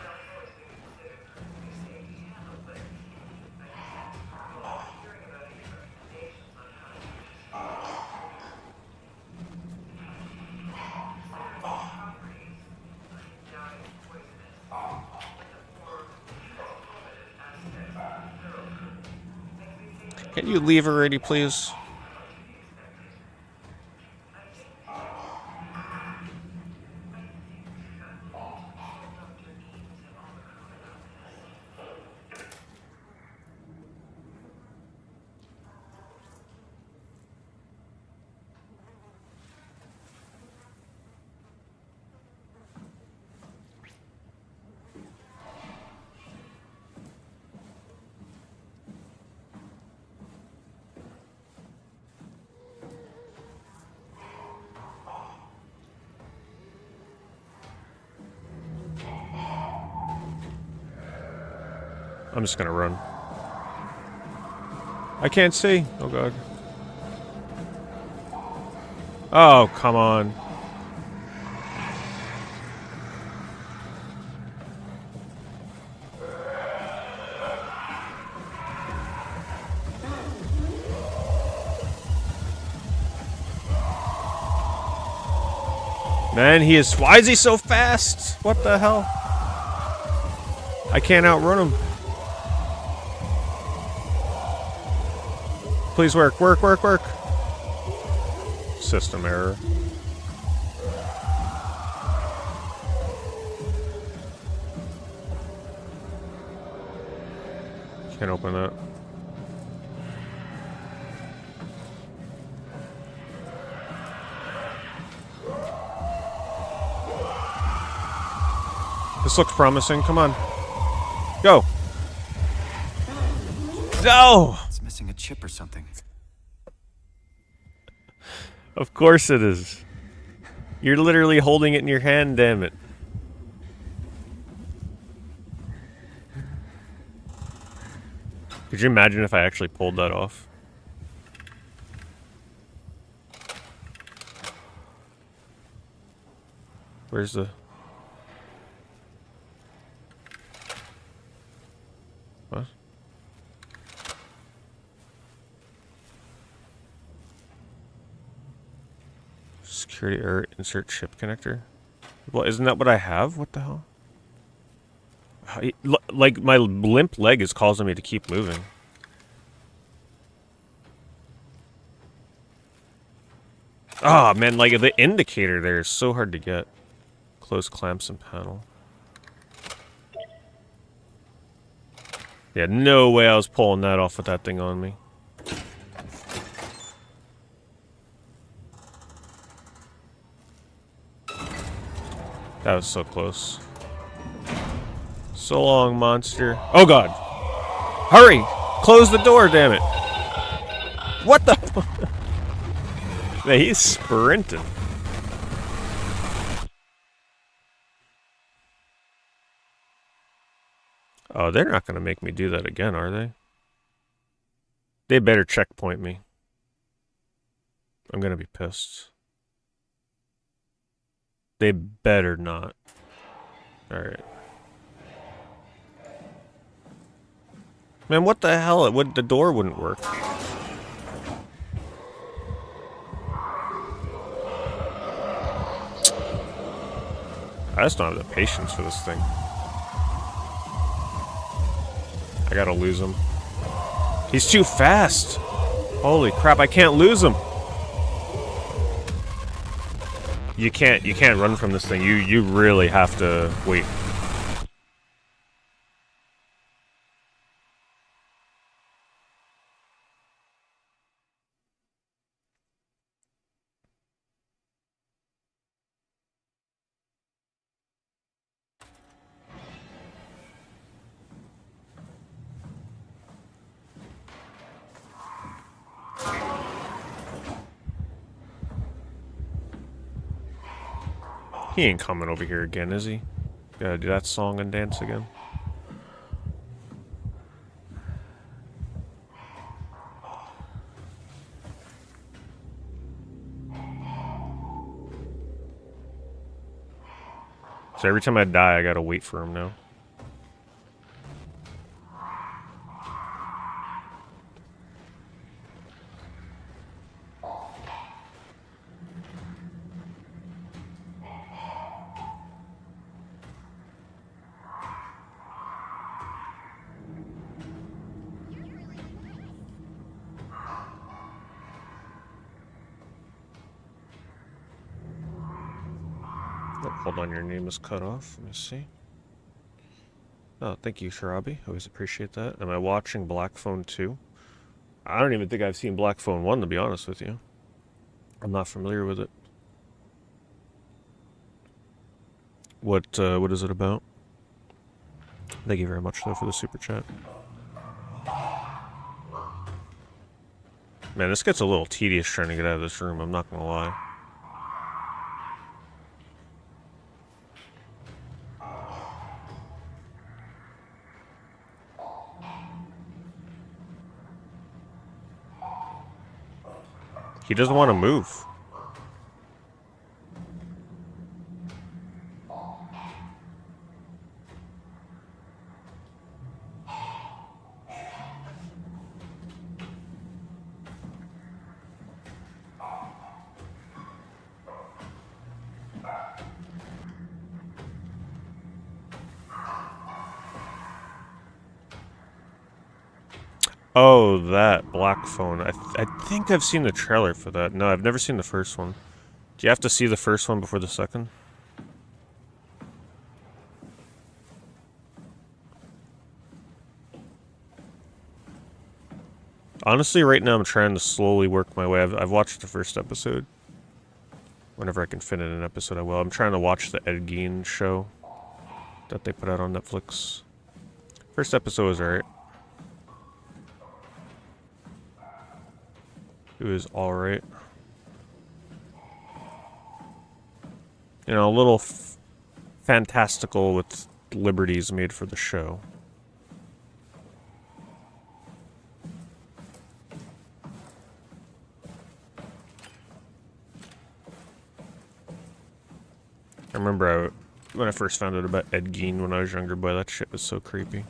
Can you leave already, please? I'm just gonna run. I can't see. Oh God. Oh, come on. Man, he is... Why is he so fast? What the hell? I can't outrun him. Please work, work, work, work. System error. Can't open that. This looks promising. Come on. Go. No! It's missing a chip or something. Of course it is. You're literally holding it in your hand, damn it. Could you imagine if I actually pulled that off? Where's the... What? Security error, insert chip connector. Well, isn't that what I have? What the hell? Like, my limp leg is causing me to keep moving. Ah, man, like, the indicator there is so hard to get. Close clamps and panel. Yeah, no way I was pulling that off with that thing on me. That was so close. So long, monster. Oh god! Hurry! Close the door, damn it! What the? Man, he's sprinting. Oh, they're not gonna make me do that again, are they? They better checkpoint me. I'm gonna be pissed. They better not. Alright. Man, what the hell? The door wouldn't work. I just don't have the patience for this thing. I gotta lose him. He's too fast! Holy crap, I can't lose him! You can't run from this thing. You really have to wait. He ain't coming over here again, is he? Gotta do that song and dance again. So every time I die, I gotta wait for him now. Hold on, your name is cut off. Let me see. Oh, thank you, Sharabi. Always appreciate that. Am I watching Black Phone 2? I don't even think I've seen Black Phone 1, to be honest with you. I'm not familiar with it. What is it about? Thank you very much, though, for the super chat. Man, this gets a little tedious trying to get out of this room, I'm not gonna lie. He doesn't want to move. Oh, that black phone. I think I've seen the trailer for that. No, I've never seen the first one. Do you have to see the first one before the second? Honestly, right now I'm trying to slowly work my way. I've watched the first episode. Whenever I can fit in an episode, I will. I'm trying to watch the Ed Gein show that they put out on Netflix. First episode was alright. It was alright. You know, a little fantastical with liberties made for the show. I remember when I first found out about Ed Gein when I was younger, boy, that shit was so creepy.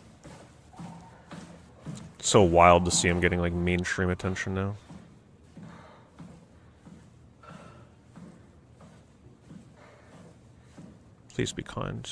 So wild to see him getting, like, mainstream attention now. Please be kind.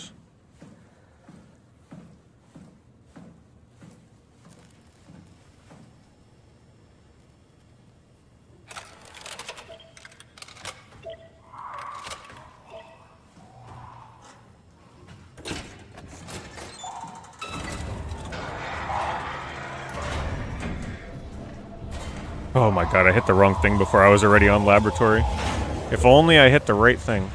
Oh my god, I hit the wrong thing before I was already on laboratory. If only I hit the right thing.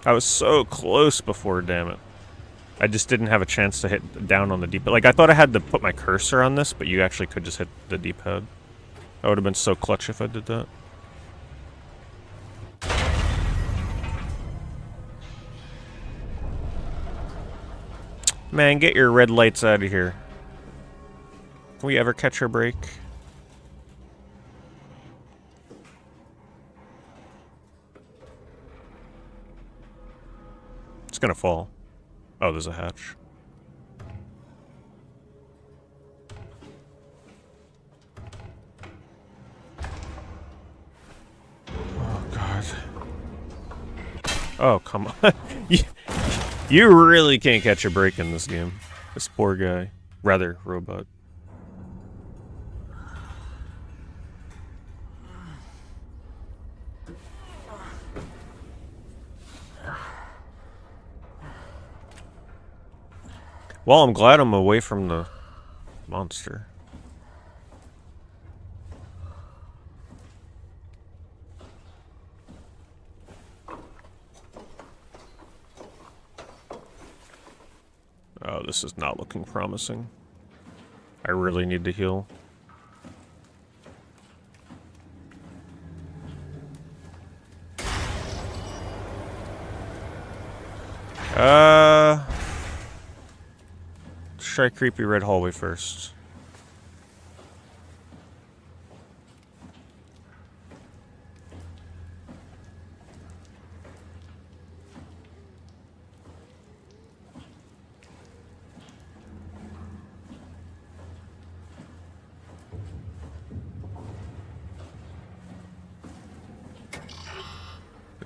I was so close before, damn it. I just didn't have a chance to hit down on the D-pad. Like, I thought I had to put my cursor on this, but you actually could just hit the D-pad. That would have been so clutch if I did that. Man, get your red lights out of here. Can we ever catch a break? It's gonna fall. Oh, there's a hatch. Oh, God. Oh, come on. You really can't catch a break in this game. This poor guy. Rather, robot. Well, I'm glad I'm away from the monster. Oh, this is not looking promising. I really need to heal. Let's try creepy red hallway first.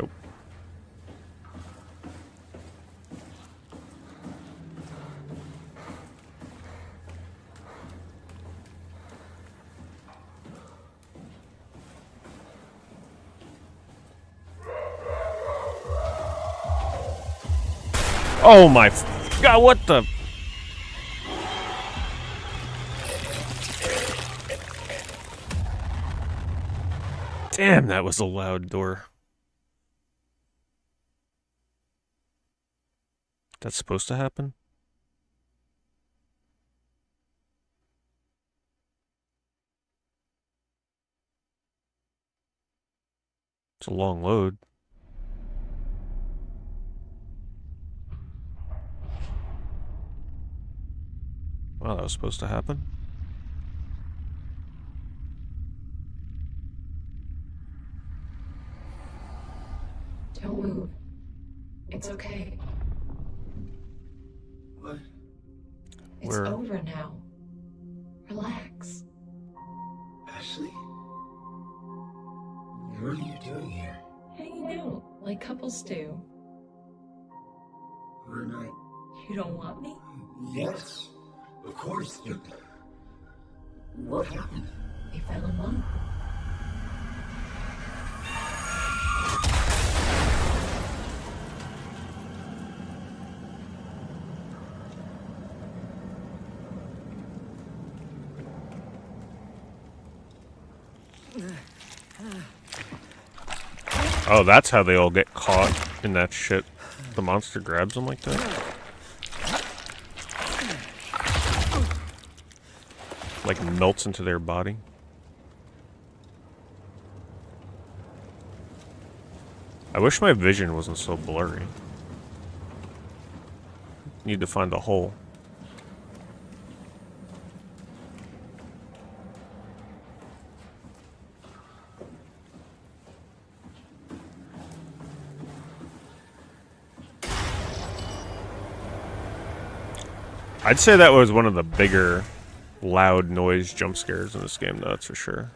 Nope. Oh my god, what the? Damn, that was a loud door. That's supposed to happen? It's a long load. Wow, that was supposed to happen. Don't move. It's okay. What? It's over now. Relax. Ashley? What are you doing here? Hanging like couples do. Renee. You don't want me? Yes, of course. What happened? We fell in love. Oh, that's how they all get caught in that shit. The monster grabs them like that. Like melts into their body. I wish my vision wasn't so blurry. Need to find the hole. I'd say that was one of the bigger, loud noise jump scares in this game, though, that's for sure.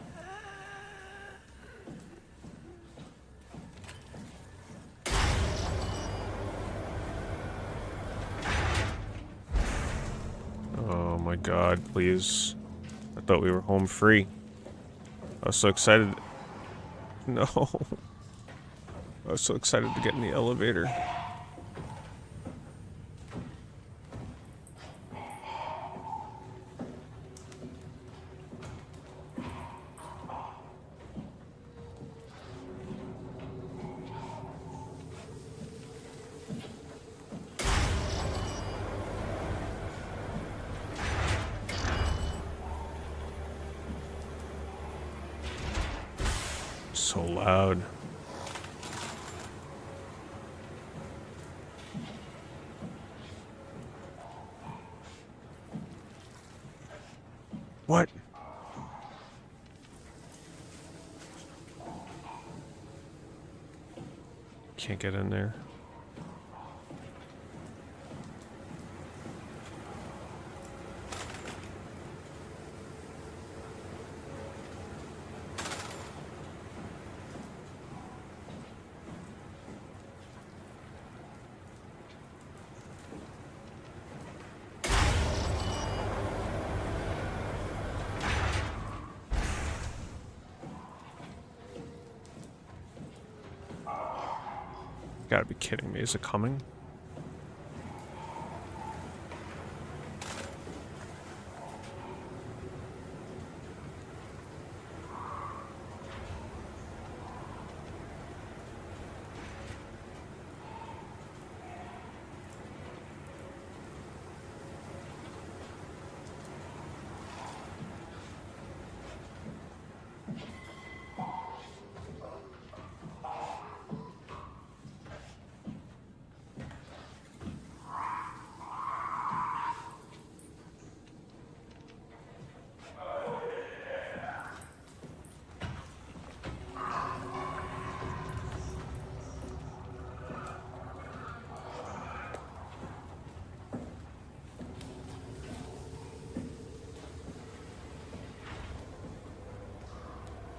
Oh my god, please. I thought we were home free. I was so excited. No. I was so excited to get in the elevator. So loud. What? Can't get in there. Gotta be kidding me. Is it coming?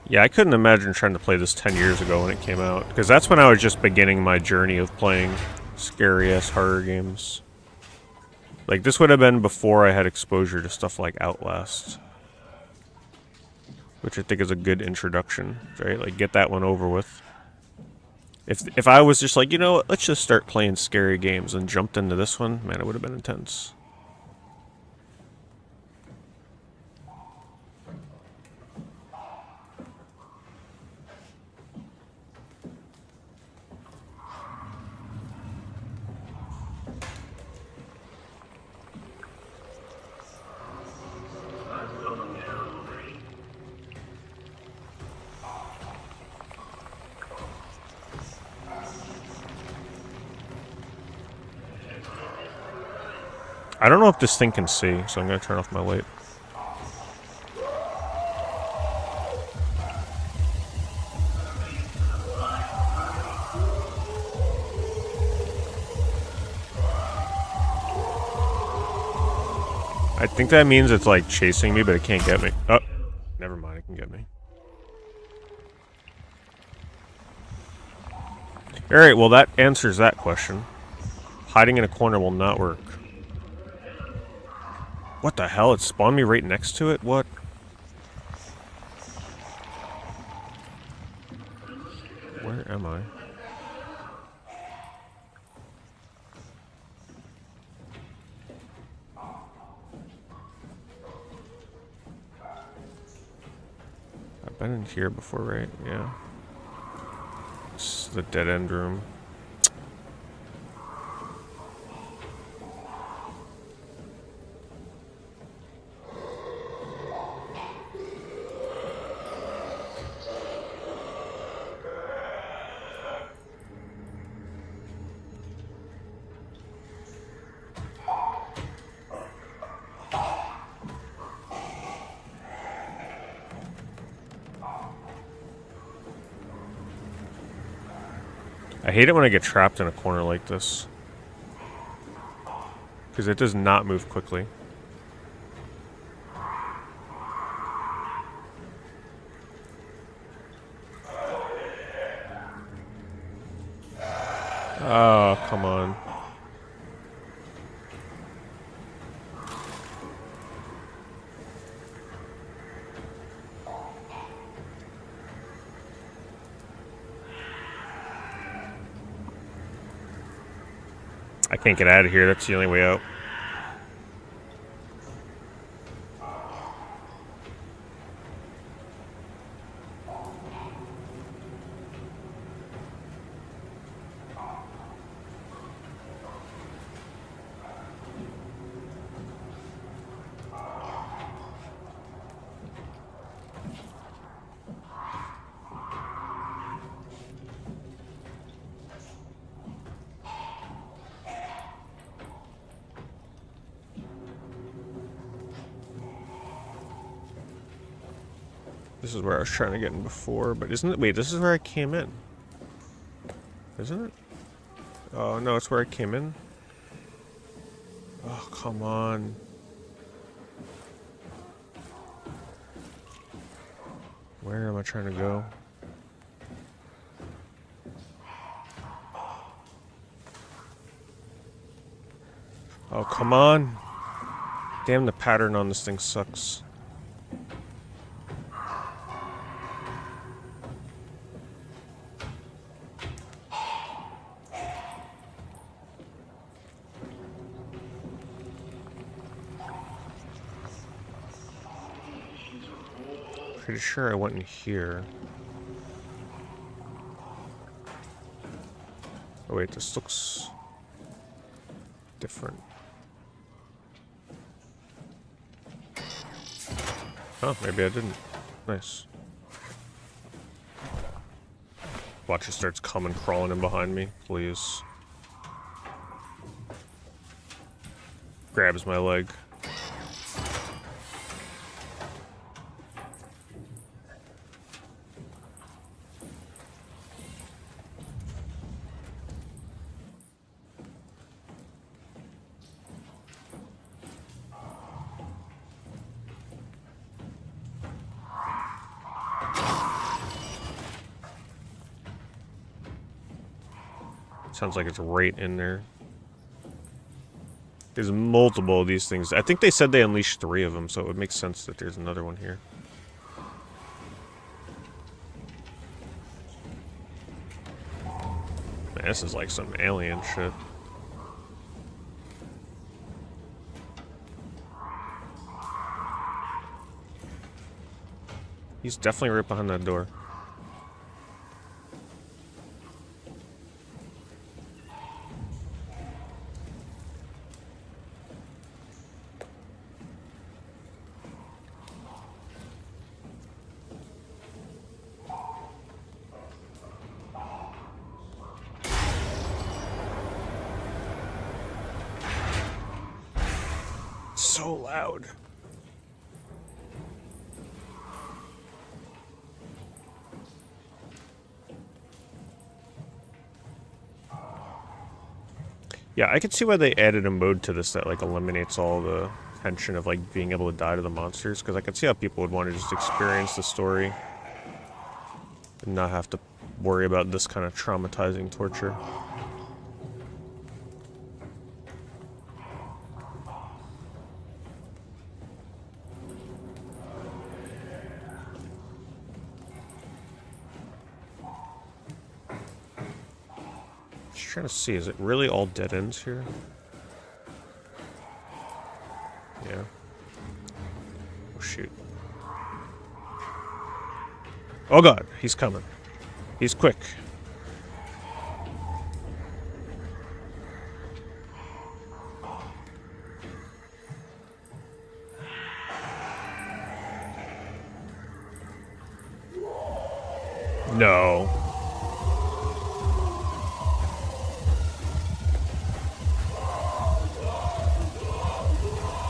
Yeah, I couldn't imagine trying to play this 10 years ago when it came out, because that's when I was just beginning my journey of playing scary-ass horror games. Like, this would have been before I had exposure to stuff like Outlast, which I think is a good introduction, right? Like, get that one over with. If I was just like, you know what, let's just start playing scary games and jumped into this one, man, it would have been intense. I don't know if this thing can see, so I'm going to turn off my light. I think that means it's like chasing me, but it can't get me. Oh, never mind, it can get me. Alright, well that answers that question. Hiding in a corner will not work. What the hell? It spawned me right next to it? What? Where am I? I've been in here before, right? Yeah. This is the dead end room. I hate it when I get trapped in a corner like this. Because it does not move quickly. Oh, come on. I can't get out of here. That's the only way out. This is where I was trying to get in before, but isn't it? Wait, this is where I came in. Isn't it? Oh, no, it's where I came in. Oh, come on. Where am I trying to go? Oh, come on. Damn, the pattern on this thing sucks. Pretty sure I went in here. Oh wait, this looks different. Oh, maybe I didn't. Nice. Watch, it starts coming crawling in behind me, please. Grabs my leg. Sounds like it's right in there. There's multiple of these things. I think they said they unleashed 3 of them, so it would make sense that there's another one here. Man, this is like some alien shit. He's definitely right behind that door. So loud. Yeah, I could see why they added a mode to this that like eliminates all the tension of like being able to die to the monsters, because I could see how people would want to just experience the story and not have to worry about this kind of traumatizing torture. Just trying to see, is it really all dead ends here? Yeah. Oh, shoot. Oh god, he's coming. He's quick. No.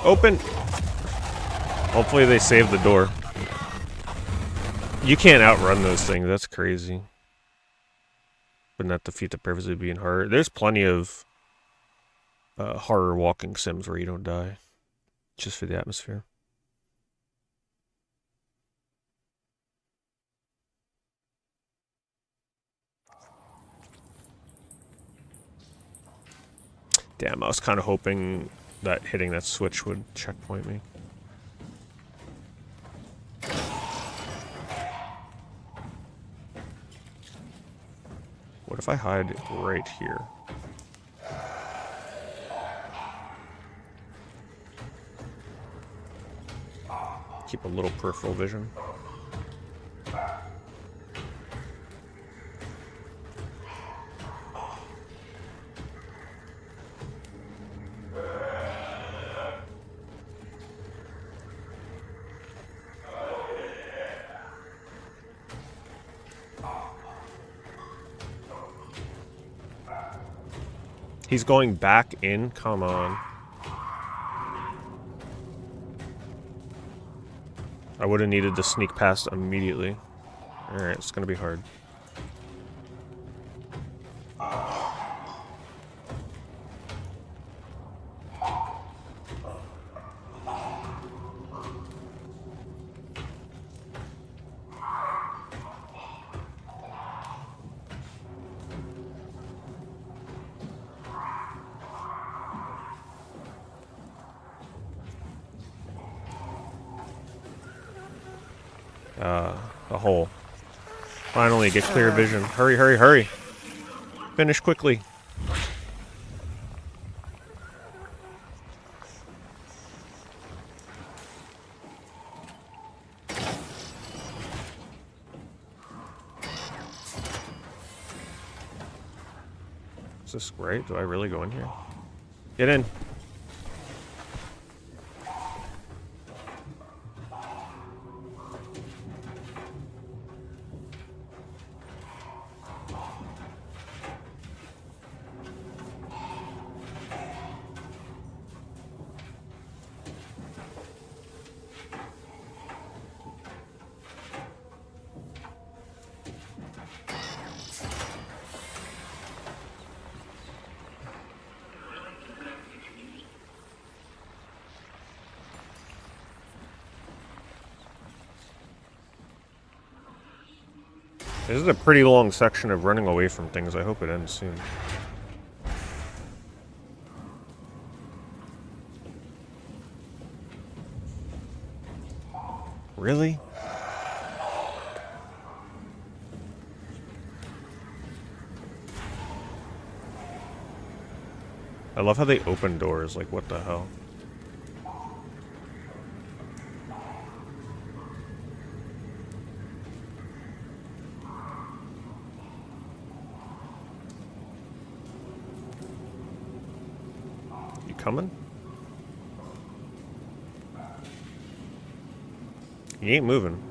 Open. Hopefully they save the door. You can't outrun those things. That's crazy. But not defeat the purpose of being horror. There's plenty of horror walking sims where you don't die. Just for the atmosphere. Damn, I was kind of hoping that hitting that switch would checkpoint me. What if I hide right here? Keep a little peripheral vision. He's going back in? Come on. I would have needed to sneak past immediately. Alright, it's gonna be hard. A hole. Finally, get clear vision. Hurry, hurry, hurry. Finish quickly. Is this right? Do I really go in here? Get in. This is a pretty long section of running away from things. I hope it ends soon. Really? I love how they open doors. Like, what the hell? Coming? He ain't moving.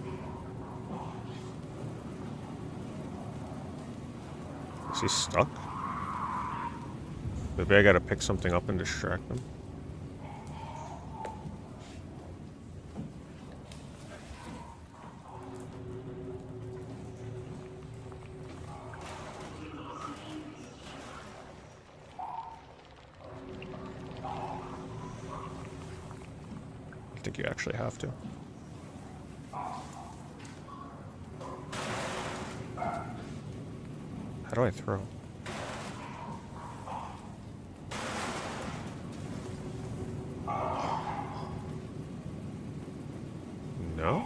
Is he stuck? Maybe I gotta pick something up and distract him. I think you actually have to. How do I throw? No?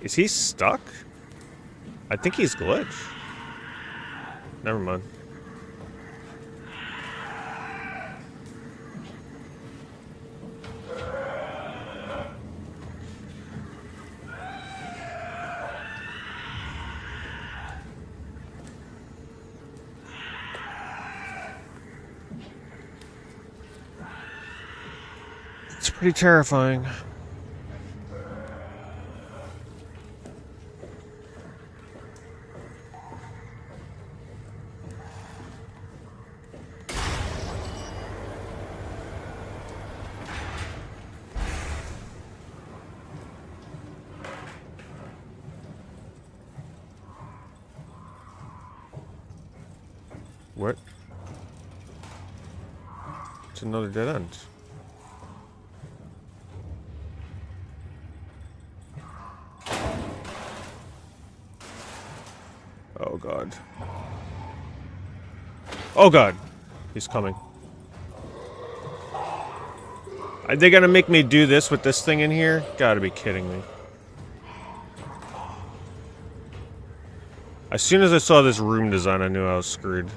Is he stuck? I think he's glitched. Never mind. It's pretty terrifying. What? It's another dead end. Oh god. Oh god! He's coming. Are they gonna make me do this with this thing in here? Gotta be kidding me. As soon as I saw this room design, I knew I was screwed.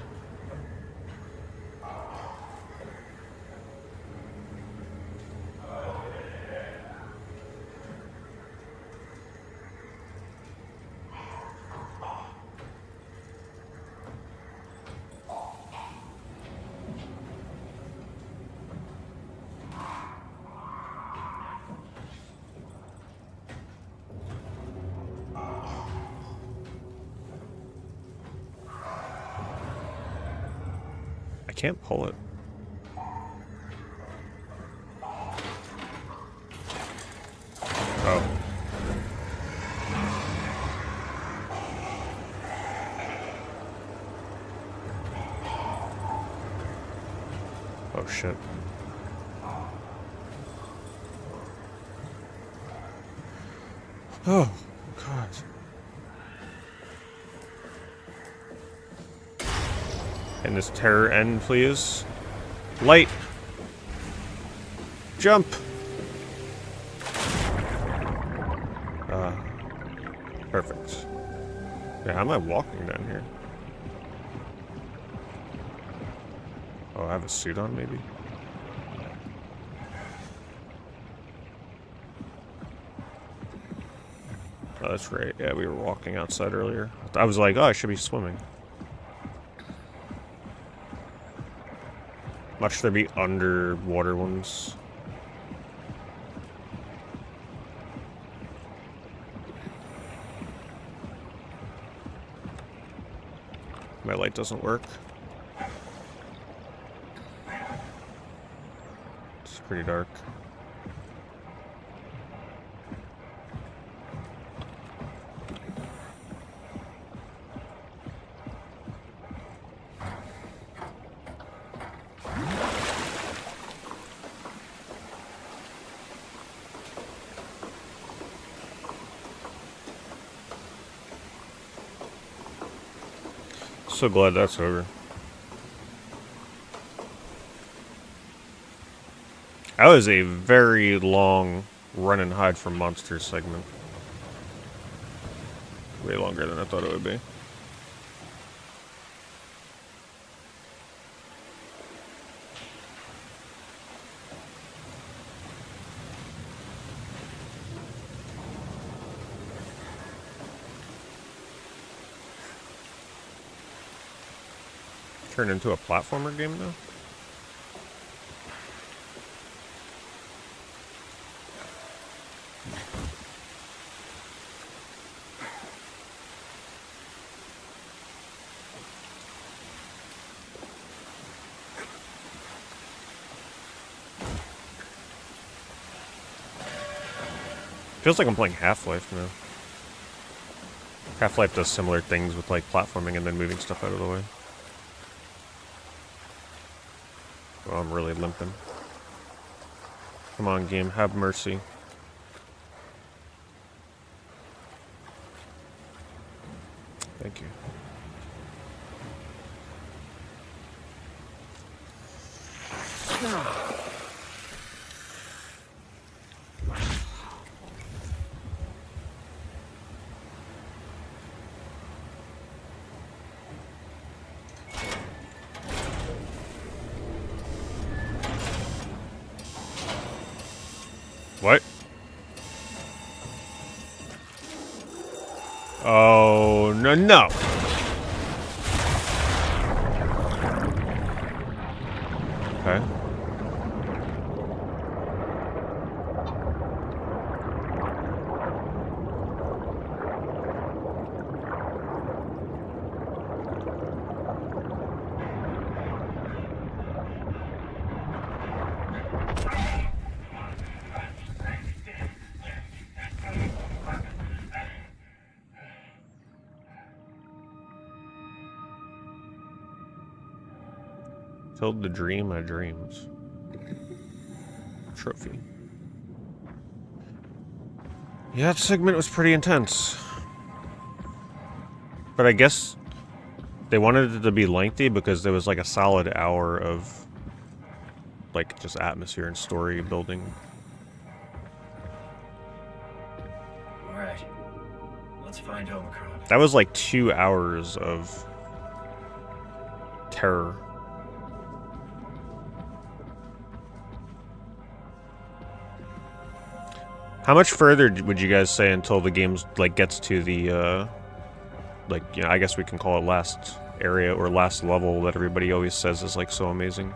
I can't pull it. Oh. Oh shit. Oh god. And this terror end, please. Light. Jump. Perfect. Yeah, how am I walking down here? Oh, I have a suit on, maybe? Oh, that's right. Yeah, we were walking outside earlier. I was like, oh, I should be swimming. Much there be underwater ones. My light doesn't work. It's pretty dark. So glad that's over. That was a very long run and hide from monsters segment. Way longer than I thought it would be. Turned into a platformer game now? Feels like I'm playing Half-Life now. Half-Life does similar things with like platforming and then moving stuff out of the way. Oh, I'm really limping. Come on, game, have mercy. Thank you. What? Oh, no, no. Okay. Filled the dream of dreams. Trophy. Yeah, that segment was pretty intense. But I guess they wanted it to be lengthy because there was like a solid hour of like just atmosphere and story building. Alright. Let's find Omicron. That was like 2 hours of terror. How much further would you guys say until the game's like gets to the like, you know, I guess we can call it last area or last level that everybody always says is like so amazing?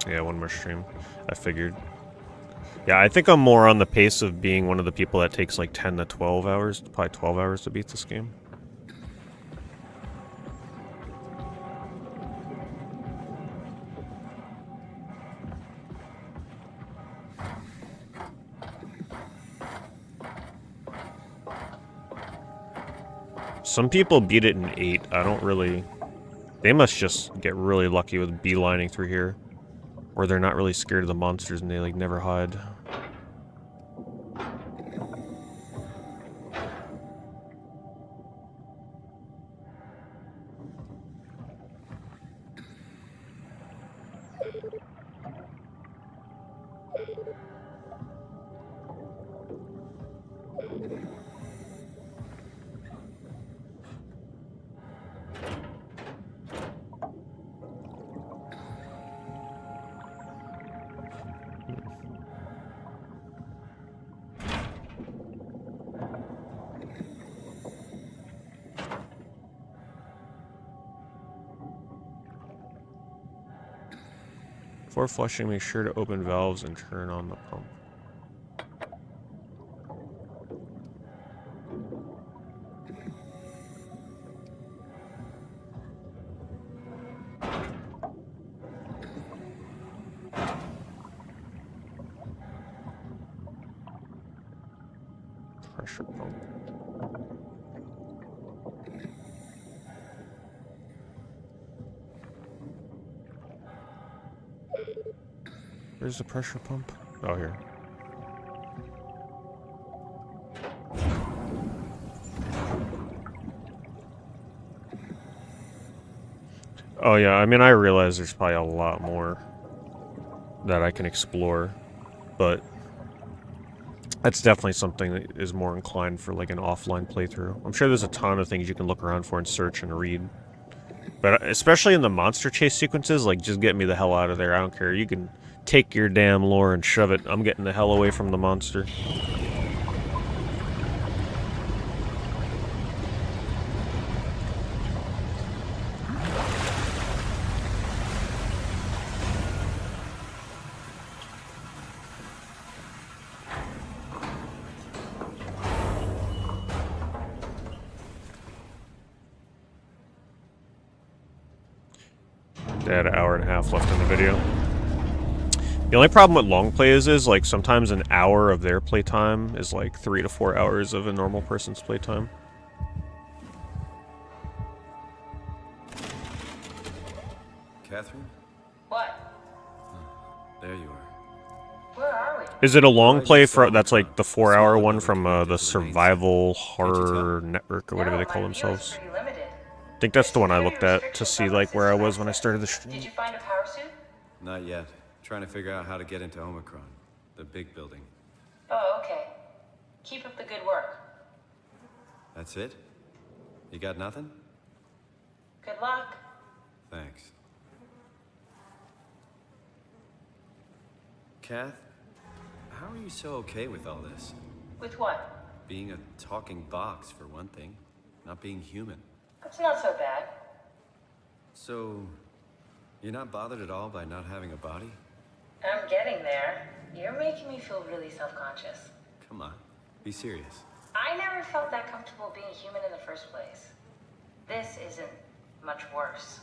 Yeah, one more stream. I figured. Yeah, I think I'm more on the pace of being one of the people that takes like 10 to 12 hours, probably 12 hours to beat this game. Some people beat it in 8. I don't really... They must just get really lucky with beelining through here. Or they're not really scared of the monsters and they like never hide. Before flushing, make sure to open valves and turn on the pump. Pressure pump. Where's the pressure pump? Oh, here. Oh yeah, I mean, I realize there's probably a lot more that I can explore, but that's definitely something that is more inclined for like an offline playthrough. I'm sure there's a ton of things you can look around for and search and read. But especially in the monster chase sequences, like, just get me the hell out of there. I don't care. You can take your damn lore and shove it. I'm getting the hell away from the monster. They had an hour and a half left in the video. The only problem with long plays is, like, sometimes an hour of their playtime is like 3 to 4 hours of a normal person's playtime. Catherine? What? There you are. Where are we? Is it a long play for that's like the 4-hour one from the Survival Horror Network or whatever they call themselves? I think that's the one I looked at to see like where I was when I started the stream. Did you find a power suit? Not yet. Trying to figure out how to get into Omicron, the big building. Oh, okay. Keep up the good work. That's it? You got nothing? Good luck. Thanks. Kath, how are you so okay with all this? With what? Being a talking box, for one thing. Not being human. That's not so bad. So, you're not bothered at all by not having a body? I'm getting there. You're making me feel really self-conscious. Come on, be serious. I never felt that comfortable being human in the first place. This isn't much worse.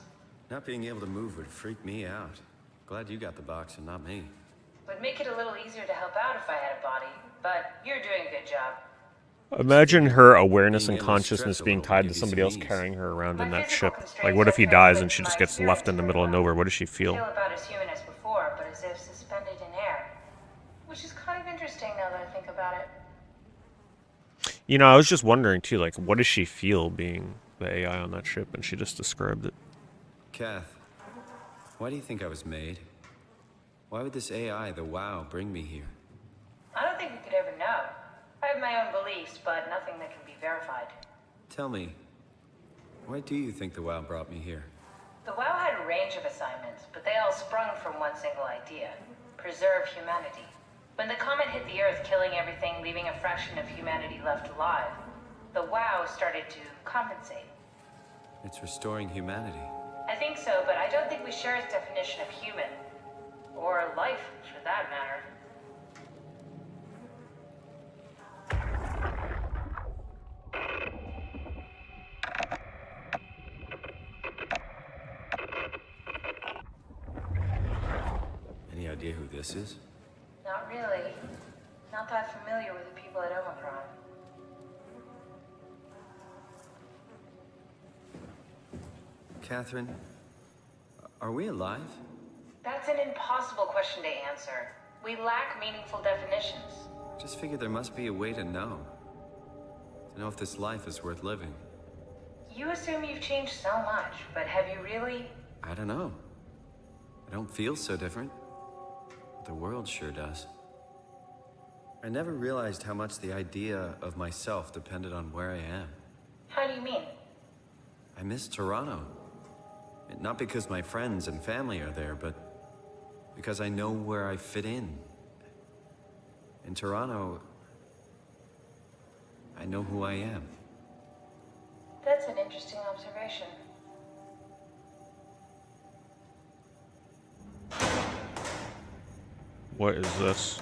Not being able to move would freak me out. Glad you got the box and not me. Would make it a little easier to help out if I had a body, but you're doing a good job. Imagine her awareness and consciousness being tied to somebody else carrying her around in that ship. Like, what if he dies and she just gets left in the middle of nowhere? What does she feel? Feel about as human as before, but as if suspended in air. Which is kind of interesting now that I think about it. You know, I was just wondering too, like, what does she feel being the AI on that ship? And she just described it. Kath, why do you think I was made? Why would this AI, the WoW, bring me here? I don't think we could ever know. I have my own beliefs, but nothing that can be verified. Tell me, why do you think the WoW brought me here? The WoW had a range of assignments, but they all sprung from one single idea. Preserve humanity. When the comet hit the Earth, killing everything, leaving a fraction of humanity left alive, the WoW started to compensate. It's restoring humanity. I think so, but I don't think we share its definition of human. Or life, for that matter. Any idea who this is? Not really. Not that familiar with the people at Omicron. Catherine, are we alive? That's an impossible question to answer. We lack meaningful definitions. Just figured there must be a way to know. To know if this life is worth living. You assume you've changed so much, but have you really? I don't know. I don't feel so different. But the world sure does. I never realized how much the idea of myself depended on where I am. How do you mean? I miss Toronto. Not because my friends and family are there, but because I know where I fit in. In Toronto, I know who I am. That's an interesting observation. What is this?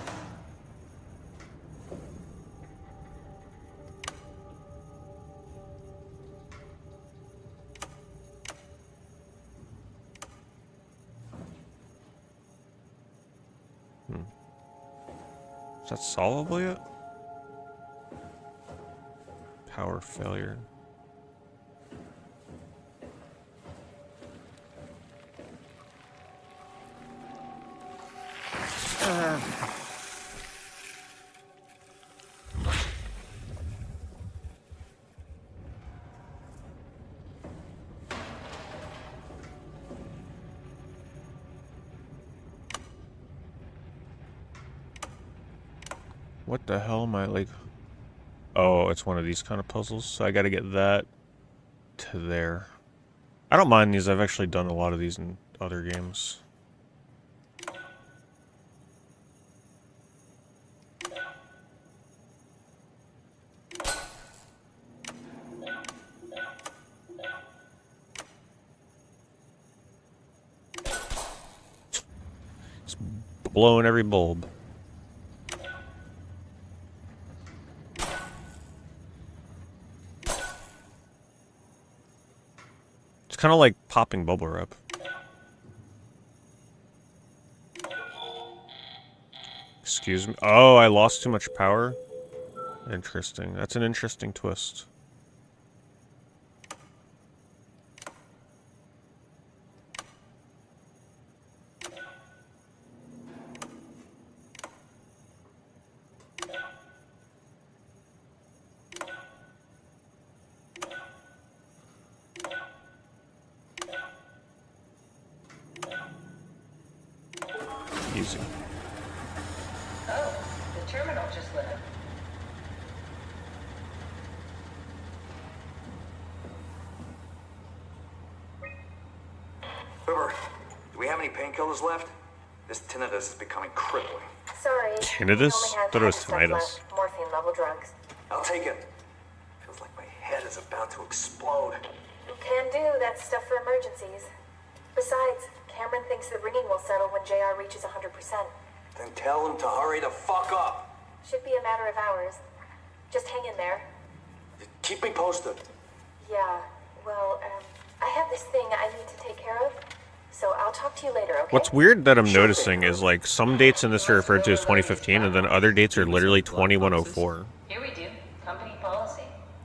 Is that solvable yet? Power failure. What the hell am I like? Oh, it's one of these kind of puzzles. So I gotta get that to there. I don't mind these. I've actually done a lot of these in other games. It's blowing every bulb. Kind of like popping bubble wrap. Excuse me. Oh, I lost too much power? Interesting. That's an interesting twist. Easy. Oh, the terminal just lit up. River, do we have any painkillers left? This tinnitus is becoming crippling. Sorry. Tinnitus? Thought it was tinnitus. Morphine level drugs. I'll take it. Feels like my head is about to explode. Can do. That's stuff for emergencies. Besides, Cameron thinks the ringing will settle when JR reaches 100%. Then tell him to hurry the fuck up. Should be a matter of hours. Just hang in there. Keep me posted. Yeah, well, I have this thing I need to take care of, so I'll talk to you later, okay? What's weird that I'm noticing is, like, some dates in this are referred to as 2015, and then other dates are literally 2104. Here we do. Company policy.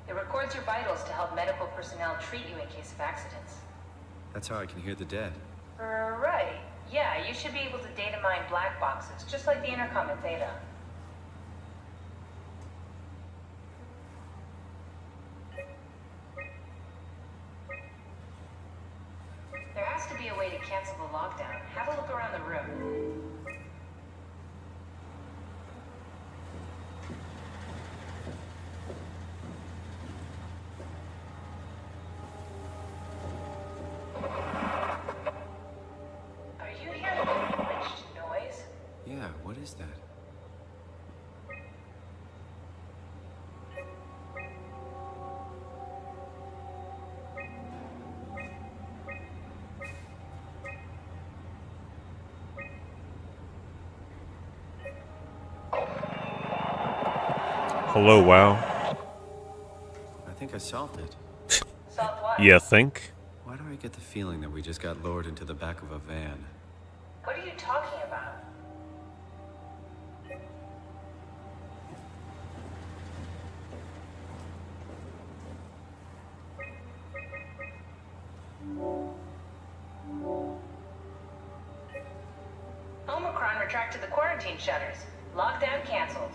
It records your vitals to help medical personnel treat you in case of accidents. That's how I can hear the dead. Right. Yeah, you should be able to data mine black boxes, just like the intercom at Theta. There has to be a way to cancel the lockdown. Have a look around the room. Are you hearing a glitched noise? Yeah, what is that? Hello, WoW. I think I solved it. Solved what? You think? Why do I get the feeling that we just got lowered into the back of a van? What are you talking about? Omicron retracted the quarantine shutters. Lockdown canceled.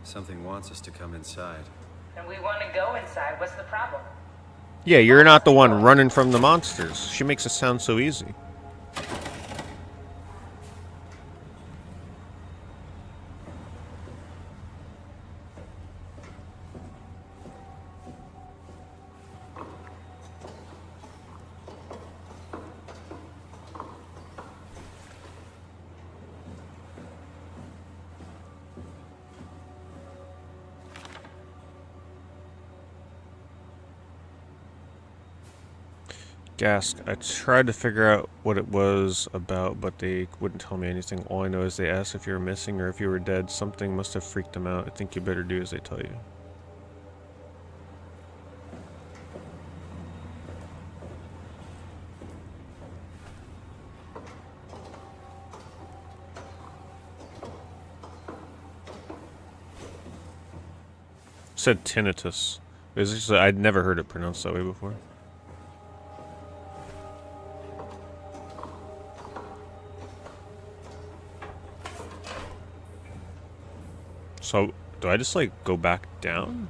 Something wants us to come inside. And we want to go inside. What's the problem? Yeah, you're not the one running from the monsters. She makes it sound so easy. Gask, I tried to figure out what it was about, but they wouldn't tell me anything. All I know is they asked if you were missing or if you were dead. Something must have freaked them out. I think you better do as they tell you. Said tinnitus. I'd never heard it pronounced that way before. So, do I just, like, go back down?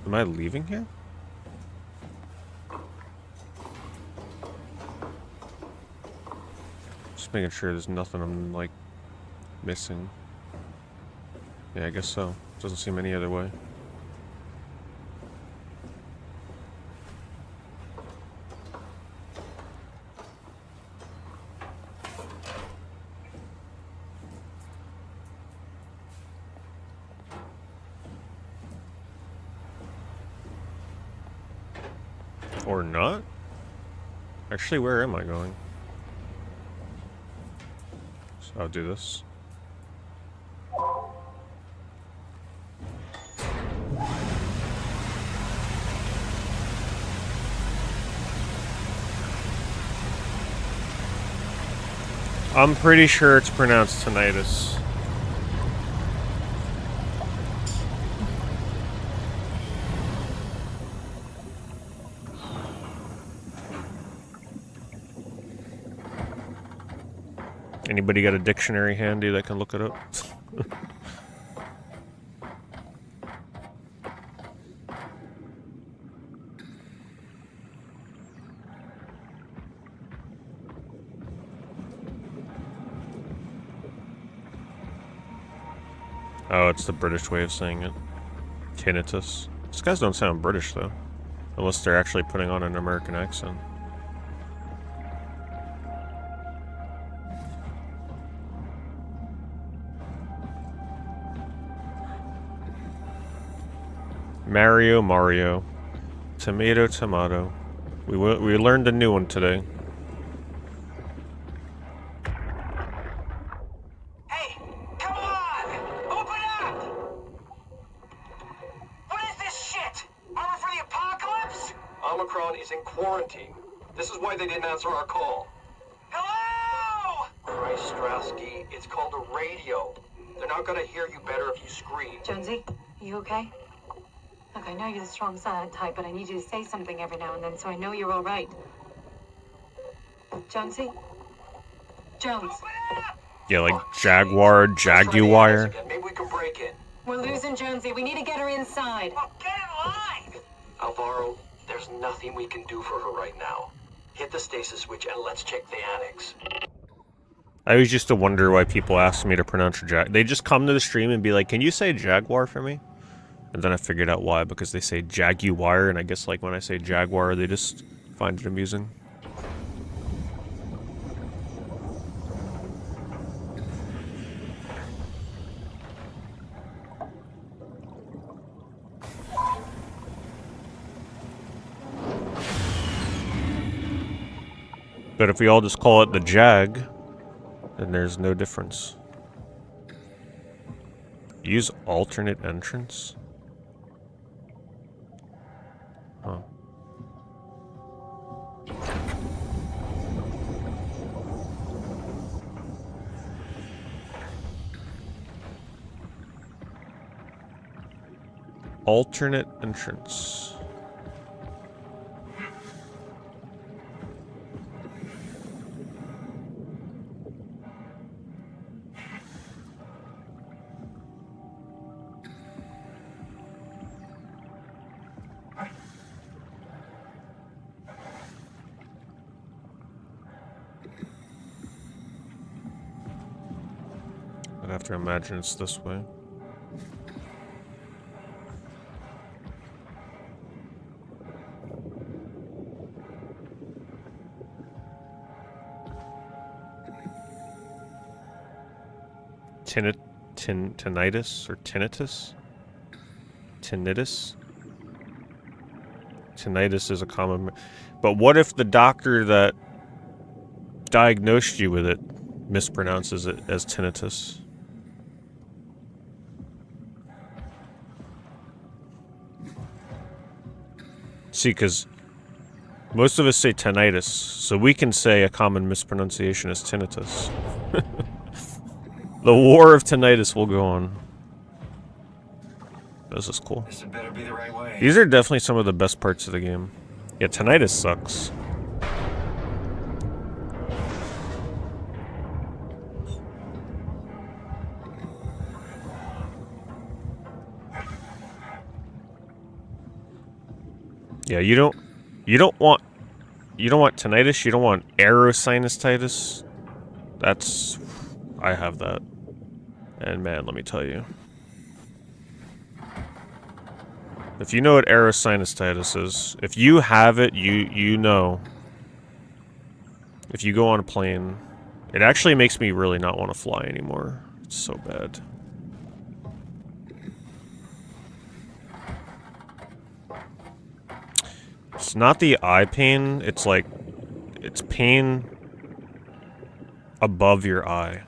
Am I leaving here? Just making sure there's nothing I'm, like, missing. Yeah, I guess so. Doesn't seem any other way. Or not? Actually, where am I going? So I'll do this. I'm pretty sure it's pronounced tinnitus. Anybody got a dictionary handy that can look it up? Oh, it's the British way of saying it. Tinnitus. These guys don't sound British, though. Unless they're actually putting on an American accent. Mario. Tomato. We learned a new one today. Hey, come on! Open up! What is this shit? Armor for the apocalypse? Omicron is in quarantine. This is why they didn't answer our call. Hello? Christ, Strasky, it's called a radio. They're not gonna hear you better if you scream. Jonesy, you okay? Look, I know you're the strong silent type, but I need you to say something every now and then so I know you're all right. Jonesy? Jones. Yeah, like Jaguar. Maybe we can break in. We're losing Jonesy. We need to get her inside. Well, get in line! Alvaro, there's nothing we can do for her right now. Hit the stasis switch and let's check the annex. I always used to wonder why people ask me to pronounce They just come to the stream and be like, "Can you say Jaguar for me?" And then I figured out why, because they say Jaguar, and I guess like when I say Jaguar, they just find it amusing. But if we all just call it the Jag, then there's no difference. Use alternate entrance? Huh. Alternate entrance. I'd have to imagine it's this way. Tinnitus or tinnitus? Tinnitus? Tinnitus is a common... But what if the doctor that diagnosed you with it mispronounces it as tinnitus? See, because most of us say tinnitus, so we can say a common mispronunciation is tinnitus. The war of tinnitus will go on. This is cool. This had better be the right way. These are definitely some of the best parts of the game. Yeah, tinnitus sucks. Yeah, you don't want tinnitus, you don't want aerosinusitis. I have that. And man, let me tell you. If you know what aerosinusitis is, if you have it, you know. If you go on a plane, it actually makes me really not want to fly anymore. It's so bad. It's not the eye pain, it's like, it's pain above your eye.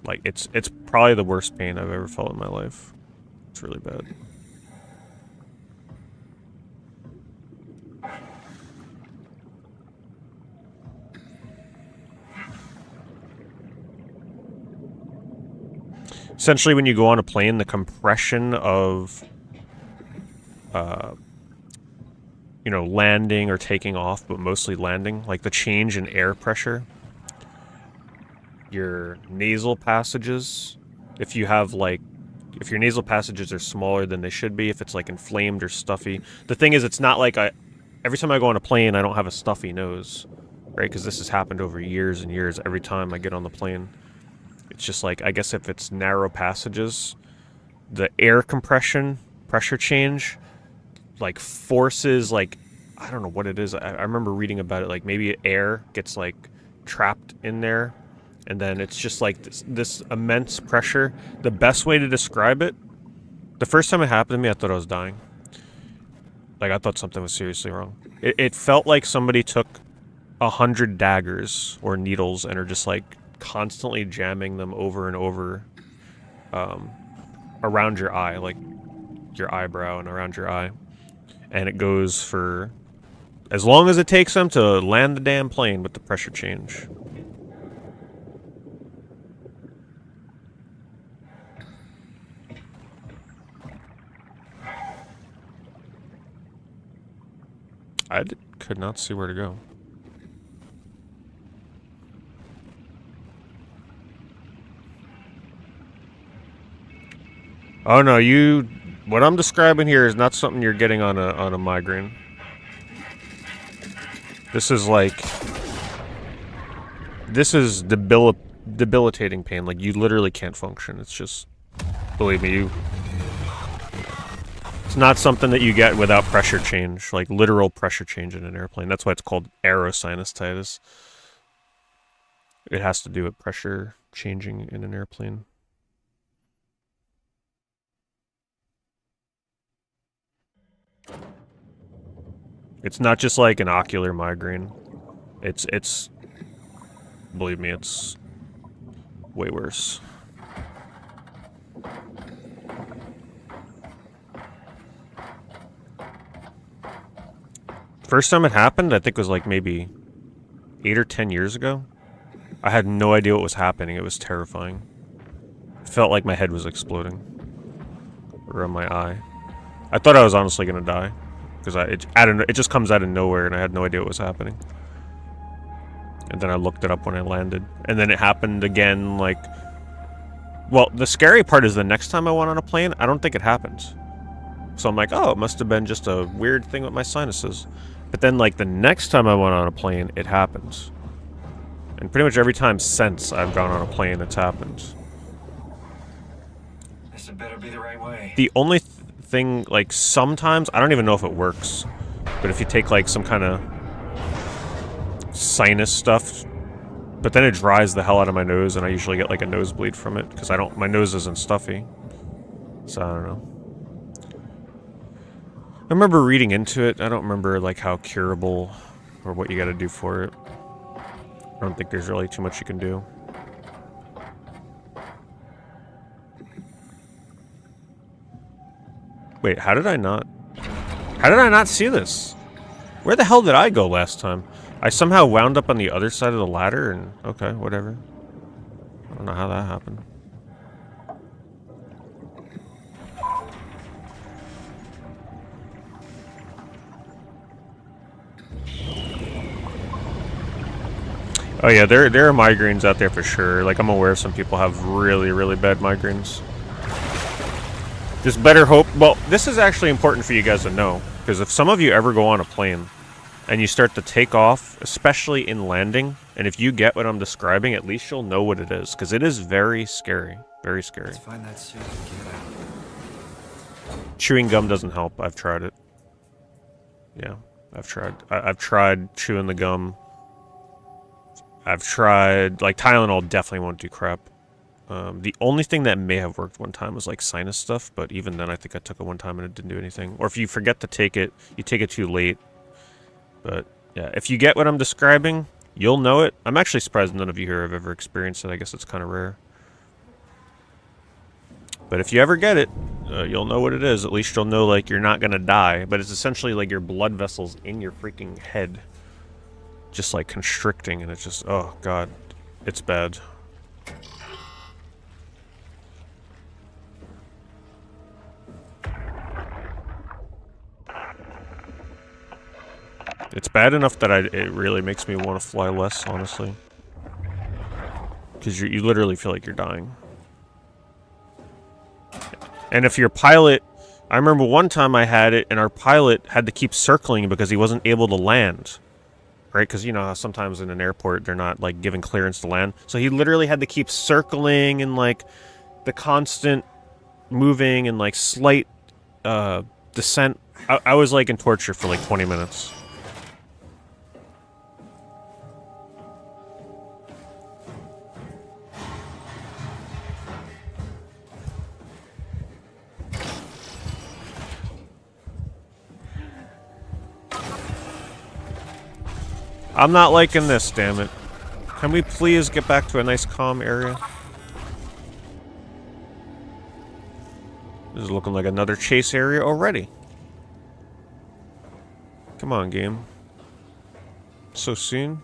Like, it's probably the worst pain I've ever felt in my life. It's really bad. Essentially, when you go on a plane, the compression of, you know, landing or taking off, but mostly landing, like the change in air pressure, your nasal passages, if you have like, if your nasal passages are smaller than they should be, if it's like inflamed or stuffy. The thing is, it's not like every time I go on a plane, I don't have a stuffy nose, right? Because this has happened over years and years every time I get on the plane. It's just like, I guess if it's narrow passages, the air compression, pressure change, like forces, like, I don't know what it is. I remember reading about it, like maybe air gets like trapped in there, and then it's just like this immense pressure. The best way to describe it, the first time it happened to me, I thought I was dying. Like, I thought something was seriously wrong. It felt like somebody took 100 daggers or needles and are just like constantly jamming them over and over around your eye, like your eyebrow and around your eye. And it goes for as long as it takes them to land the damn plane with the pressure change. Could not see where to go. Oh no, what I'm describing here is not something you're getting on a migraine. This is like, this is debilitating pain. Like, you literally can't function. It's just, believe me, it's not something that you get without pressure change, like literal pressure change in an airplane. That's why it's called aerosinusitis. It has to do with pressure changing in an airplane. It's not just like an ocular migraine. It's believe me, it's way worse. First time it happened, I think, was like maybe 8 or 10 years ago. I had no idea what was happening. It was terrifying. It felt like my head was exploding around my eye. I thought I was honestly gonna die because it just comes out of nowhere, and I had no idea what was happening. And then I looked it up when I landed, and then it happened again. Like, well, the scary part is the next time I went on a plane, I don't think it happened. So I'm like, oh, it must have been just a weird thing with my sinuses. But then, like, the next time I went on a plane, it happened. And pretty much every time since I've gone on a plane, it's happened. This had better be the right way. The only thing, like, sometimes, I don't even know if it works, but if you take, like, some kind of sinus stuff, but then it dries the hell out of my nose, and I usually get, like, a nosebleed from it, because my nose isn't stuffy. So, I don't know. I remember reading into it. I don't remember, like, how curable or what you gotta do for it. I don't think there's really too much you can do. Wait, how did I not see this? Where the hell did I go last time? I somehow wound up on the other side of the ladder, and okay, whatever. I don't know how that happened. Oh yeah, there are migraines out there for sure. Like, I'm aware some people have really, really bad migraines. Just better hope. Well, this is actually important for you guys to know, because if some of you ever go on a plane and you start to take off, especially in landing, and if you get what I'm describing, at least you'll know what it is, because it is very scary. Very scary. Let's find that suit and get out. Chewing gum doesn't help. I've tried it. Yeah, I've tried. I've tried chewing the gum. I've tried, like, Tylenol definitely won't do crap. The only thing that may have worked one time was, like, sinus stuff, but even then I think I took it one time and it didn't do anything. Or if you forget to take it, you take it too late. But, yeah, if you get what I'm describing, you'll know it. I'm actually surprised none of you here have ever experienced it. I guess it's kind of rare. But if you ever get it, you'll know what it is. At least you'll know, like, you're not gonna die. But it's essentially like your blood vessels in your freaking head just, like, constricting, and it's just, oh god, it's bad. It's bad enough that it really makes me want to fly less, honestly. Because you literally feel like you're dying. And if your pilot... I remember one time I had it, and our pilot had to keep circling because he wasn't able to land. Right? Because, you know, how sometimes in an airport, they're not, like, giving clearance to land. So he literally had to keep circling and, like, the constant moving and, like, slight descent. I was, like, in torture for, like, 20 minutes. I'm not liking this, damn it. Can we please get back to a nice calm area? This is looking like another chase area already. Come on, game. So soon?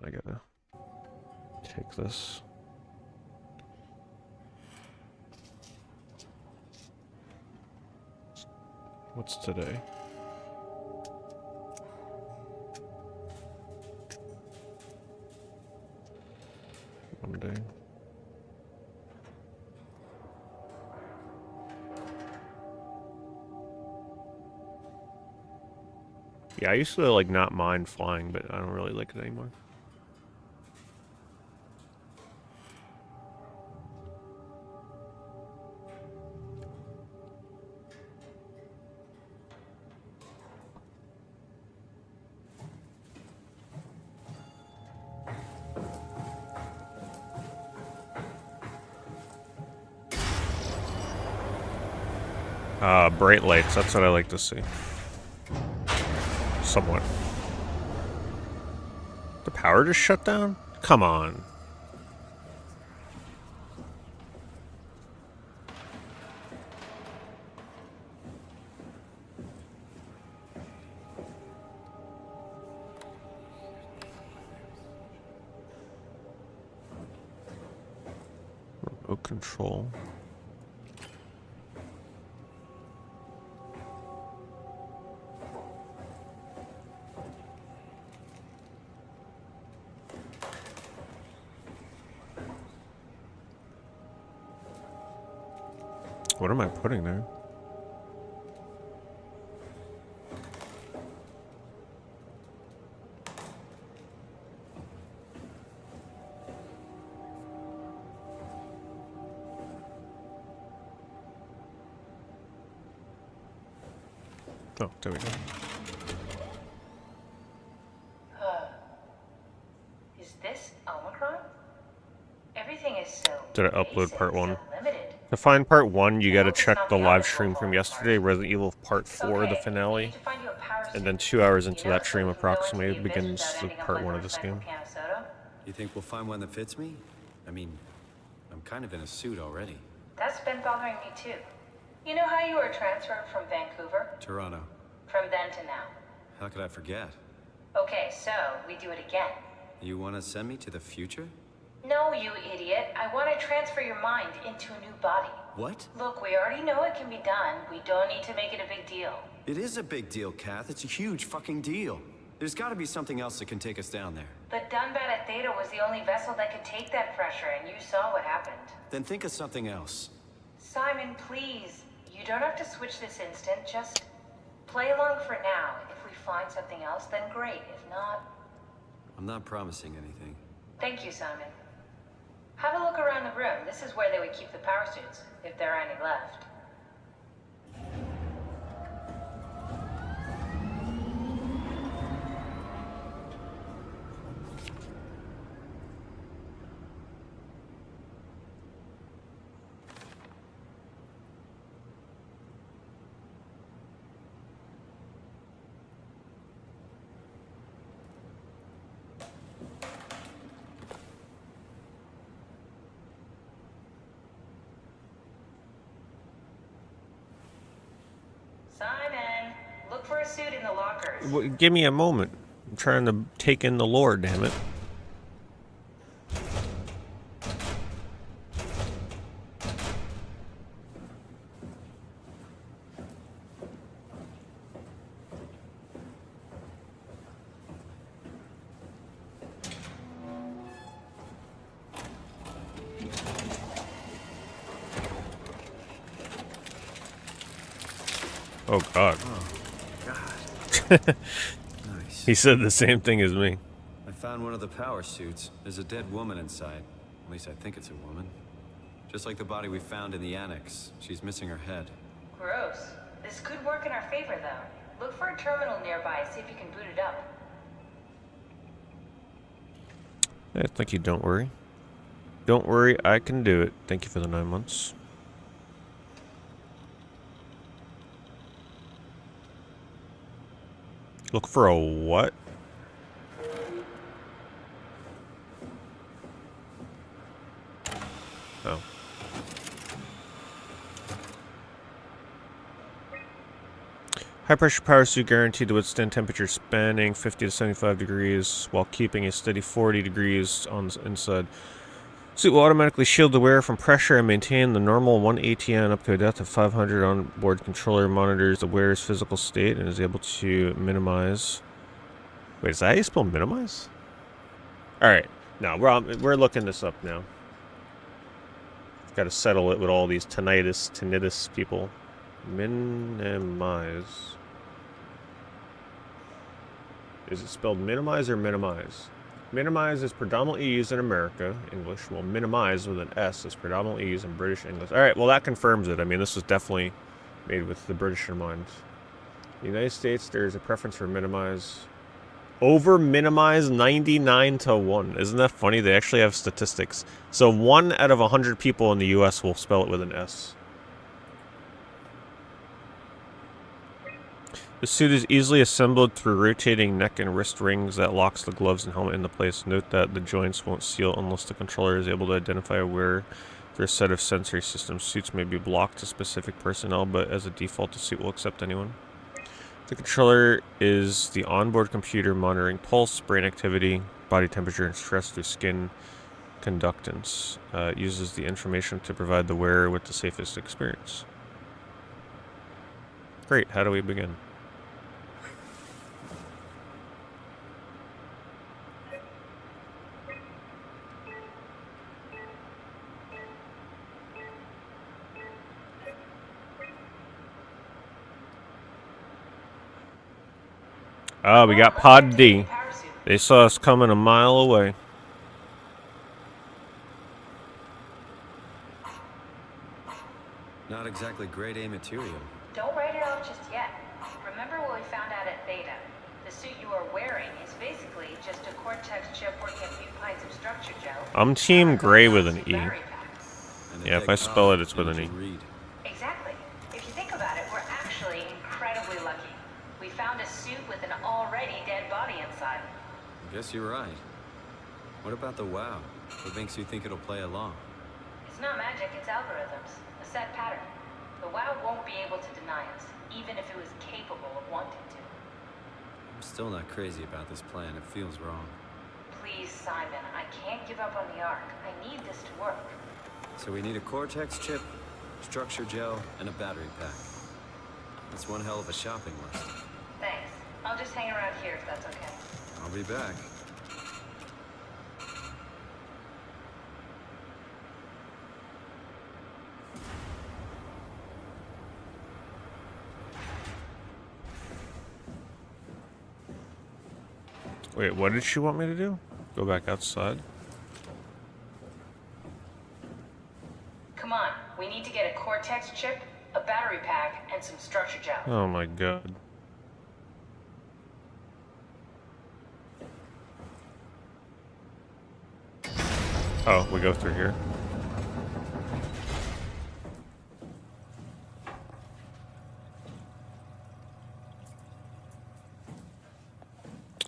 I gotta take this. What's today? Monday. Yeah, I used to like not mind flying, but I don't really like it anymore. Bright lights, that's what I like to see. Somewhat. The power just shut down? Come on. Remote control. What am I putting there? Oh, there we go. Is this Omicron? Everything is so Did I upload part 1? so limited. To find part 1, you gotta check the live stream from yesterday, Resident Evil part 4, the finale. And then 2 hours into that stream approximately begins the part 1 of this game. You think we'll find one that fits me? I mean, I'm kind of in a suit already. That's been bothering me too. You know how you were transferred from Vancouver? Toronto. From then to now. How could I forget? Okay, so we do it again. You want to send me to the future? No, you idiot. I want to transfer your mind into a new body. What? Look, we already know it can be done. We don't need to make it a big deal. It is a big deal, Kath. It's a huge fucking deal. There's got to be something else that can take us down there. But Dunbat at Theta was the only vessel that could take that pressure, and you saw what happened. Then think of something else. Simon, please. You don't have to switch this instant. Just play along for now. If we find something else, then great. If not... I'm not promising anything. Thank you, Simon. Have a look around the room. This is where they would keep the power suits, if there are any left. Simon, look for a suit in the lockers. Give me a moment. I'm trying to take in the lore, damn it. Oh, God. Oh, God. Nice. He said the same thing as me. I found one of the power suits. There's a dead woman inside. At least I think it's a woman. Just like the body we found in the annex. She's missing her head. Gross. This could work in our favor, though. Look for a terminal nearby, see if you can boot it up. Thank you, don't worry. Don't worry, I can do it. Thank you for the 9 months. Look for a what? Oh. High pressure power suit guaranteed to withstand temperatures spanning 50 to 75 degrees while keeping a steady 40 degrees on the inside. Suit will automatically shield the wearer from pressure and maintain the normal 1 ATN up to a depth of 500. On-board controller monitors the wearer's physical state and is able to minimize. Wait, is that how you spell minimize? Alright, no, we're looking this up now. Got to settle it with all these tinnitus people. Minimize. Is it spelled minimize or minimize? Minimize is predominantly used in America, English, while minimize with an S is predominantly used in British English. Alright, well that confirms it. I mean, this was definitely made with the British in mind. In the United States, there is a preference for minimize. Over minimize 99 to 1. Isn't that funny? They actually have statistics. So 1 out of 100 people in the US will spell it with an S. The suit is easily assembled through rotating neck and wrist rings that locks the gloves and helmet into place. Note that the joints won't seal unless the controller is able to identify a wearer through a set of sensory systems. Suits may be blocked to specific personnel, but as a default, the suit will accept anyone. The controller is the onboard computer monitoring pulse, brain activity, body temperature, and stress through skin conductance. It uses the information to provide the wearer with the safest experience. Great, how do we begin? Oh, we got Pod D. They saw us coming a mile away. Not exactly grade A material. Don't write it off just yet. Remember what we found out at Theta? The suit you are wearing is basically just a cortex chip working a few pints of structure gel. I'm Team Gray with an E. Yeah, if I spell it, it's with an E. Exactly. If you think about it, we're actually incredibly lucky. We found a suit with an already dead body inside. I guess you're right. What about the WoW? What makes you think it'll play along? It's not magic, it's algorithms. A set pattern. The WoW won't be able to deny us, even if it was capable of wanting to. I'm still not crazy about this plan. It feels wrong. Please, Simon, I can't give up on the Ark. I need this to work. So we need a cortex chip, structure gel, and a battery pack. That's one hell of a shopping list. Thanks. I'll just hang around here if that's okay. I'll be back. Wait, what did she want me to do? Go back outside? Come on, we need to get a cortex chip, a battery pack, and some structure gel. Oh my god. Oh, we go through here.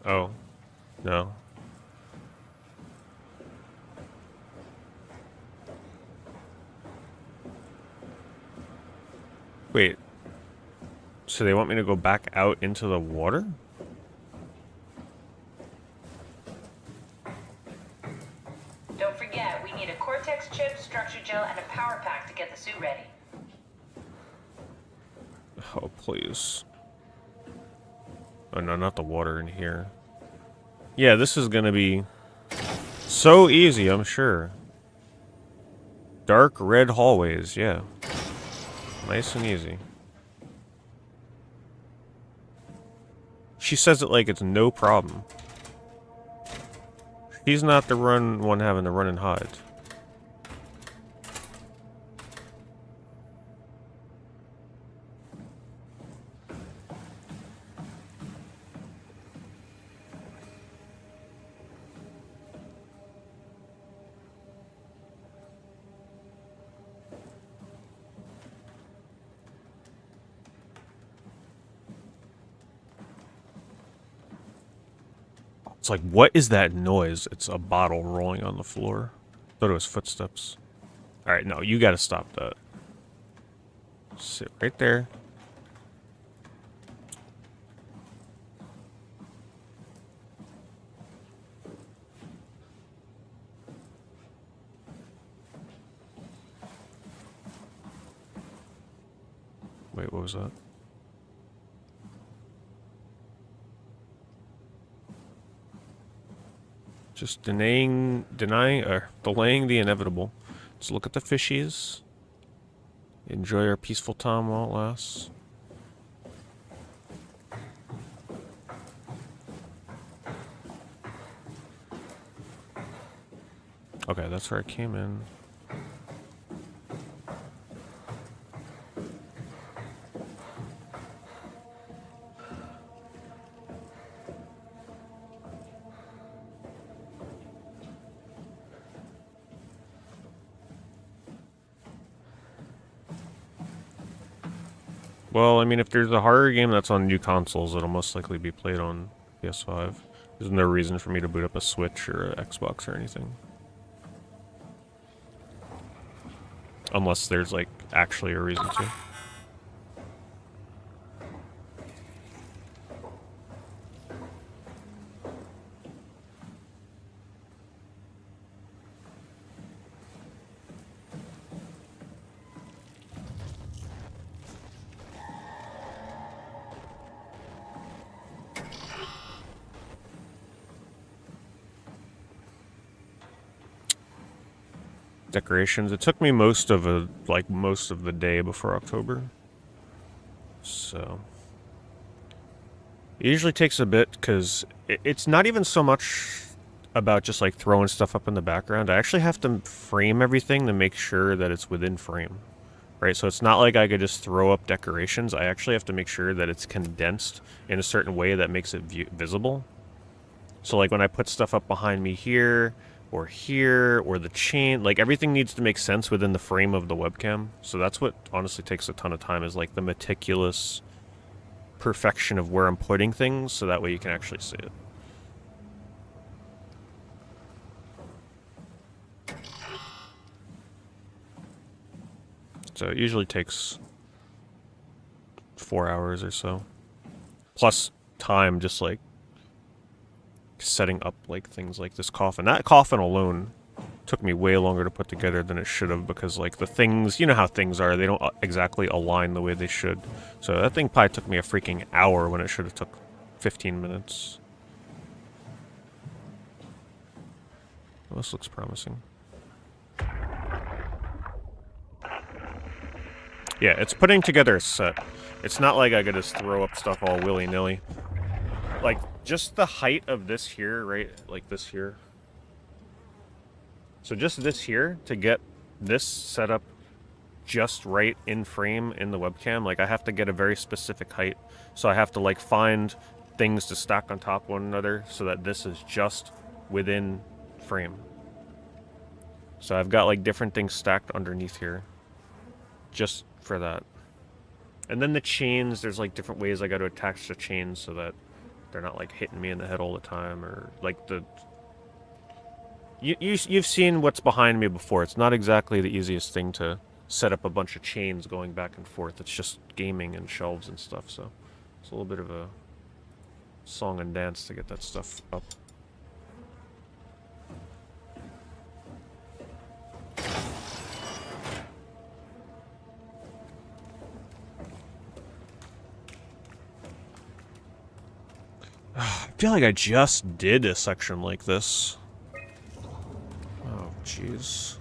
Oh. No. Wait. So they want me to go back out into the water? Don't forget, we need a Cortex chip, structure gel, and a power pack to get the suit ready. Oh, please. Oh, no, not the water in here. Yeah, this is gonna be so easy, I'm sure. Dark red hallways, yeah. Nice and easy. She says it like it's no problem. She's not the one having to run and hide. It's like, what is that noise? It's a bottle rolling on the floor. Thought it was footsteps. Alright, no, you gotta stop that. Sit right there. Wait, what was that? Just delaying the inevitable. Let's look at the fishies. Enjoy our peaceful time while it lasts. Okay, that's where I came in. Well, I mean, if there's a horror game that's on new consoles, it'll most likely be played on PS5. There's no reason for me to boot up a Switch or an Xbox or anything. Unless there's, like, actually a reason to. Decorations. It took me most of the day before October. So it usually takes a bit because it's not even so much about just like throwing stuff up in the background. I actually have to frame everything to make sure that it's within frame. Right? So it's not like I could just throw up decorations. I actually have to make sure that it's condensed in a certain way that makes it visible. So like when I put stuff up behind me here, or here, or the chain, like everything needs to make sense within the frame of the webcam. So that's what honestly takes a ton of time, is like the meticulous perfection of where I'm putting things, so that way you can actually see it. So it usually takes 4 hours or so. Plus time just like setting up like things like this coffin. That coffin alone took me way longer to put together than it should have, because like the things, you know how things are, they don't exactly align the way they should. So that thing probably took me a freaking hour when it should have took 15 minutes. Well, this looks promising. Yeah, it's putting together a set. It's not like I could just throw up stuff all willy-nilly. Like, just the height of this here, right? Like this here. So just this here, to get this set up just right in frame in the webcam, like I have to get a very specific height. So I have to like find things to stack on top of one another so that this is just within frame. So I've got like different things stacked underneath here just for that. And then the chains, there's like different ways I got to attach the chains so that they're not like hitting me in the head all the time, or like the... You've seen what's behind me before. It's not exactly the easiest thing to set up a bunch of chains going back and forth. It's just gaming and shelves and stuff, so it's a little bit of a song and dance to get that stuff up. I feel like I just did a section like this. Oh, jeez.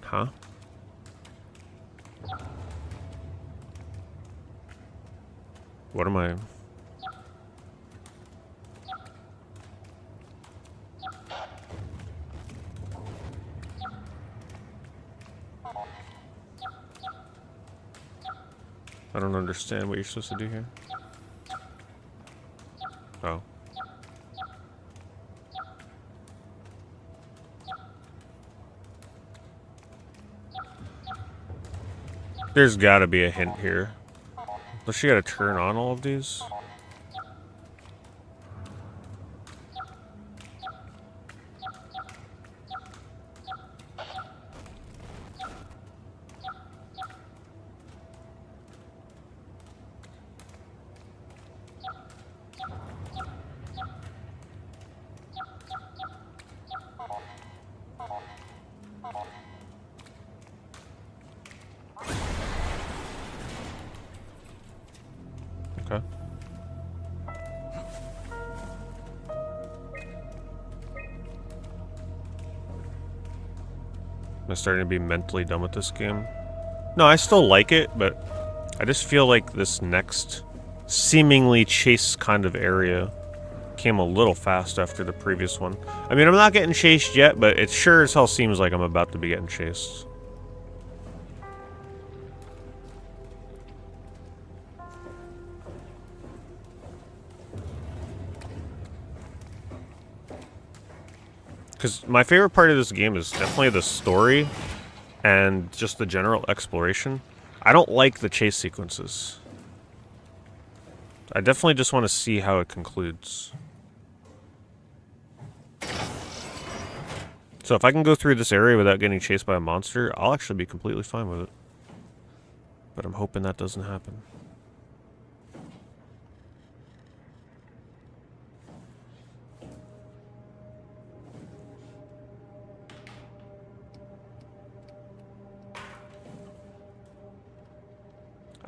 Huh? What am I? I don't understand what you're supposed to do here. Oh. There's gotta be a hint here. Does she gotta turn on all of these? Okay. Am I starting to be mentally done with this game? No, I still like it, but I just feel like this next seemingly chase kind of area came a little fast after the previous one. I mean, I'm not getting chased yet, but it sure as hell seems like I'm about to be getting chased. Because my favorite part of this game is definitely the story and just the general exploration. I don't like the chase sequences. I definitely just want to see how it concludes. So if I can go through this area without getting chased by a monster, I'll actually be completely fine with it. But I'm hoping that doesn't happen.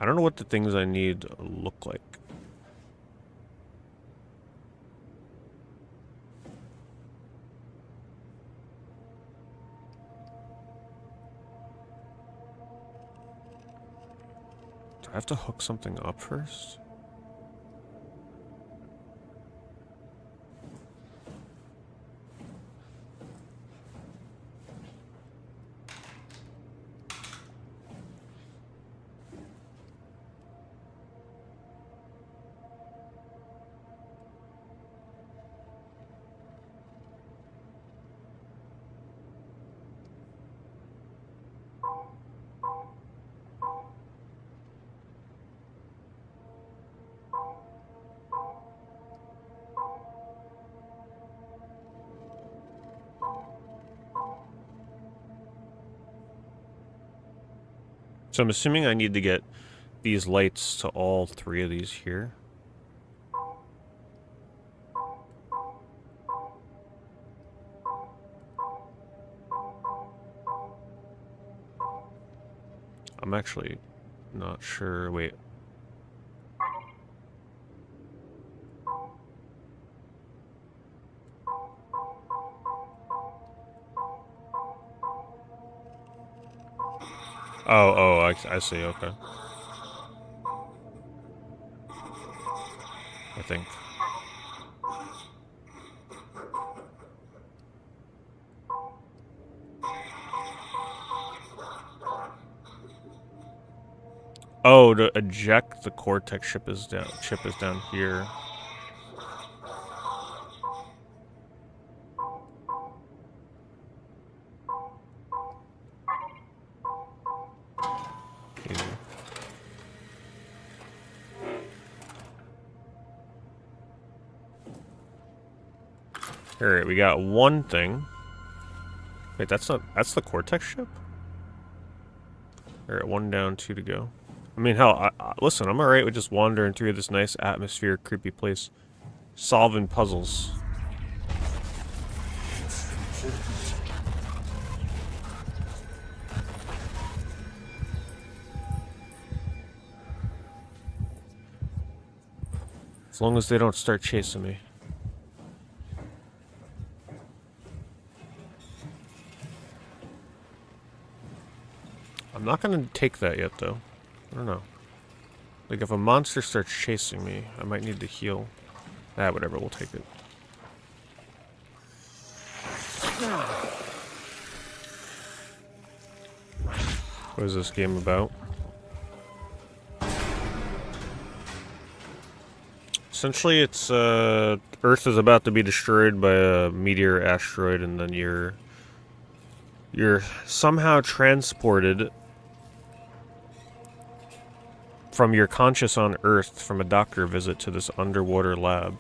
I don't know what the things I need look like. Do I have to hook something up first? So I'm assuming I need to get these lights to all three of these here. I'm actually not sure. Wait. Oh, I see, okay. I think. Oh, to eject the Cortex chip is down here. Easy. Alright, we got one thing. Wait, that's the Cortex ship? Alright, one down, two to go. I mean, hell, listen, I'm alright with just wandering through this nice atmosphere, creepy place. Solving puzzles. As long as they don't start chasing me. I'm not gonna take that yet, though. I don't know. Like, if a monster starts chasing me, I might need to heal. Ah, whatever, we'll take it. What is this game about? Essentially, it's, Earth is about to be destroyed by a meteor asteroid, and then you're somehow transported from your conscious on Earth from a doctor visit to this underwater lab.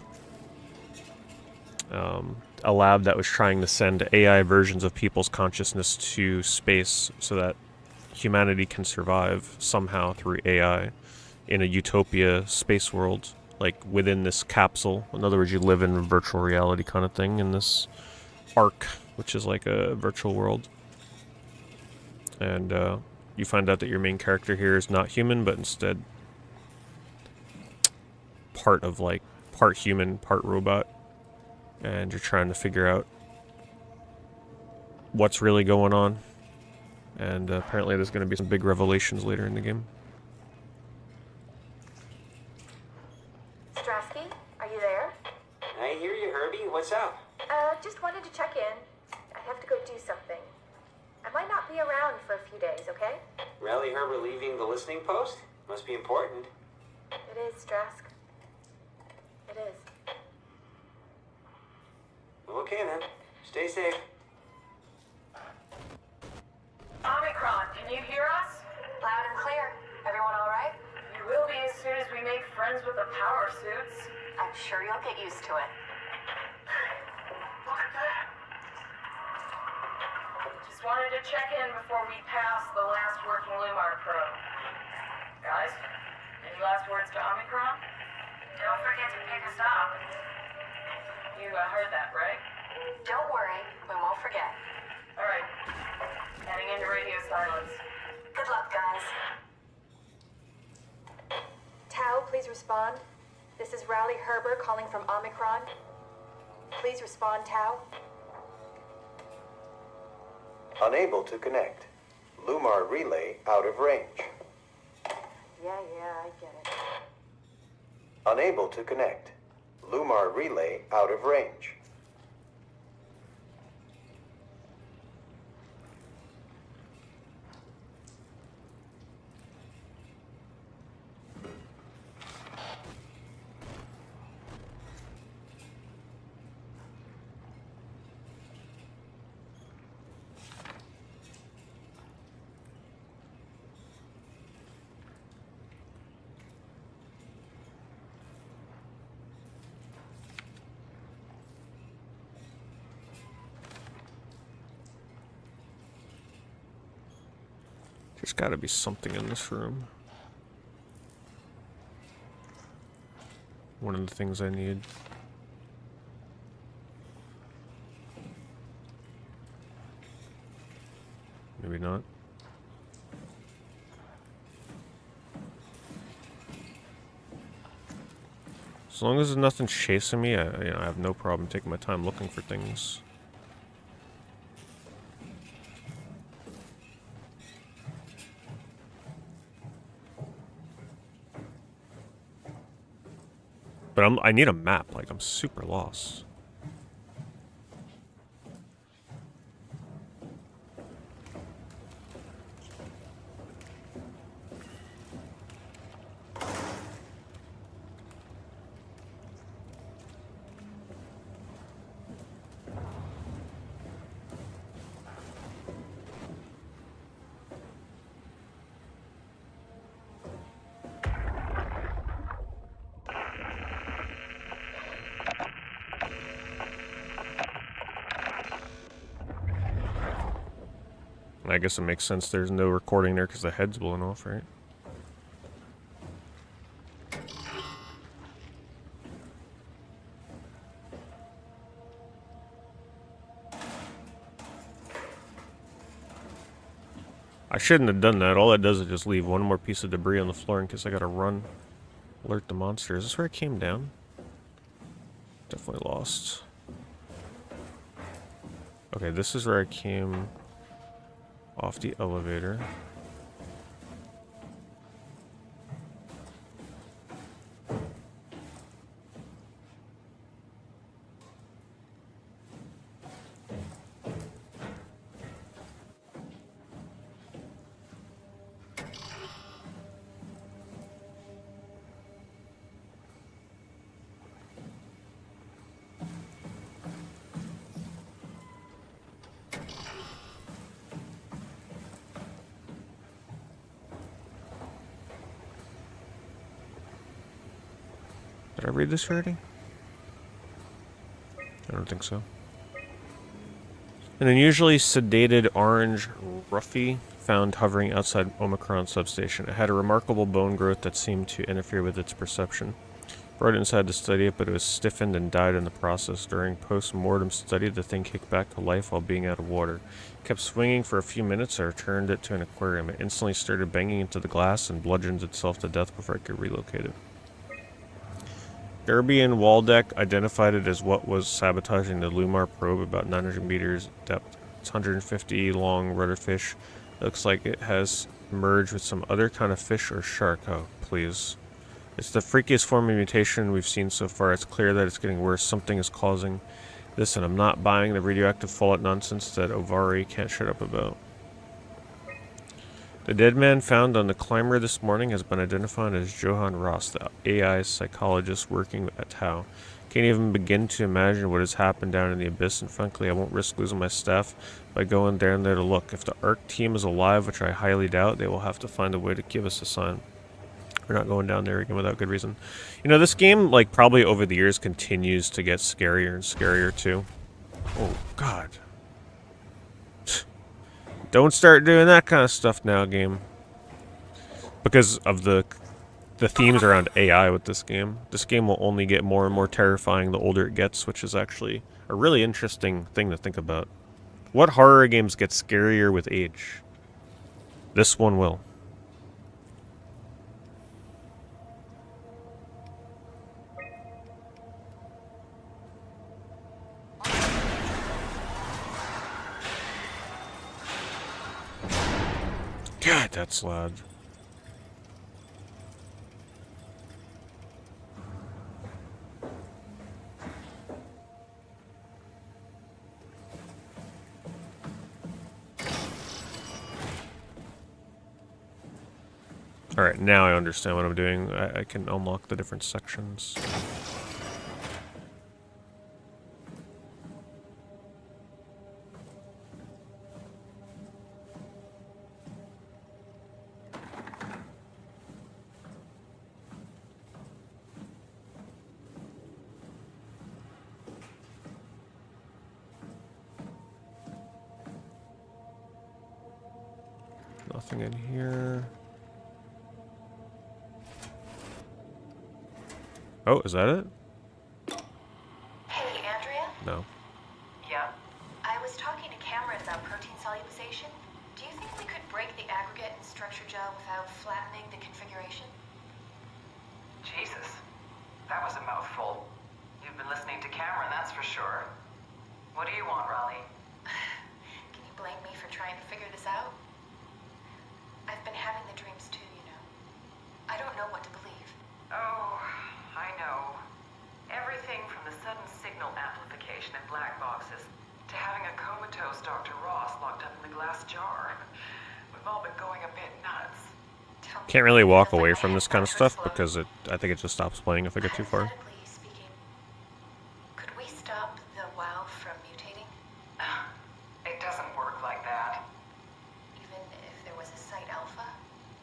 A lab that was trying to send AI versions of people's consciousness to space so that humanity can survive somehow through AI in a utopia space world, like within this capsule. In other words, you live in a virtual reality kind of thing in this arc, which is like a virtual world. And you find out that your main character here is not human, but instead part human, part robot. And you're trying to figure out what's really going on. And apparently there's going to be some big revelations later in the game. Strasky, are you there? I hear you, Herbie. What's up? Just wanted to check in. I have to go do something. I might not be around for a few days, okay? Rally Herbert leaving the listening post? Must be important. It is, Strask. It is. Okay then. Stay safe. Omicron, can you hear us? Loud and clear. Everyone all right? You will be as soon as we make friends with the power suits. I'm sure you'll get used to it. Look at that. Just wanted to check in before we pass the last working Lumar probe. Guys, any last words to Omicron? Don't forget to pick us up. You heard that, right? Don't worry, we won't forget. All right. Heading into radio silence. Good luck, guys. Tau, please respond. This is Rowley Herber calling from Omicron. Please respond, Tau. Unable to connect. Lumar relay out of range. Yeah, I get it. Unable to connect. Lumar relay out of range. There's gotta be something in this room. One of the things I need. Maybe not. As long as nothing's chasing me, I have no problem taking my time looking for things. But I need a map, like I'm super lost. guess it makes sense there's no recording there because the head's blown off, right? I shouldn't have done that. All that does is just leave one more piece of debris on the floor in case I gotta run. Alert the monster. Is this where I came down? Definitely lost. Okay, this is where I came off the elevator. Did I read this already? I don't think so. An unusually sedated orange roughy found hovering outside Omicron substation. It had a remarkable bone growth that seemed to interfere with its perception. Brought it inside to study it, but it was stiffened and died in the process. During post-mortem study, the thing kicked back to life while being out of water. It kept swinging for a few minutes. I returned it to an aquarium. It instantly started banging into the glass and bludgeoned itself to death before I could relocate it. Derby and Waldeck identified it as what was sabotaging the Lumar probe about 900 meters depth. It's 150 long rudderfish. Looks like it has merged with some other kind of fish or shark. Oh, please. It's the freakiest form of mutation we've seen so far. It's clear that it's getting worse. Something is causing this, and I'm not buying the radioactive fallout nonsense that Ovari can't shut up about. The dead man found on the climber this morning has been identified as Johann Ross, the AI psychologist working at Tau. Can't even begin to imagine what has happened down in the abyss, and frankly, I won't risk losing my staff by going down there to look. If the ARC team is alive, which I highly doubt, they will have to find a way to give us a sign. We're not going down there again without good reason. You know, this game, like, probably over the years continues to get scarier and scarier, too. Oh, God. Don't start doing that kind of stuff now, game. Because of the themes around AI with this game. This game will only get more and more terrifying the older it gets, which is actually a really interesting thing to think about. What horror games get scarier with age? This one will. God, that's loud. Alright, now I understand what I'm doing. I can unlock the different sections. Nothing in here. Oh, is that it? Hey, Andrea? No. Yeah? I was talking to Cameron about protein solubilization. Do you think we could break the aggregate and structure gel without flattening the configuration? Jesus, that was a mouthful. You've been listening to Cameron, that's for sure. What do you want, Raleigh? Can you blame me for trying to figure this out? I've been having the dreams too, you know. I don't know what to believe. Oh, I know. Everything from the sudden signal amplification in black boxes to having a comatose Dr. Ross locked up in the glass jar. We've all been going a bit nuts. Can't really walk away from this kind of stuff because I think it just stops playing if I get too far. Could we stop the WoW from mutating? It doesn't work like that. Even if there was a site alpha?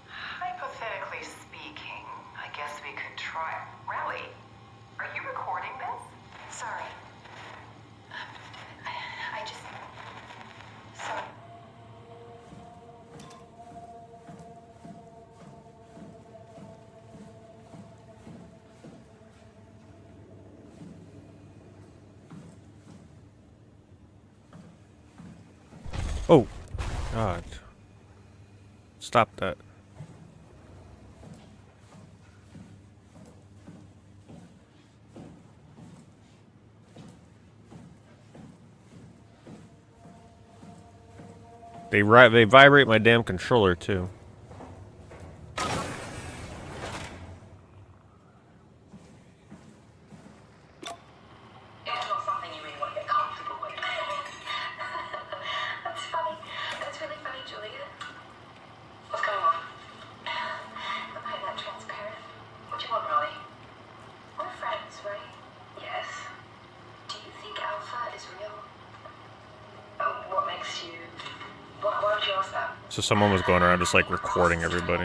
Hypothetically speaking, I guess we could try. Raleigh, are you recording this? Sorry. I just... Sorry. God. Stop that. They vibrate my damn controller too. So someone was going around just like recording everybody.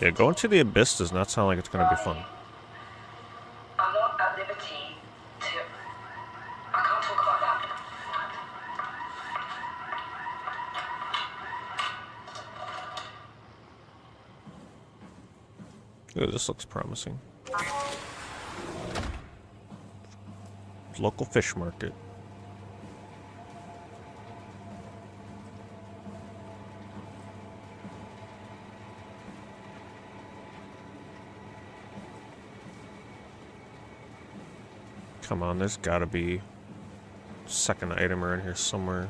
Yeah, going to the abyss does not sound like it's going to be fun. I'm not at liberty to... I can't talk about that. Ooh, this looks promising. Local fish market. Come on, there's gotta be a second item around here somewhere.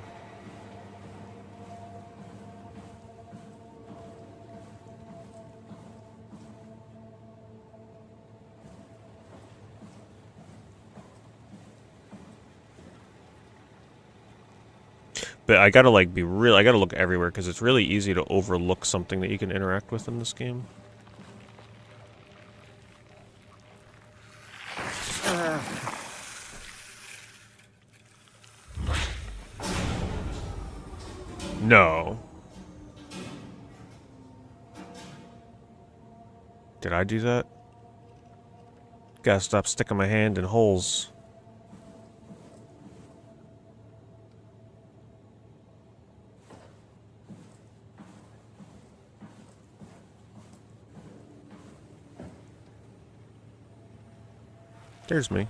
But I gotta like I gotta look everywhere because it's really easy to overlook something that you can interact with in this game. No. Did I do that? Gotta stop sticking my hand in holes. There's me.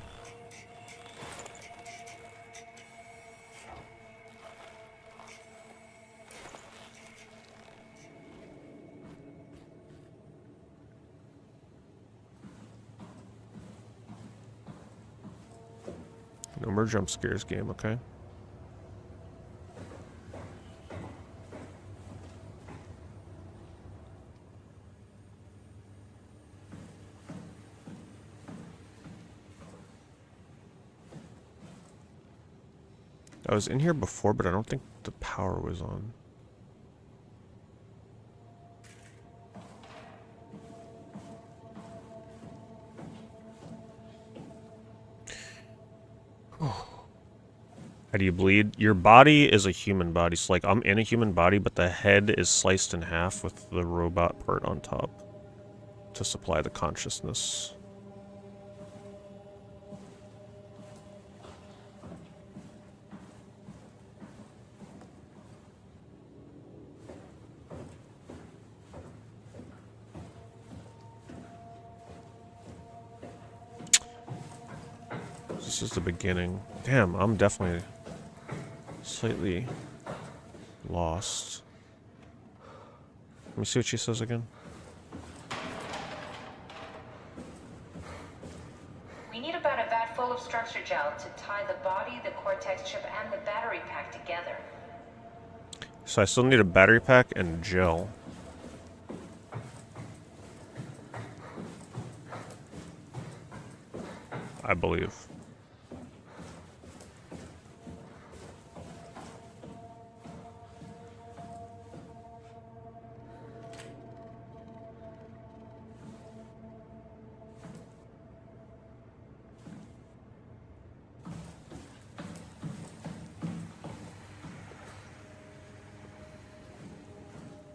No more jump scares game, okay? I was in here before, but I don't think the power was on. How do you bleed? Your body is a human body. So like I'm in a human body, but the head is sliced in half with the robot part on top to supply the consciousness. This is the beginning. Damn, I'm definitely slightly lost. Let me see what she says again. We need about a vat full of structure gel to tie the body, the cortex chip, and the battery pack together. So I still need a battery pack and gel. I believe.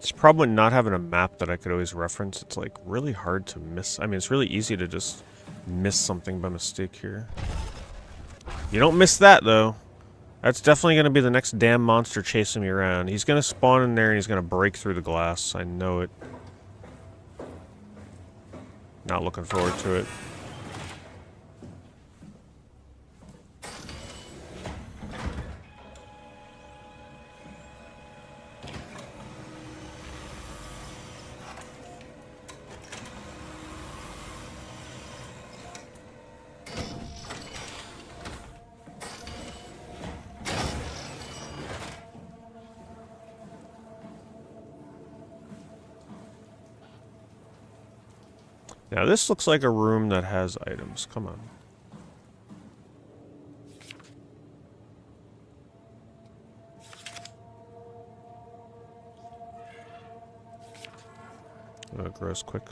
It's probably not having a map that I could always reference. It's like really hard to miss. I mean, it's really easy to just miss something by mistake here. You don't miss that though. That's definitely going to be the next damn monster chasing me around. He's going to spawn in there and he's going to break through the glass. I know it. Not looking forward to it. Now this looks like a room that has items. Come on. Gross quick.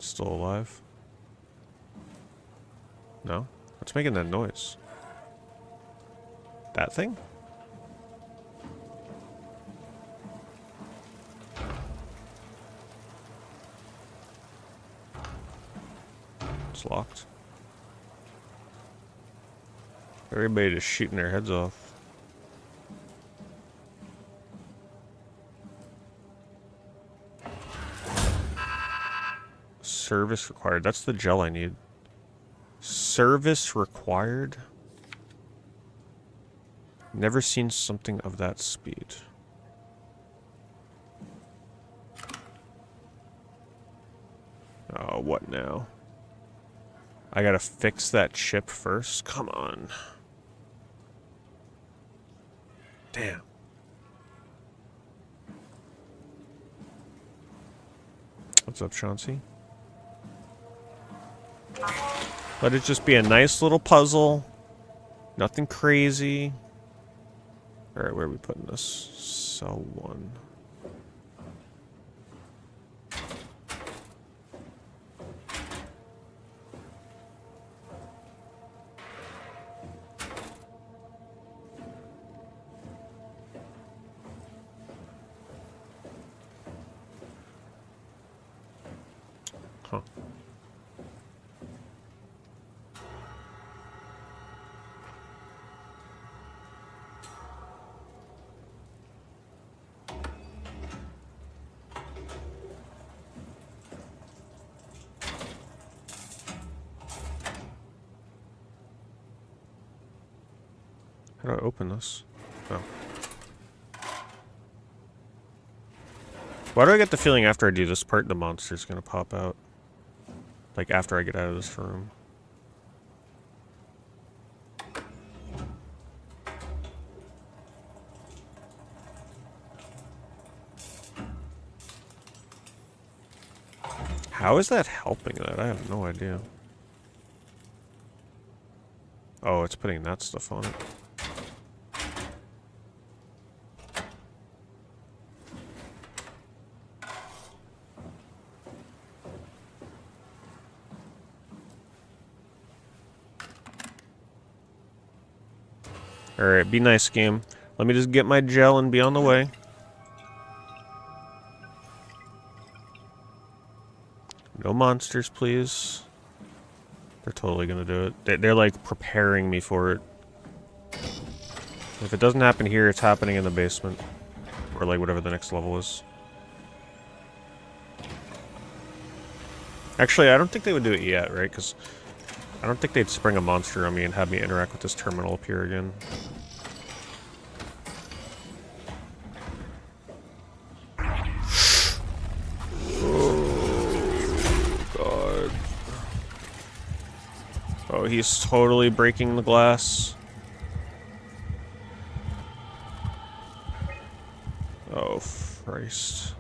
Still alive? No? What's making that noise? That thing? It's locked. Everybody just shooting their heads off. Service required. That's the gel I need. Service required? Never seen something of that speed. Oh, what now? I gotta fix that chip first? Come on. Damn. What's up, Chauncey? Let it just be a nice little puzzle. Nothing crazy. Alright, where are we putting this? Cell 1. Huh. How do I open this? Oh. Why do I get the feeling after I do this part, the monster's gonna pop out? Like, after I get out of this room. How is that helping that? I have no idea. Oh, it's putting that stuff on it. Alright, be nice, game. Let me just get my gel and be on the way. No monsters, please. They're totally gonna do it. They're like preparing me for it. If it doesn't happen here, it's happening in the basement. Or like whatever the next level is. Actually, I don't think they would do it yet, right? Because I don't think they'd spring a monster on me and have me interact with this terminal up here again. Oh, God. Oh, he's totally breaking the glass. Oh, Christ.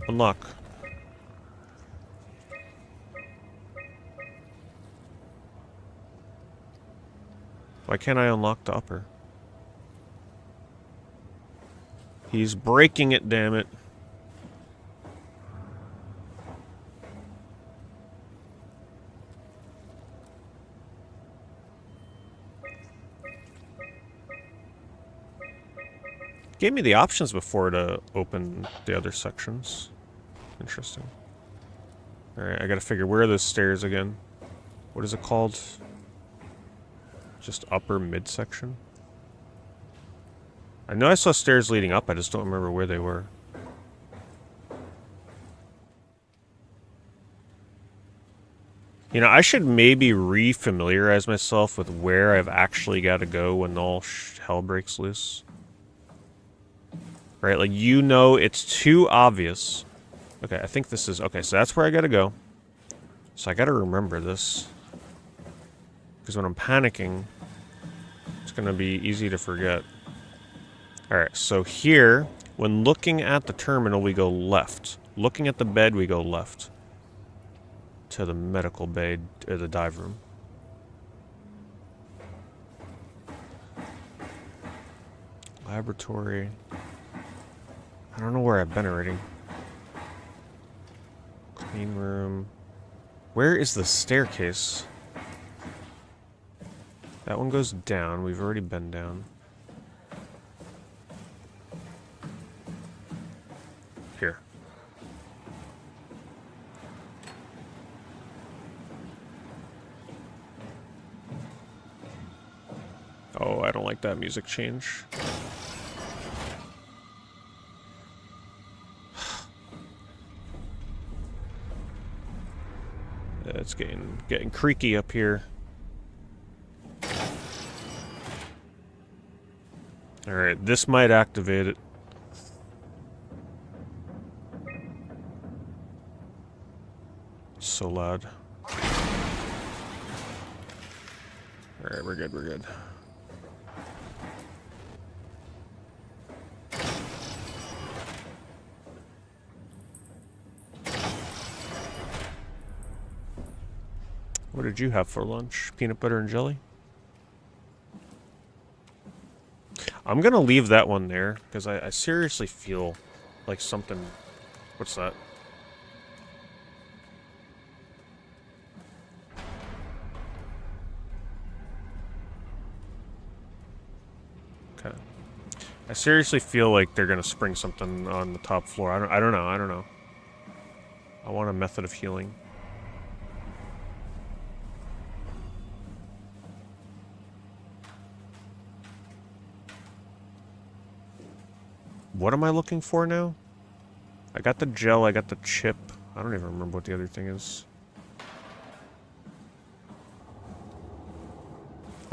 Unlock. Why can't I unlock the upper? He's breaking it, damn it. Gave me the options before to open the other sections. Interesting. Alright, I gotta figure, where are those stairs again? What is it called? Just upper midsection? I know I saw stairs leading up, I just don't remember where they were. You know, I should maybe re-familiarize myself with where I've actually got to go when all hell breaks loose. Right, like, you know it's too obvious. Okay, I think this is... Okay, so that's where I gotta go. So I gotta remember this. Because when I'm panicking, it's gonna be easy to forget. Alright, so here, when looking at the terminal, we go left. Looking at the bed, we go left. To the medical bay, or the dive room. Laboratory. I don't know where I've been already. Clean room. Where is the staircase? That one goes down. We've already been down. Here. Oh, I don't like that music change. It's getting creaky up here. Alright, this might activate it. It's so loud. Alright, we're good, we're good. What did you have for lunch? Peanut butter and jelly? I'm gonna leave that one there, because I seriously feel like something... What's that? Okay. I seriously feel like they're gonna spring something on the top floor. I don't know. I want a method of healing. What am I looking for now? I got the gel, I got the chip. I don't even remember what the other thing is.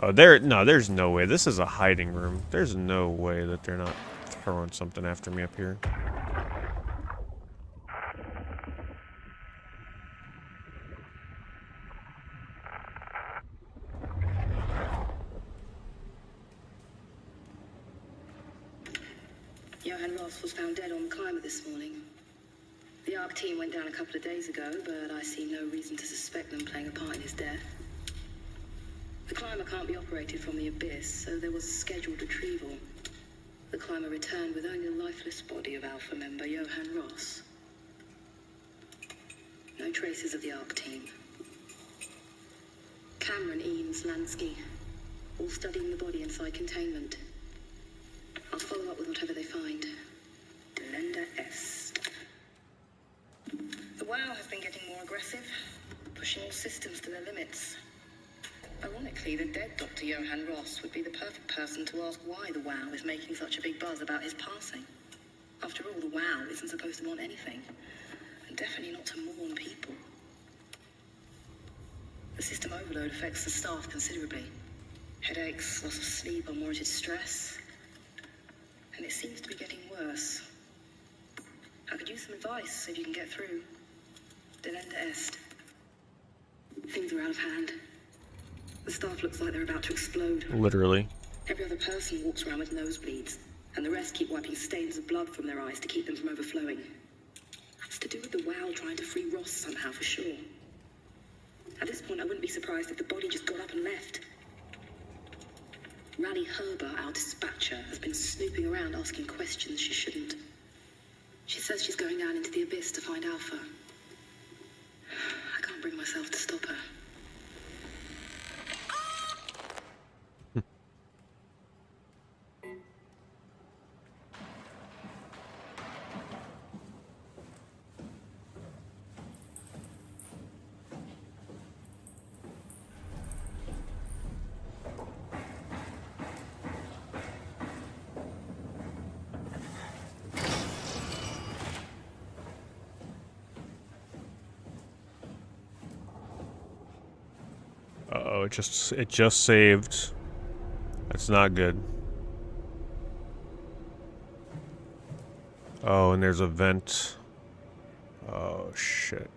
Oh, there's no way. This is a hiding room. There's no way that they're not throwing something after me up here. Johann Ross was found dead on the climber this morning. The ARC team went down a couple of days ago, but I see no reason to suspect them playing a part in his death. The climber can't be operated from the abyss, so there was a scheduled retrieval. The climber returned with only the lifeless body of Alpha member Johann Ross. No traces of the ARC team. Cameron, Eames, Lansky, all studying the body inside containment. I'll follow up with whatever they find. Delenda Est. The WoW has been getting more aggressive, pushing all systems to their limits. Ironically, the dead Dr. Johann Ross would be the perfect person to ask why the WoW is making such a big buzz about his passing. After all, the WoW isn't supposed to want anything, and definitely not to mourn people. The system overload affects the staff considerably. Headaches, loss of sleep, unwarranted stress. And it seems to be getting worse. I could use some advice if you can get through. Delenda Est. Things are out of hand. The staff looks like they're about to explode. Literally. Every other person walks around with nosebleeds, and the rest keep wiping stains of blood from their eyes to keep them from overflowing. It's to do with the WoW trying to free Ross somehow, for sure. At this point, I wouldn't be surprised if the body just got up and left. Rally Herber, our dispatcher, has been snooping around asking questions she shouldn't. She says she's going down into the abyss to find Alpha. I can't bring myself to stop her. Uh-oh, it just saved. That's not good. Oh, and there's a vent. Oh, shit.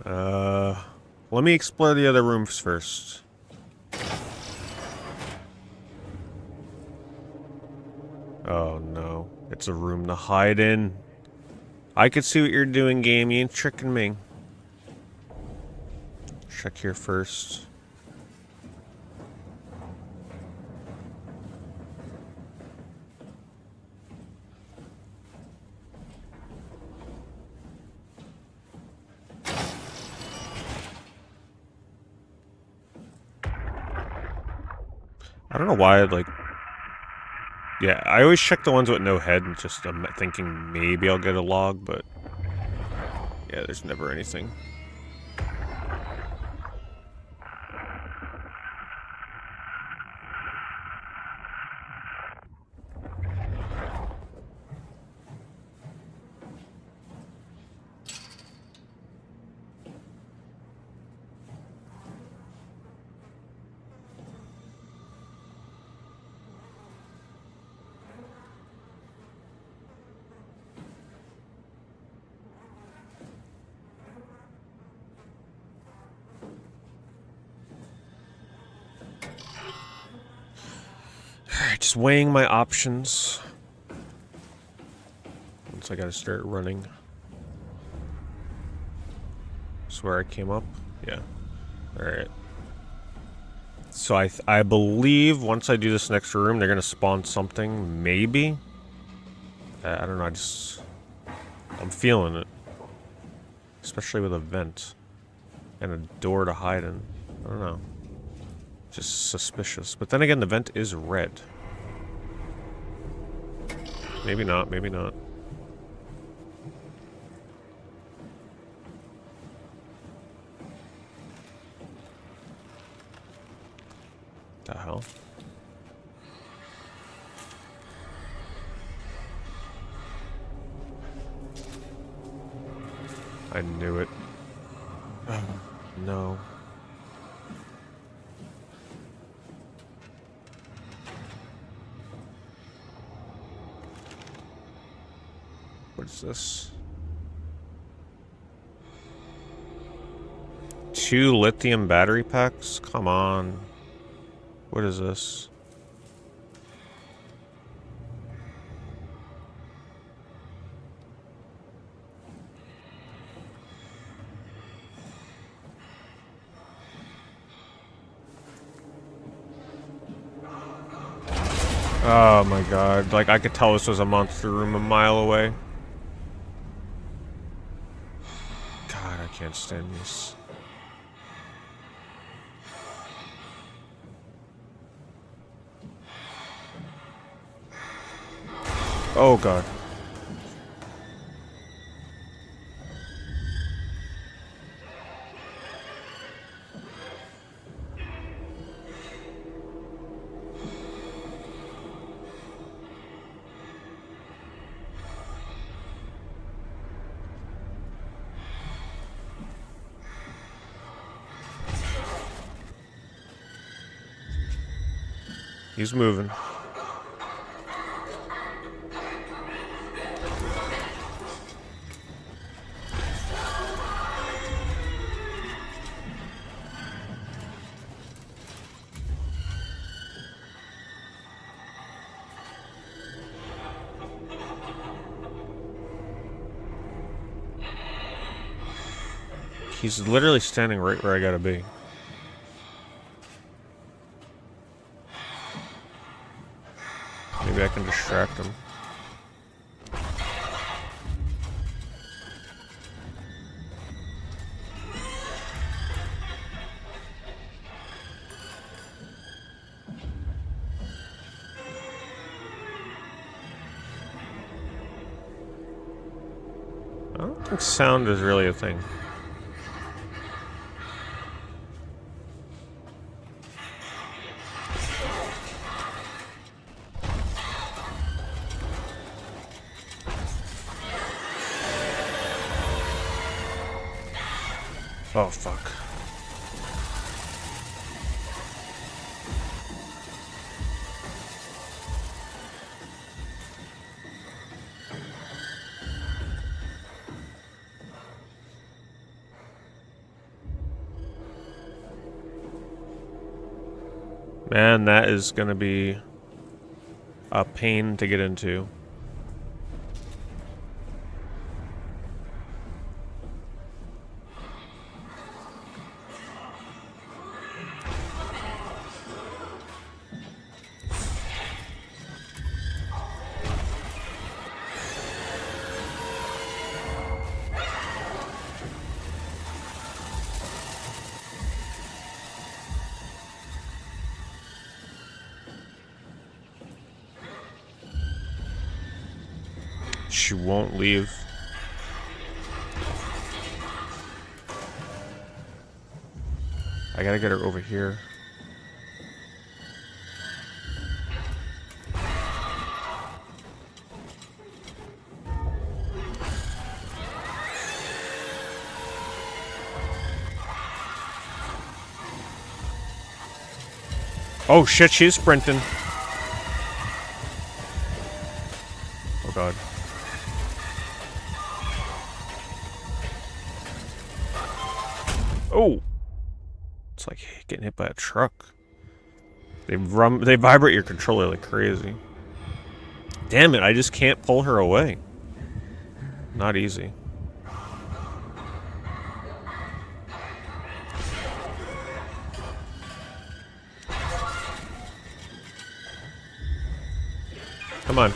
Let me explore the other rooms first. Oh, no. It's a room to hide in. I could see what you're doing, game. You ain't tricking me. Check here first. I don't know why, like... Yeah, I always check the ones with no head, and just I'm thinking maybe I'll get a log, but... Yeah, there's never anything. Just weighing my options. Once I gotta start running. That's where I came up. Yeah. Alright. So I believe once I do this next room, they're gonna spawn something. Maybe? I don't know, I'm feeling it. Especially with a vent. And a door to hide in. I don't know. Just suspicious. But then again, the vent is red. Maybe not, maybe not. The hell? I knew it. Oh, no. What is this? 2 lithium battery packs? Come on. What is this? Oh my god. Like, I could tell this was a monster room a mile away. God, I can't stand this. Oh god. He's moving. He's literally standing right where I gotta be. Maybe I can distract him. I don't think sound is really a thing. Oh, fuck. Man, that is gonna be a pain to get into. She won't leave. I gotta get her over here. Oh shit, she's sprinting. Oh god. Oh! It's like getting hit by a truck. They vibrate your controller like crazy. Damn it, I just can't pull her away. Not easy. Come on.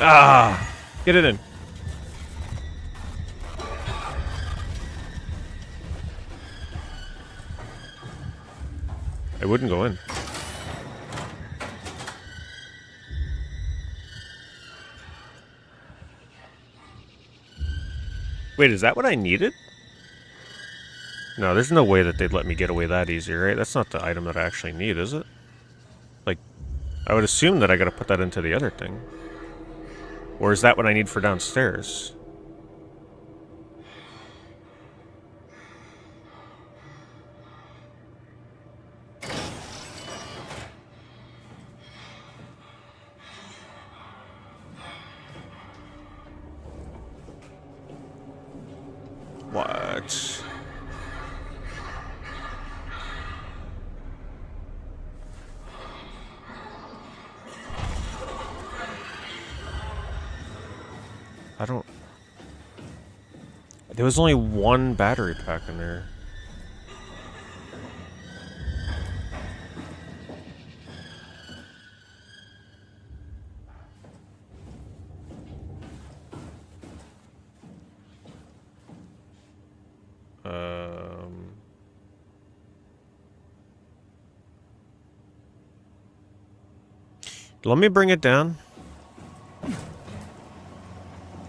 Ah! Get it in. It wouldn't go in. Wait, is that what I needed? No, there's no way that they'd let me get away that easy, right? That's not the item that I actually need, is it? Like, I would assume that I gotta put that into the other thing. Or is that what I need for downstairs? What? I don't... There was only one battery pack in there. Let me bring it down.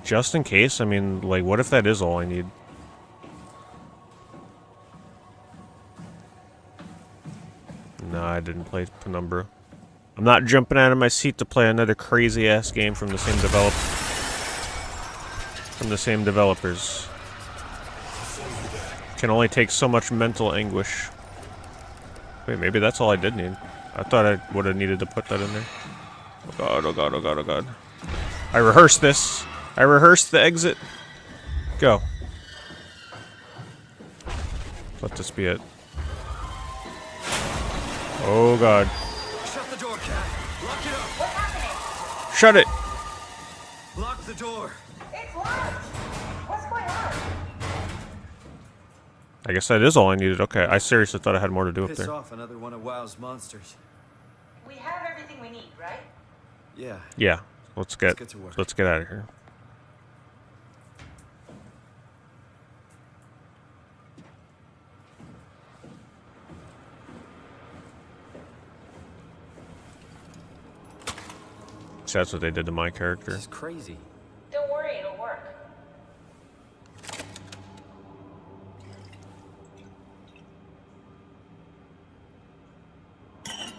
Just in case, I mean, like, what if that is all I need? No, I didn't play Penumbra. I'm not jumping out of my seat to play another crazy-ass game from the same developers. Can only take so much mental anguish. Wait, maybe that's all I did need. I thought I would have needed to put that in there. Oh god, oh god, oh god, oh god. I rehearsed this. I rehearsed the exit. Go. Let this be it. Oh god. Shut the door, Cat. Lock it up. What's happening? Shut it. Lock the door. It's locked. What's going on? I guess that is all I needed. Okay, I seriously thought I had more to do up Piss there. off another one of WoW's monsters. We have everything we need, right? Yeah. Yeah. Let's get to work. Let's get out of here. So that's what they did to my character. This is crazy. Don't worry, it'll work.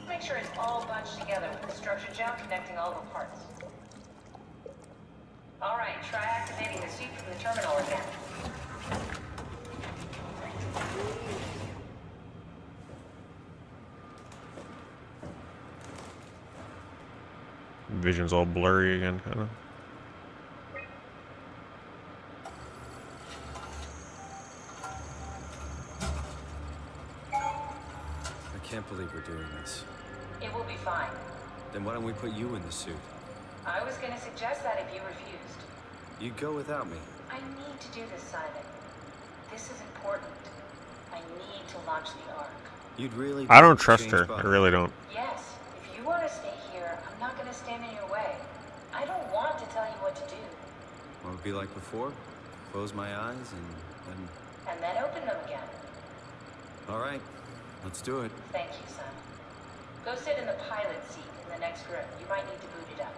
Make sure all bunched together with the structure gel connecting all the parts. All right, try activating the suit from the terminal again. Vision's all blurry again, kind of. I can't believe we're doing this. It will be fine. Then why don't we put you in the suit? I was gonna suggest that if you refused. You'd go without me. I need to do this, Simon. This is important. I need to launch the Ark. You'd really... I don't trust her. I really don't. Yes, if you want to stay here, I'm not gonna stand in your way. I don't want to tell you what to do. Want it to be like before? Close my eyes And then open them again. All right, let's do it. Thank you, son. Go sit in the pilot seat in the next room. You might need to boot it up.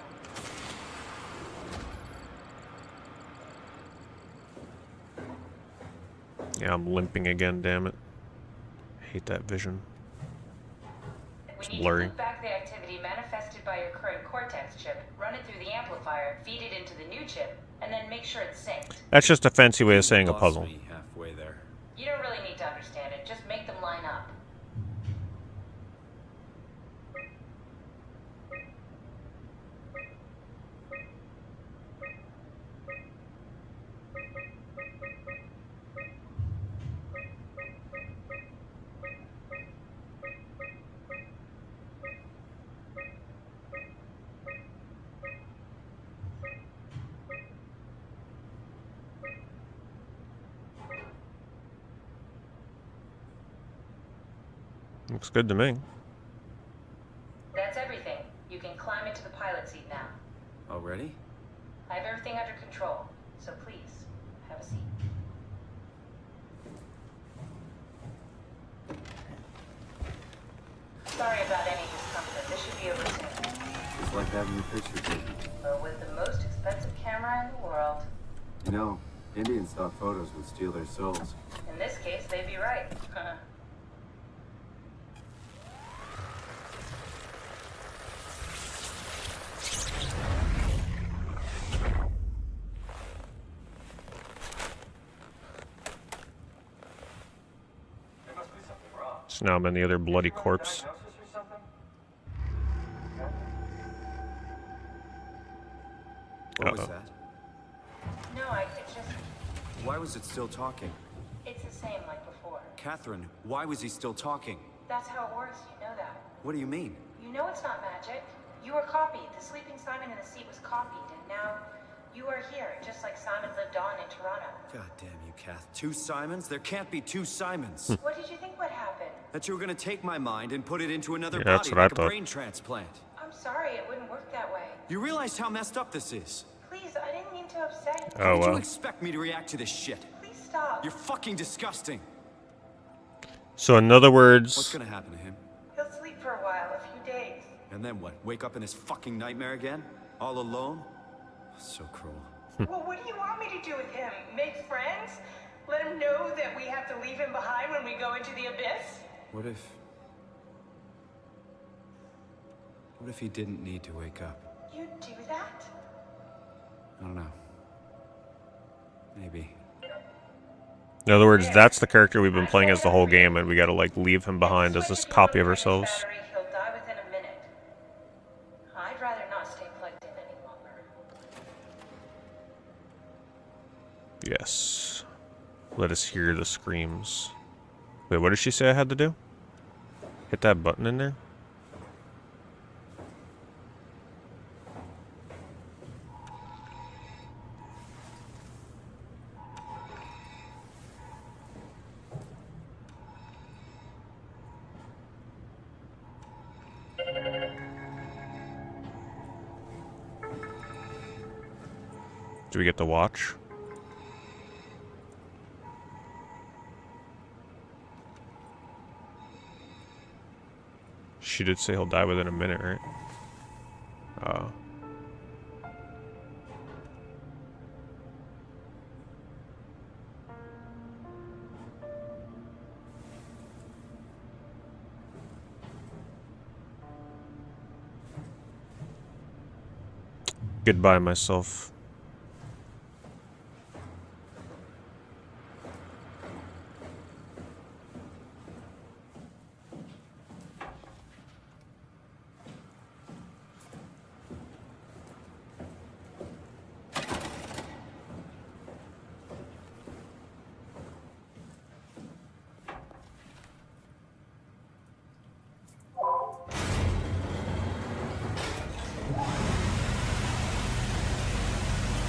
Yeah, I'm limping again, damn it. I hate that vision. It's We need blurry. to loop back the activity manifested by your current Cortex chip, run it through the amplifier, feed it into the new chip, and then make sure it's synced. That's just a fancy way of saying a Lost puzzle. me halfway there. You don't really need to understand it, just make them line up. Looks good to me. That's everything. You can climb into the pilot seat now. Already? I have everything under control, so please, have a seat. Sorry about any discomfort. This should be over soon. It's like having your picture taken. But with the most expensive camera in the world. You know, Indian stock photos would steal their souls. In this case, they'd be right. So now I'm in the other bloody corpse. What was that? No, it's just... Why was it still talking? It's the same like before. Catherine, why was he still talking? That's how it works, you know that. What do you mean? You know it's not magic. You were copied. The sleeping Simon in the seat was copied, and now you are here, just like Simon lived on in Toronto. God damn you, Kath. Two Simons? There can't be two Simons. What did you think would happen? That you were gonna take my mind and put it into another Yeah, body that's what I like a thought. brain transplant. I'm sorry, it wouldn't work that way. You realize how messed up this is? Please, I didn't mean to upset you. How Oh, did you well. expect me to react to this shit? Please stop. You're fucking disgusting. So in other What's words, gonna happen to him? He'll sleep for a while, a few days. And then what? Wake up in his fucking nightmare again? All alone? So cruel. Well, what do you want me to do with him? Make friends? Let him know that we have to leave him behind when we go into the abyss? What if he didn't need to wake up? You'd do that? I don't know. Maybe. in other words, that's the character we've been playing as the whole game, and we gotta like leave him behind as this copy of ourselves. He'll die within a minute. I'd rather not stay plugged in any longer. Yes. Let us hear the screams. Wait, what did she say I had to do? Hit that button in there? Do we get to watch? She did say he'll die within a minute, right? Goodbye, myself.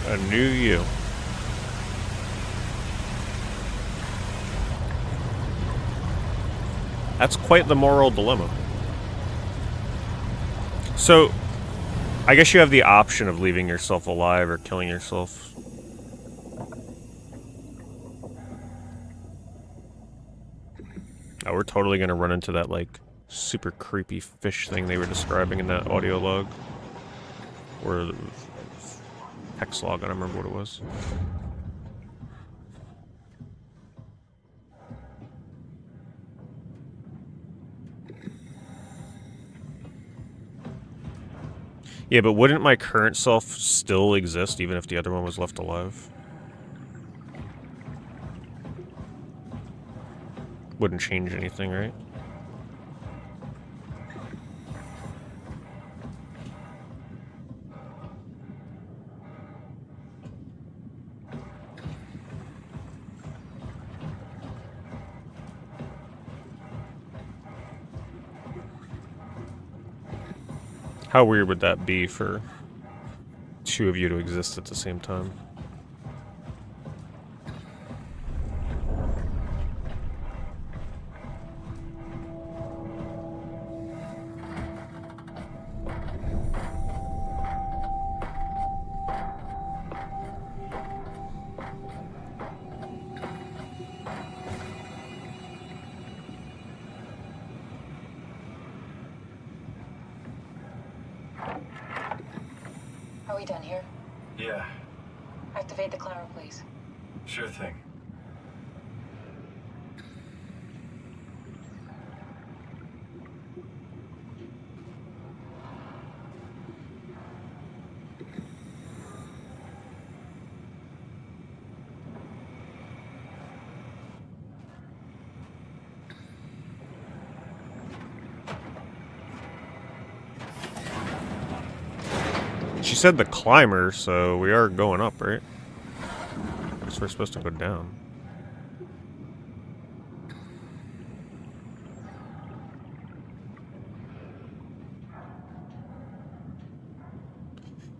A new you. That's quite the moral dilemma. So, I guess you have the option of leaving yourself alive or killing yourself. Oh, we're totally gonna run into that, like, super creepy fish thing they were describing in that audio log. Or text log, I don't remember what it was. Yeah, but wouldn't my current self still exist even if the other one was left alive? Wouldn't change anything, right? How weird would that be for two of you to exist at the same time? Are we done here? Yeah, Activate the clamor, please. sure thing. She said the climber, so we are going up, right? I guess we're supposed to go down.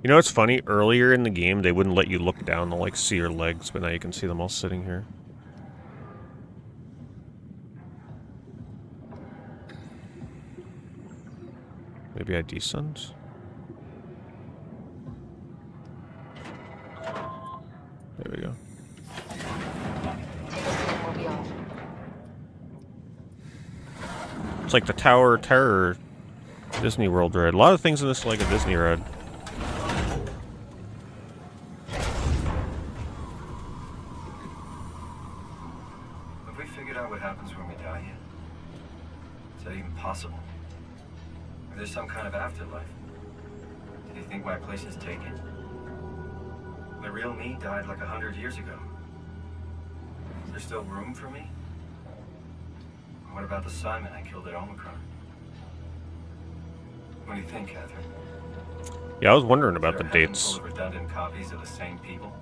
You know what's funny? Earlier in the game, they wouldn't let you look down to, like, see your legs, but now you can see them all sitting here. Maybe I descend? There we go. It's like the Tower of Terror Disney World ride. A lot of things in this are like a Disney ride. Have we figured out what happens when we die yet? Is that even possible? Is there some kind of afterlife? Do you think my place is taken? The real me died like 100 years ago. Is there still room for me? What about the Simon I killed at Omicron? What do you think, Catherine? Yeah, I was wondering about the Is there a heaven dates. full of redundant copies of the same people?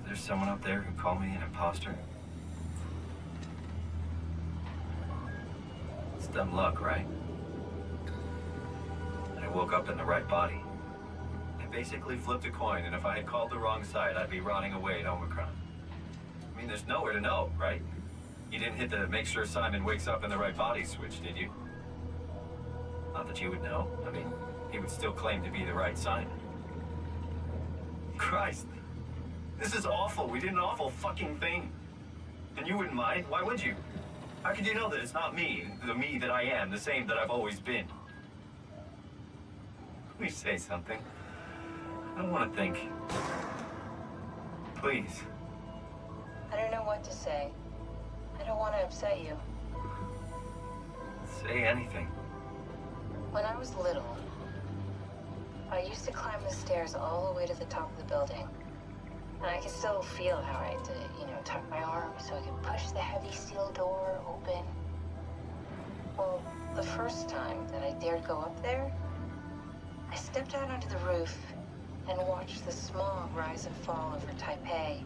Is there someone up there who called me an imposter? It's dumb luck, right? And I woke up in the right body. Basically flipped a coin, and if I had called the wrong side, I'd be rotting away at Omicron. I mean, there's nowhere to know, right? You didn't hit the make sure Simon wakes up in the right body switch, did you? Not that you would know. I mean, he would still claim to be the right Simon. Christ. This is awful. We did an awful fucking thing. And you wouldn't mind? Why would you? How could you know that it's not me, the me that I am, the same that I've always been? Please say something. I don't want to think. Please. I don't know what to say. I don't want to upset you. Say anything. When I was little, I used to climb the stairs all the way to the top of the building. And I could still feel how I had to, tuck my arm so I could push the heavy steel door open. Well, the first time that I dared go up there, I stepped out onto the roof and watched the smog rise and fall over Taipei.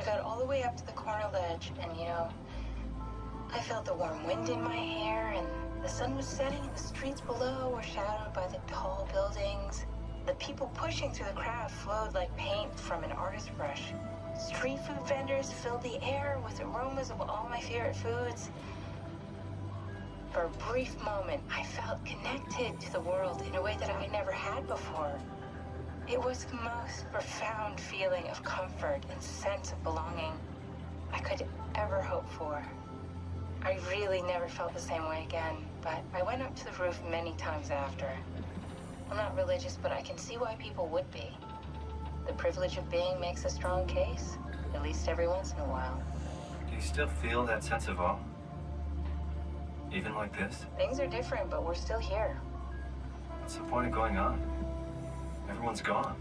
I got all the way up to the corner ledge and, I felt the warm wind in my hair and the sun was setting and the streets below were shadowed by the tall buildings. The people pushing through the crowd flowed like paint from an artist's brush. Street food vendors filled the air with aromas of all my favorite foods. For a brief moment, I felt connected to the world in a way that I never had before. It was the most profound feeling of comfort and sense of belonging I could ever hope for. I really never felt the same way again, but I went up to the roof many times after. I'm not religious, but I can see why people would be. The privilege of being makes a strong case, at least every once in a while. Do you still feel that sense of awe? Even like this? Things are different, but we're still here. What's the point of going on? Everyone's gone.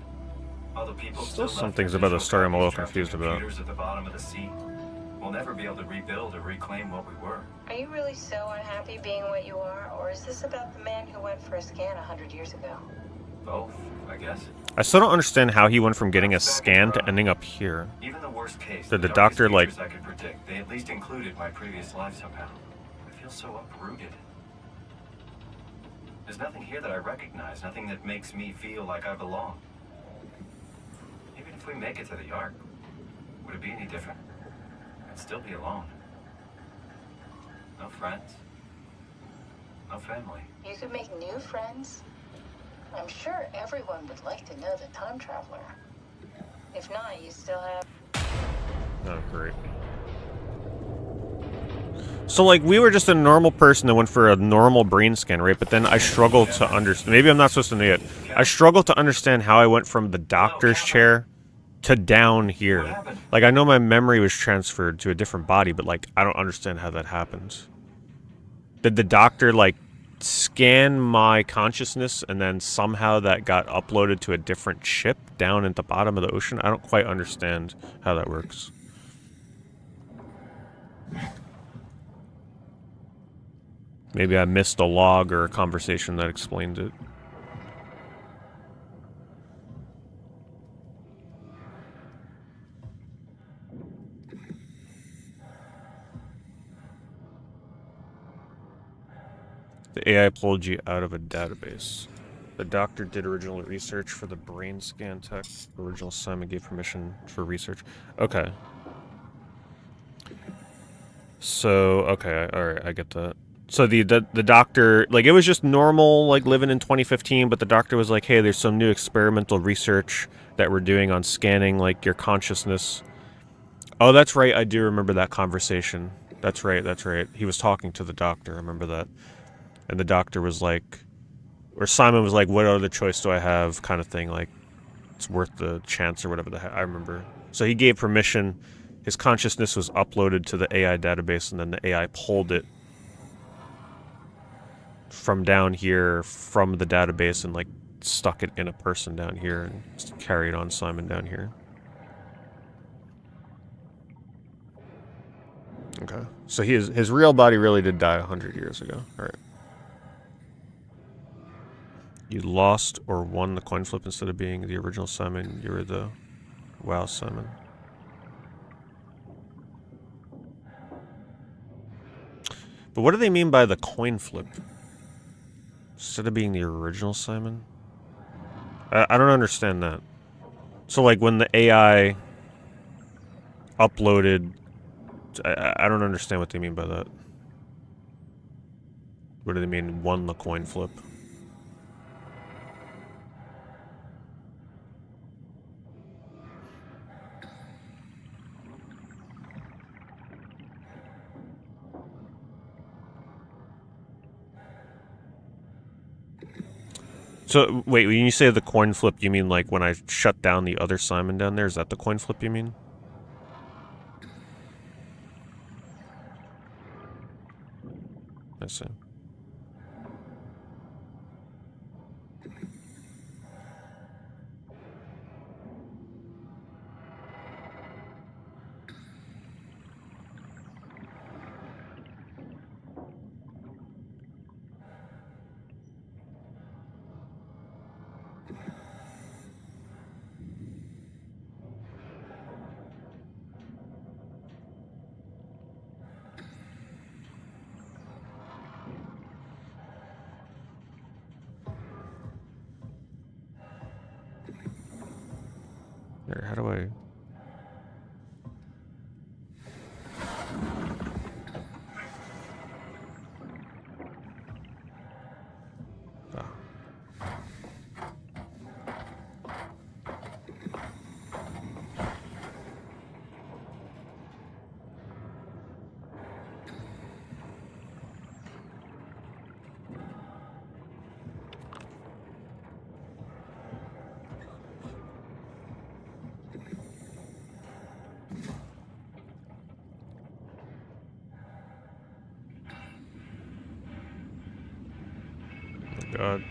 All the people Still left some things are about the digital story I'm a little copies trapped confused in about. computers at the bottom of the sea. We'll never be able to rebuild or reclaim what we were. Are you really so unhappy being what you are, or is this about the man who went for a scan 100 years ago? Both, I guess. I still don't understand how he went from getting a scan to ending up here. Even the worst case, Did the darkest doctor, like... features I could predict, they at least included my previous life somehow. I feel so uprooted. There's nothing here that I recognize, nothing that makes me feel like I belong. Even if we make it to the Ark, would it be any different? I'd still be alone. No friends. No family. You could make new friends. I'm sure everyone would like to know the time traveler. If not, you still have... Oh, great. So, like, we were just a normal person that went for a normal brain scan, right? But then I struggled to understand... Maybe I'm not supposed to know it. I struggled to understand how I went from the doctor's chair to down here. Like, I know my memory was transferred to a different body, but, like, I don't understand how that happened. Did the doctor, like, scan my consciousness and then somehow that got uploaded to a different ship down at the bottom of the ocean? I don't quite understand how that works. Maybe I missed a log or a conversation that explained it. The AI pulled you out of a database. The doctor did original research for the brain scan tech. Original assignment gave permission for research. Okay. So, okay, alright, I get that. So the doctor, like, it was just normal, like, living in 2015, but the doctor was like, hey, there's some new experimental research that we're doing on scanning, like, your consciousness. Oh, that's right, I do remember that conversation. That's right, that's right. He was talking to the doctor, I remember that. And the doctor was like, or Simon was like, what other choice do I have, kind of thing, like, it's worth the chance or whatever the heck, I remember. So he gave permission, his consciousness was uploaded to the AI database, and then the AI pulled it from down here, from the database, and, like, stuck it in a person down here, and carried on Simon down here. Okay. So his real body really did die 100 years ago. Alright. You lost or won the coin flip instead of being the original Simon. You were the WoW Simon. But what do they mean by the coin flip? Instead of being the original Simon? I don't understand that. So, like, when the AI uploaded... I don't understand what they mean by that. What do they mean, won the coin flip? So, wait, when you say the coin flip, you mean like when I shut down the other Simon down there? Is that the coin flip you mean? I see. There, how do I... God.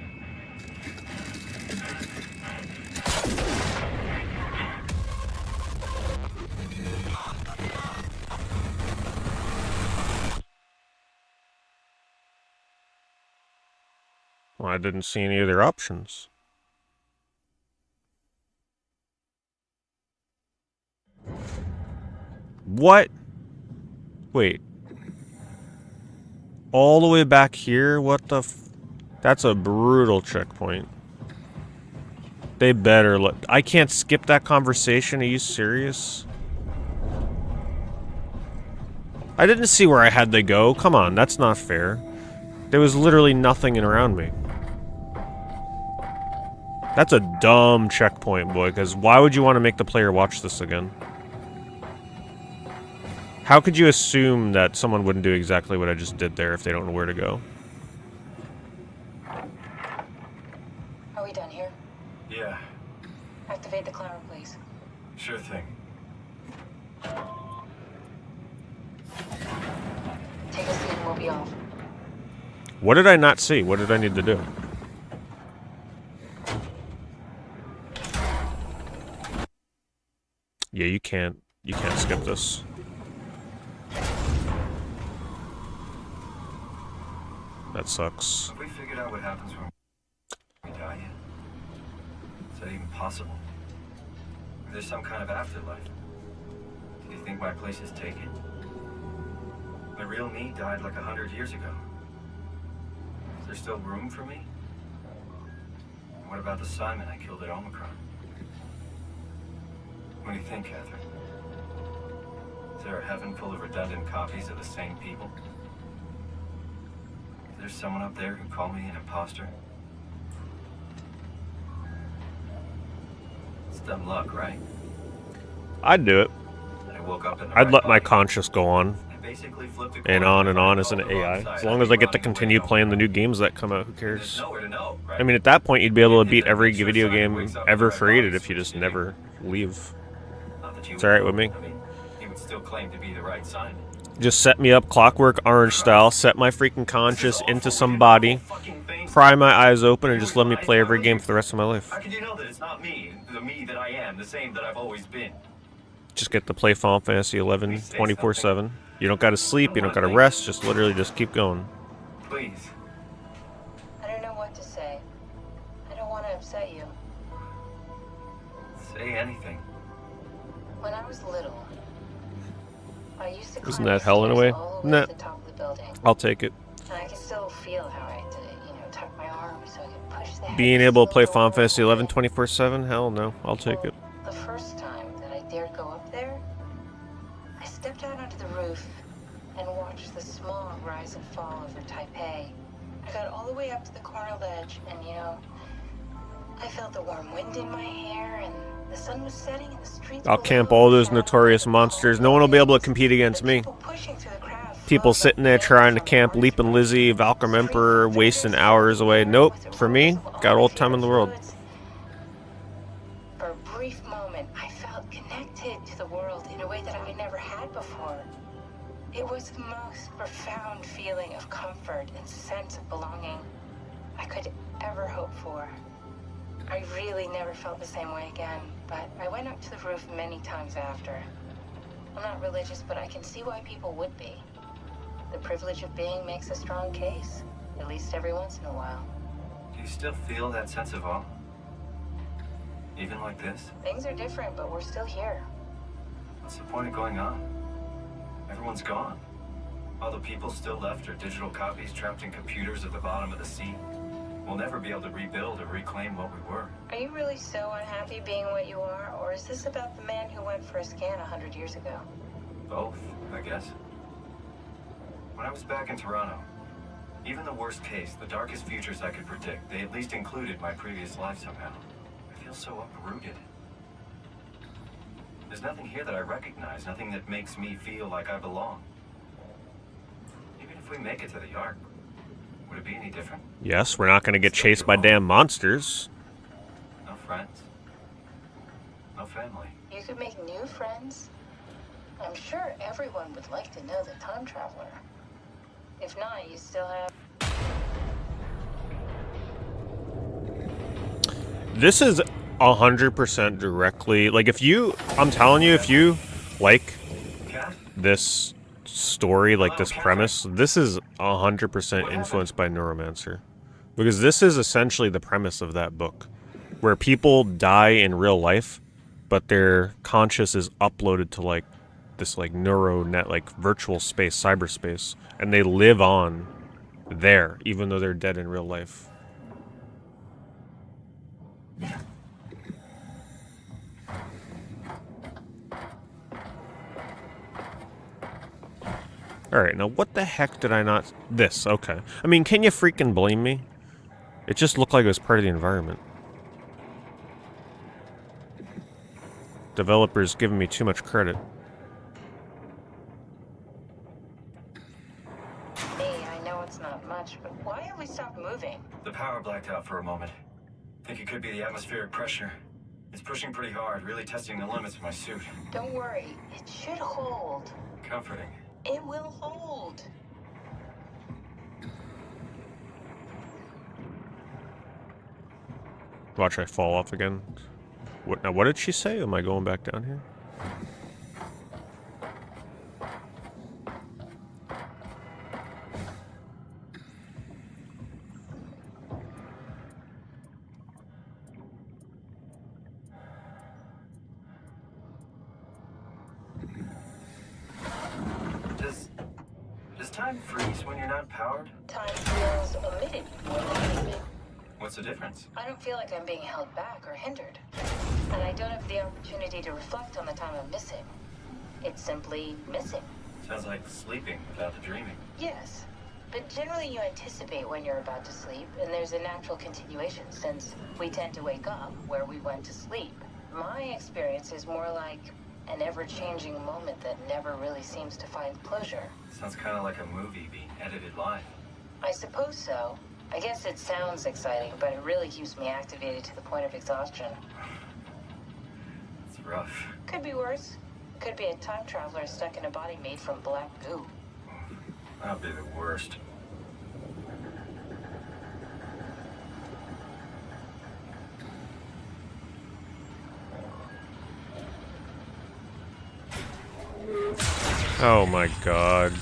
Well, I didn't see any other options. What? Wait. All the way back here? What the f... That's a brutal checkpoint. They better let... I can't skip that conversation. Are you serious? I didn't see where I had to go. Come on, that's not fair. There was literally nothing around me. That's a dumb checkpoint, boy, because why would you want to make the player watch this again? How could you assume that someone wouldn't do exactly what I just did there if they don't know where to go? Are we done here? Yeah, Activate the clamor, please. sure thing. Take a seat and we'll be off. What did I not see? What did I need to do? Yeah, you can't skip this. That sucks. Have we figured out what happens when we die yet? Is that even possible? Is there some kind of afterlife? Do you think my place is taken? The real me died like 100 years ago. Is there still room for me? And what about the Simon I killed at Omicron? What do you think, Catherine? Is there a heaven full of redundant copies of the same people? Is there someone up there who called me an imposter? It's dumb luck, right? I'd do it. I woke up in the I'd right let my body. conscience go on. Basically flipped a And coin on as an AI. As long as I get to continue playing the new games that come out, who cares? nowhere to know, right? I mean, at that point, you'd be able to beat every video game ever created if you just never leave. Not that you It's alright with me. I mean, he would still claim to be the right Simon. Just set me up Clockwork Orange style, set my freaking conscience into some body, pry my eyes open, and just let me play every game for the rest of my life. How can you know that it's not me, the me that I am, the same that I've always been? Just get to play Final Fantasy 11 24/7. You don't gotta sleep, you don't gotta rest, just literally just keep going. Please. I don't know what to say. I don't want to upset you. Say anything. When I was little, I used to climb Isn't the that hell in a stairs way? all the way Nah. to the top of the building. I'll take it. And I can still feel how I had to, tuck my arms so I could push the Being head able to play slowly Final Fantasy 11 24/7? Hell no, I'll take it. The first time that I dared go up there, I stepped out onto the roof and watched the smog rise and fall over Taipei. I got all the way up to the corner ledge and, I felt the warm wind in my hair and the sun was setting and the streets I'll were camp full all of those shadows. notorious monsters. No one will be able to compete against me. People sitting there trying to camp Leapin' Lizzie, Valkyrie Emperor, wasting hours away. Nope, for me, got all the time in the world. For a brief moment, I felt connected to the world in a way that I never had before. It was the most profound feeling of comfort and sense of belonging I could ever hope for. I really never felt the same way again, but I went up to the roof many times after. I'm not religious, but I can see why people would be. The privilege of being makes a strong case, at least every once in a while. Do you still feel that sense of awe? Even like this? Things are different, but we're still here. What's the point of going on? Everyone's gone. All the people still left are digital copies trapped in computers at the bottom of the sea. we'll never be able to rebuild or reclaim what we were. Are you really so unhappy being what you are, or is this about the man who went for a scan 100 years ago? Both, I guess. When I was back in Toronto, even the worst case, the darkest futures I could predict, they at least included my previous life somehow. I feel so uprooted. There's nothing here that I recognize, nothing that makes me feel like I belong. Even if we make it to the Ark, would it be any different? Yes, we're not going to get chased by damn monsters. No friends. No family. You could make new friends. I'm sure everyone would like to know the time traveler. If not, you still have... This is 100% directly... Like, if you... I'm telling you, if you like this story, like this premise, this is 100% influenced by Neuromancer. Because this is essentially the premise of that book. Where people die in real life, but their conscious is uploaded to, like, this, like, neuro net, like, virtual space, cyberspace. And they live on there, even though they're dead in real life. Alright, now what the heck did I not... This, okay. I mean, can you freaking blame me? It just looked like it was part of the environment. Developers giving me too much credit. Hey, I know it's not much, but why have we stopped moving? The power blacked out for a moment. Think it could be the atmospheric pressure. It's pushing pretty hard, really testing the limits of my suit. Don't worry, it should hold. Comforting. It will hold. Watch I fall off again. What now? What did she say? Am I going back down here? Does time freeze when you're not powered? Time feels omitted. What's the difference? I don't feel like I'm being held back or hindered. And I don't have the opportunity to reflect on the time I'm missing. It's simply missing. Sounds like sleeping without the dreaming. Yes. But generally you anticipate when you're about to sleep, and there's a natural continuation since we tend to wake up where we went to sleep. My experience is more like an ever-changing moment that never really seems to find closure. Sounds kind of like a movie being edited live. I suppose so. I guess it sounds exciting, but it really keeps me activated to the point of exhaustion. It's rough. Could be worse. Could be a time traveler stuck in a body made from black goo. That'd be the worst. Oh my god.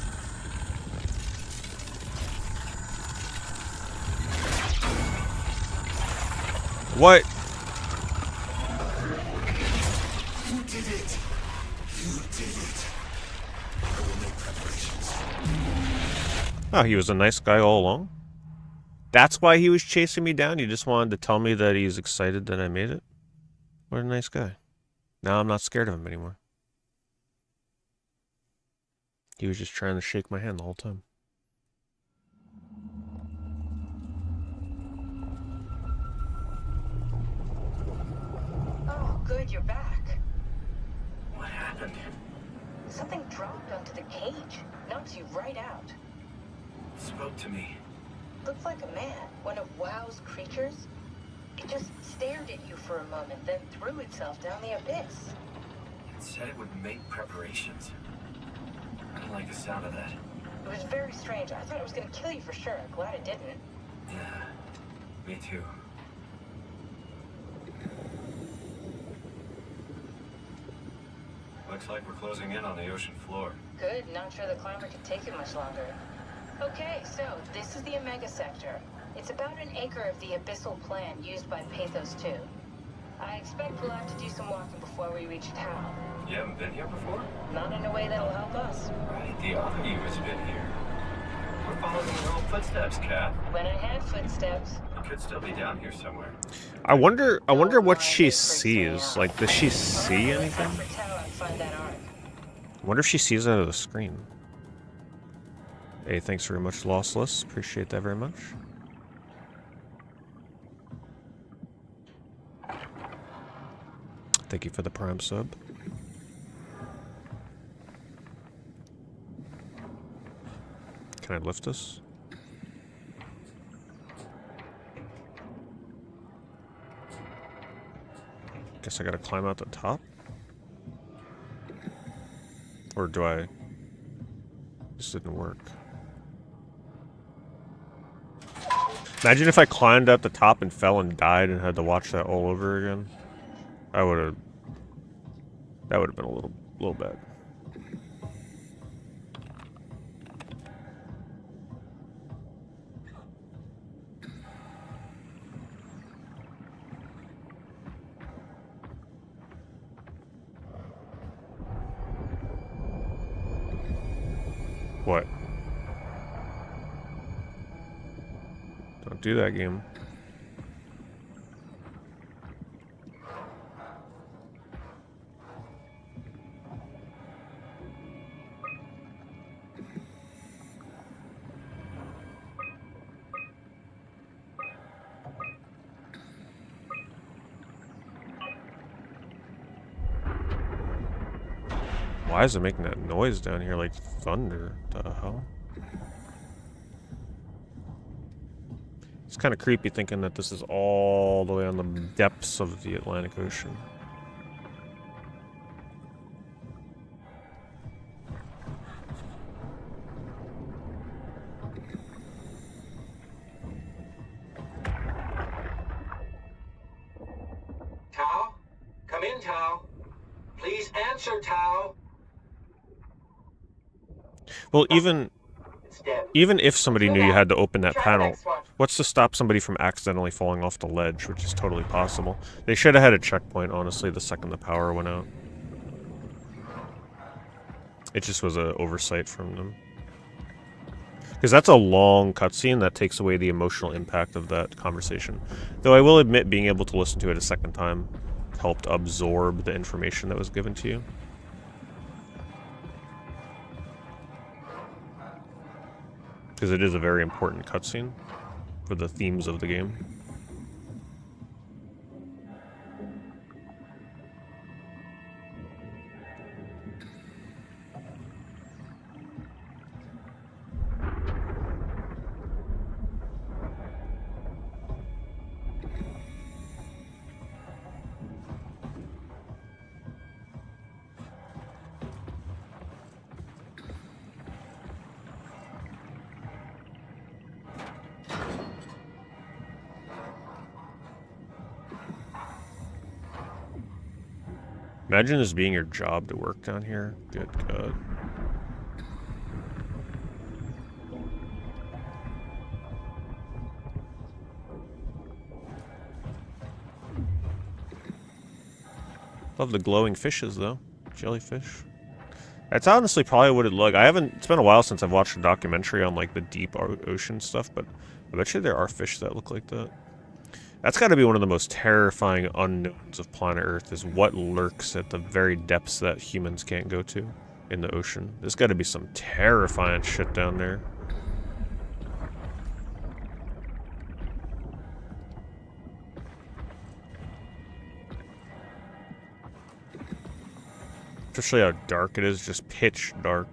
What? You did it. You did it. I will make preparations. Oh, he was a nice guy all along? That's why he was chasing me down? You just wanted to tell me that he's excited that I made it? What a nice guy. Now I'm not scared of him anymore. He was just trying to shake my hand the whole time. Oh, good, you're back. What happened? Something dropped onto the cage. Knocks you right out. Spoke to me. Looked like a man. One of WoW's creatures. It just stared at you for a moment, then threw itself down the abyss. It said it would make preparations. I didn't like the sound of that. It was very strange. I thought it was going to kill you for sure. Glad it didn't. Yeah, me too. Looks like we're closing in on the ocean floor. Good. Not sure the climber can take it much longer. Okay, so this is the Omega Sector. It's about an acre of the abyssal plan used by Pathos 2. I expect we'll have to do some walking before we reach town. You haven't been here before? Not in a way that'll help us. Right, the other you has been here. We're following your old footsteps, Kat. When I had footsteps. could still be down here somewhere. I wonder what she sees. Like, does she see anything? I wonder if she sees out of the screen. Hey, thanks very much, Lossless. Appreciate that very much. Thank you for the Prime sub. Can I lift this? Guess I gotta climb out the top? Or do I... This didn't work. Imagine if I climbed up the top and fell and died and had to watch that all over again. That would have been a little bad. What? Don't do that, game. Why is it making that noise down here like thunder? The hell? It's kind of creepy thinking that this is all the way on the depths of the Atlantic Ocean. Tao? Come in, Tao. Please answer, Tao. Well, even if somebody knew you had to open that panel, what's to stop somebody from accidentally falling off the ledge, which is totally possible. They should have had a checkpoint, honestly, the second the power went out. It just was an oversight from them. Because that's a long cutscene that takes away the emotional impact of that conversation. Though I will admit being able to listen to it a second time helped absorb the information that was given to you. Because it is a very important cutscene for the themes of the game. Imagine this being your job to work down here. Good God. Love the glowing fishes, though. Jellyfish. That's honestly probably what it looked. It's been a while since I've watched a documentary on, like, the deep ocean stuff, but I bet you there are fish that look like that. That's got to be one of the most terrifying unknowns of planet Earth, is what lurks at the very depths that humans can't go to in the ocean. There's got to be some terrifying shit down there. Especially how dark it is, just pitch dark.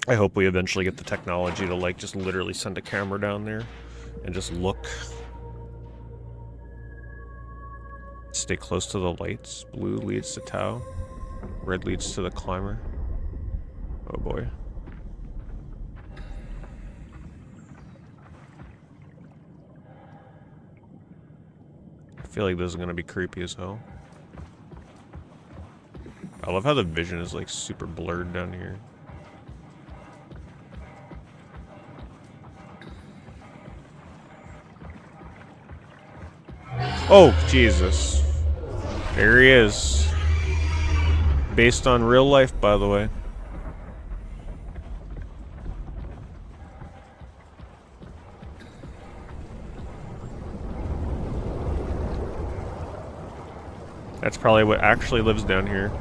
I hope we eventually get the technology to, like, just literally send a camera down there and just look. Stay close to the lights. Blue leads to Tao. Red leads to the climber. Oh boy. I feel like this is gonna be creepy as hell. I love how the vision is, like, super blurred down here. Oh, Jesus. There he is. Based on real life, by the way. That's probably what actually lives down here.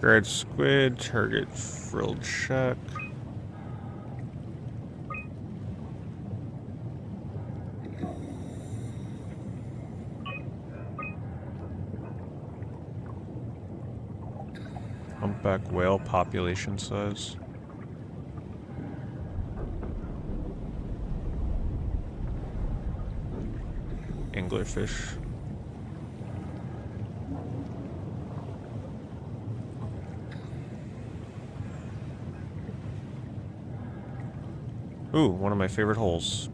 Red squid, target frilled shack. Humpback whale population size. Anglerfish. Ooh, one of my favorite holes.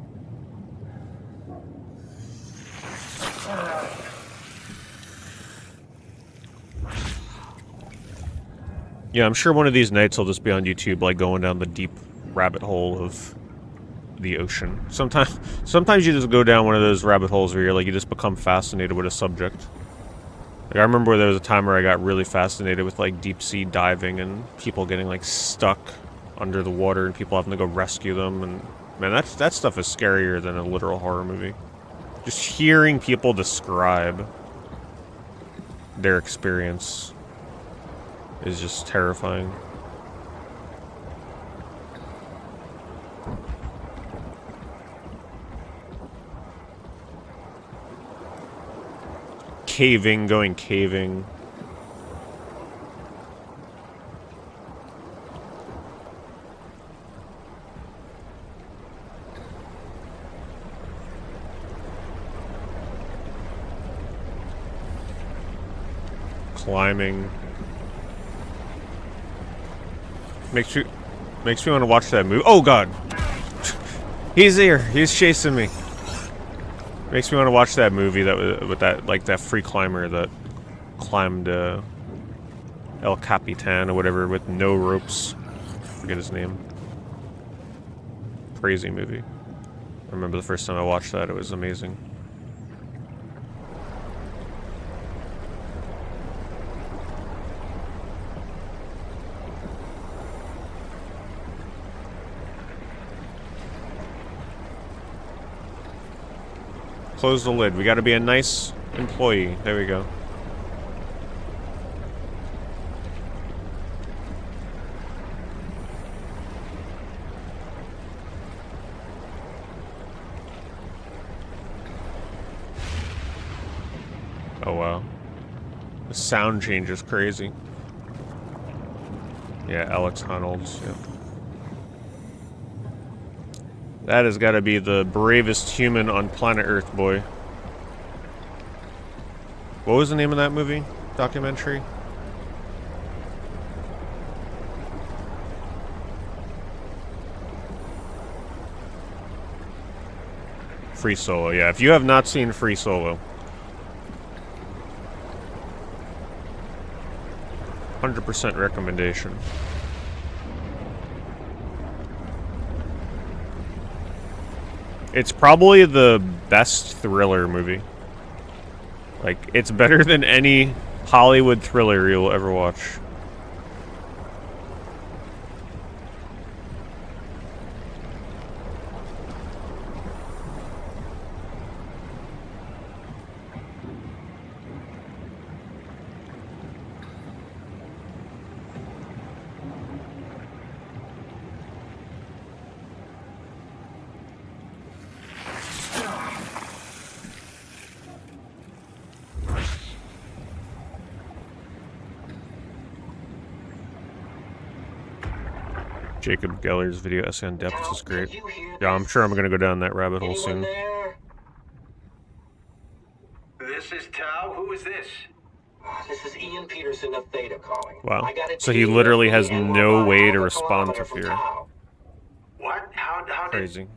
Yeah, I'm sure one of these nights I'll just be on YouTube, like going down the deep rabbit hole of the ocean. Sometimes you just go down one of those rabbit holes where you're like, you just become fascinated with a subject. Like, I remember there was a time where I got really fascinated with like deep sea diving and people getting like stuck under the water and people having to go rescue them, and man, that stuff is scarier than a literal horror movie. Just hearing people describe their experience is just terrifying. Going caving. Climbing. Makes me want to watch that movie. Oh god! He's here! He's chasing me! Makes me want to watch that movie that was with that free climber that climbed El Capitan or whatever with no ropes. Forget his name. Crazy movie. I remember the first time I watched that, it was amazing. Close the lid. We gotta be a nice employee. There we go. Oh wow. The sound change is crazy. Yeah, Alex Honnold's, yeah. That has got to be the bravest human on planet Earth, boy. What was the name of that movie? Documentary? Free Solo, yeah. If you have not seen Free Solo, 100% recommendation. It's probably the best thriller movie. Like, it's better than any Hollywood thriller you'll ever watch. Jacob Geller's video essay on depth is great. Yeah, I'm sure I'm gonna go down that rabbit hole soon. This is Tao. Who is this? This is Ian Peterson of Theta calling. Wow. So he literally has no way to respond to fear. What? How did... Crazy.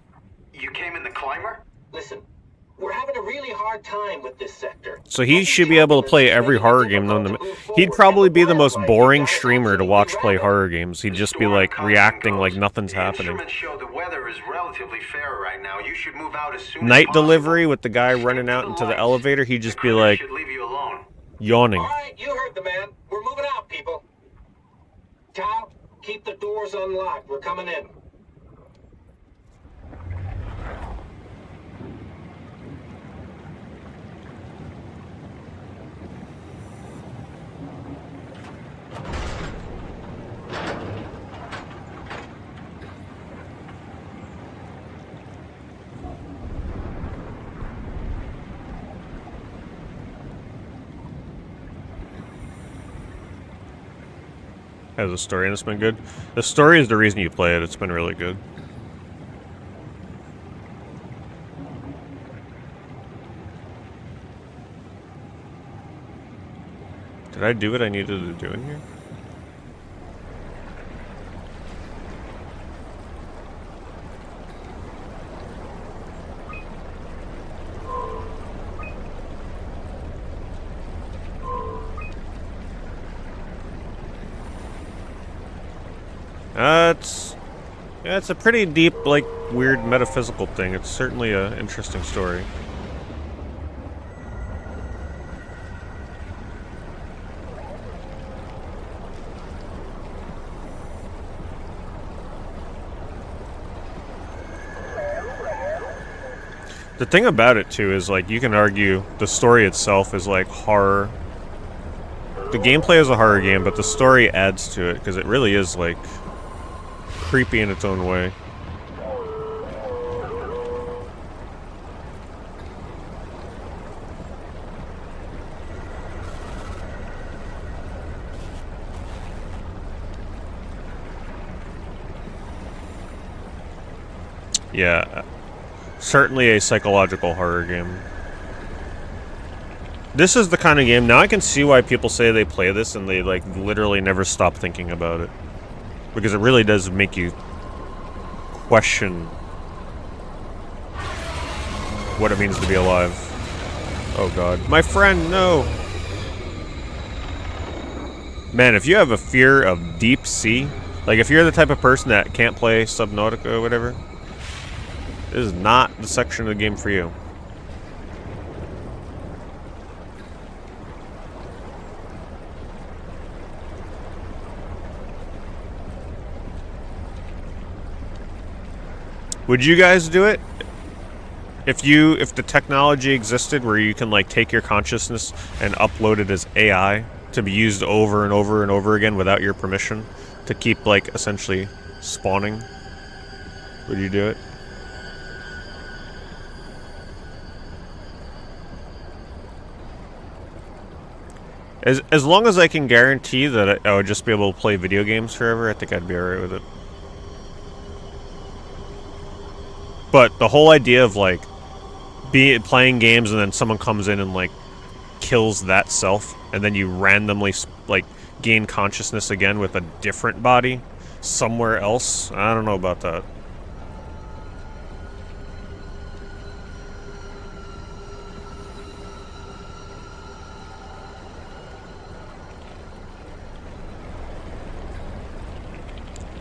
You came in the climber? Listen, We're having a really hard time with this sector. So he should be able to play every horror game known to. He'd probably be the most boring streamer to watch play horror games. He'd just be like reacting like nothing's happening. Instruments show the weather is relatively fair right now. You should move out as soon Night as possible. delivery with the guy running out into the elevator, he'd just be like yawning. All right, you heard the man. We're moving out, people. Tom, keep the doors unlocked. We're coming in. Has the story in this been good? The story is the reason you play it. It's been really good. Did I do what I needed to do in here? It's a pretty deep, like, weird metaphysical thing. It's certainly an interesting story. The thing about it, too, is, like, you can argue the story itself is, like, horror. The gameplay is a horror game, but the story adds to it, because it really is, like, creepy in its own way. Yeah, certainly a psychological horror game. This is the kind of game, now I can see why people say they play this and they, like, literally never stop thinking about it. Because it really does make you question what it means to be alive. Oh god. My friend, no! Man, if you have a fear of deep sea, like if you're the type of person that can't play Subnautica or whatever, this is not the section of the game for you. Would you guys do it? If the technology existed where you can, like, take your consciousness and upload it as AI to be used over and over and over again without your permission to keep, like, essentially spawning, would you do it? As long as I can guarantee that I would just be able to play video games forever, I think I'd be alright with it. But the whole idea of, like, playing games and then someone comes in and, like, kills that self, and then you randomly, like, gain consciousness again with a different body somewhere else, I don't know about that.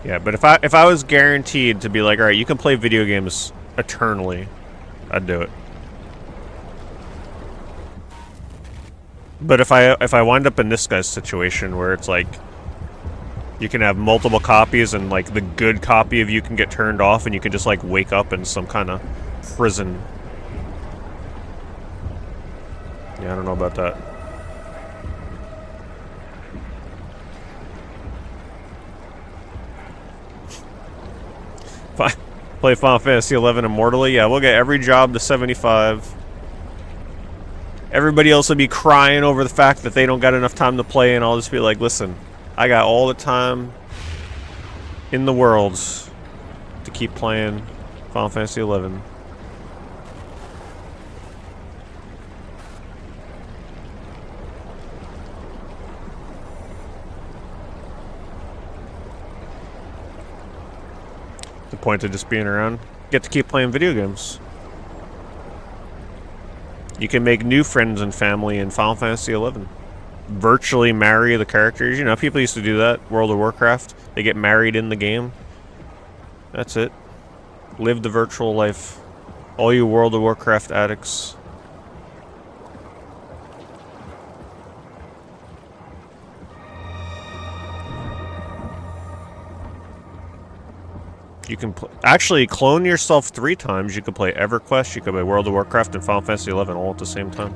Yeah, but if I was guaranteed to be like, alright, you can play video games eternally, I'd do it. But if I wind up in this guy's situation where it's like you can have multiple copies and, like, the good copy of you can get turned off and you can just, like, wake up in some kind of prison. Yeah, I don't know about that. Play Final Fantasy 11 immortally? Yeah, we'll get every job to 75. Everybody else will be crying over the fact that they don't got enough time to play, and I'll just be like, listen, I got all the time in the world to keep playing Final Fantasy 11. The point of just being around, get to keep playing video games. You can make new friends and family in Final Fantasy XI. Virtually marry the characters. You know, people used to do that. World of Warcraft. They get married in the game. That's it. Live the virtual life. All you World of Warcraft addicts. You can actually clone yourself 3 times. You could play EverQuest, you could play World of Warcraft, and Final Fantasy XI all at the same time.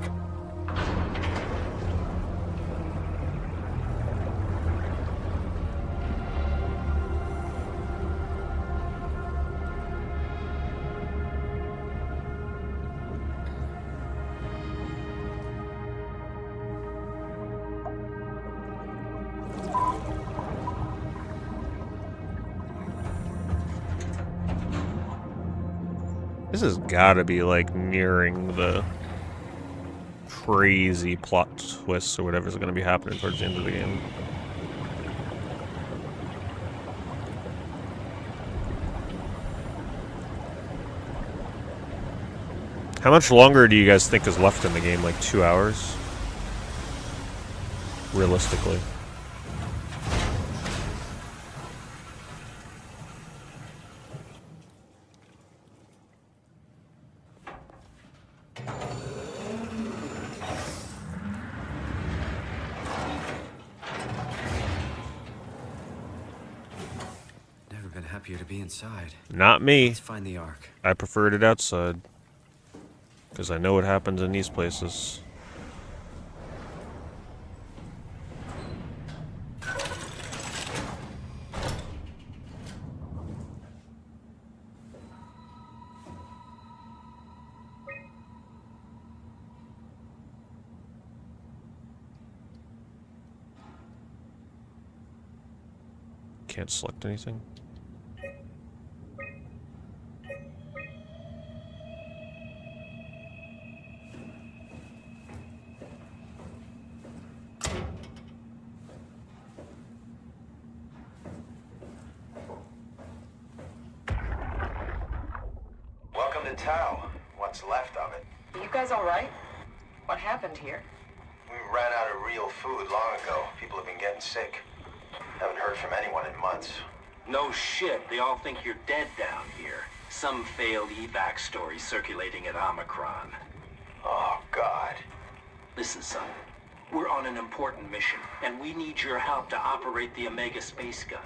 This has gotta be, like, nearing the crazy plot twists or whatever's gonna be happening towards the end of the game. How much longer do you guys think is left in the game? Like 2 hours? Realistically. Happier to be inside. Not me. Let's find the Ark. I preferred it outside. Because I know what happens in these places. Can't select anything. Welcome to town. What's left of it. You guys all right? What happened here? We ran out of real food long ago. People have been getting sick. Haven't heard from anyone in months. No shit, they all think you're dead down here. Some failed evac story circulating at Omicron. Oh, God. Listen, son. We're on an important mission, and we need your help to operate the Omega space gun.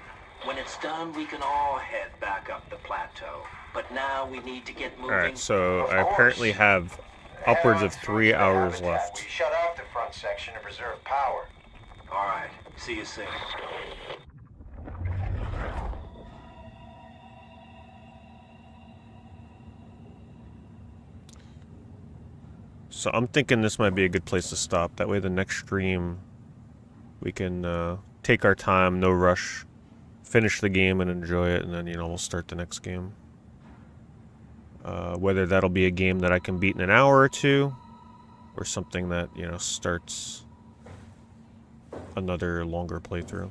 When it's done, we can all head back up the plateau. But now we need to get moving. Alright, so I apparently have upwards of 3 hours left. We shut off the front section to preserve power. Alright, see you soon. So I'm thinking this might be a good place to stop. That way the next stream we can take our time, no rush, finish the game and enjoy it, and then, you know, we'll start the next game. Whether that'll be a game that I can beat in an hour or two, or something that, you know, starts another longer playthrough.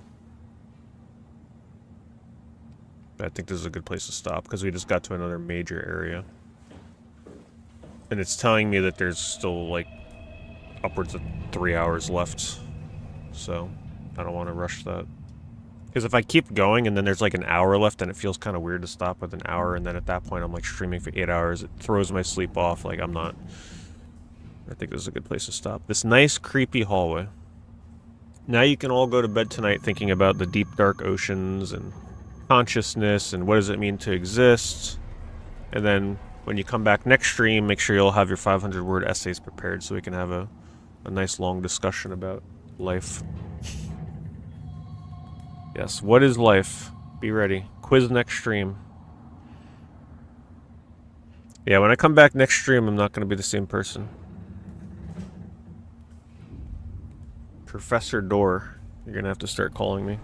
But I think this is a good place to stop, because we just got to another major area. And it's telling me that there's still, like, upwards of 3 hours left. So, I don't want to rush that. Because if I keep going and then there's like an hour left, then it feels kind of weird to stop with an hour, and then at that point I'm like streaming for 8 hours. It throws my sleep off. Like, I'm not... I think this is a good place to stop. This nice, creepy hallway. Now you can all go to bed tonight thinking about the deep, dark oceans and consciousness and what does it mean to exist. And then when you come back next stream, make sure you'll have your 500-word essays prepared so we can have a nice, long discussion about life. Yes, what is life? Be ready. Quiz next stream. Yeah, when I come back next stream, I'm not going to be the same person. Professor Door. You're going to have to start calling me.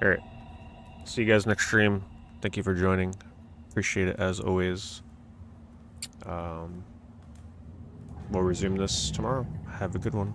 Alright. See you guys next stream. Thank you for joining. Appreciate it as always. We'll resume this tomorrow. Have a good one.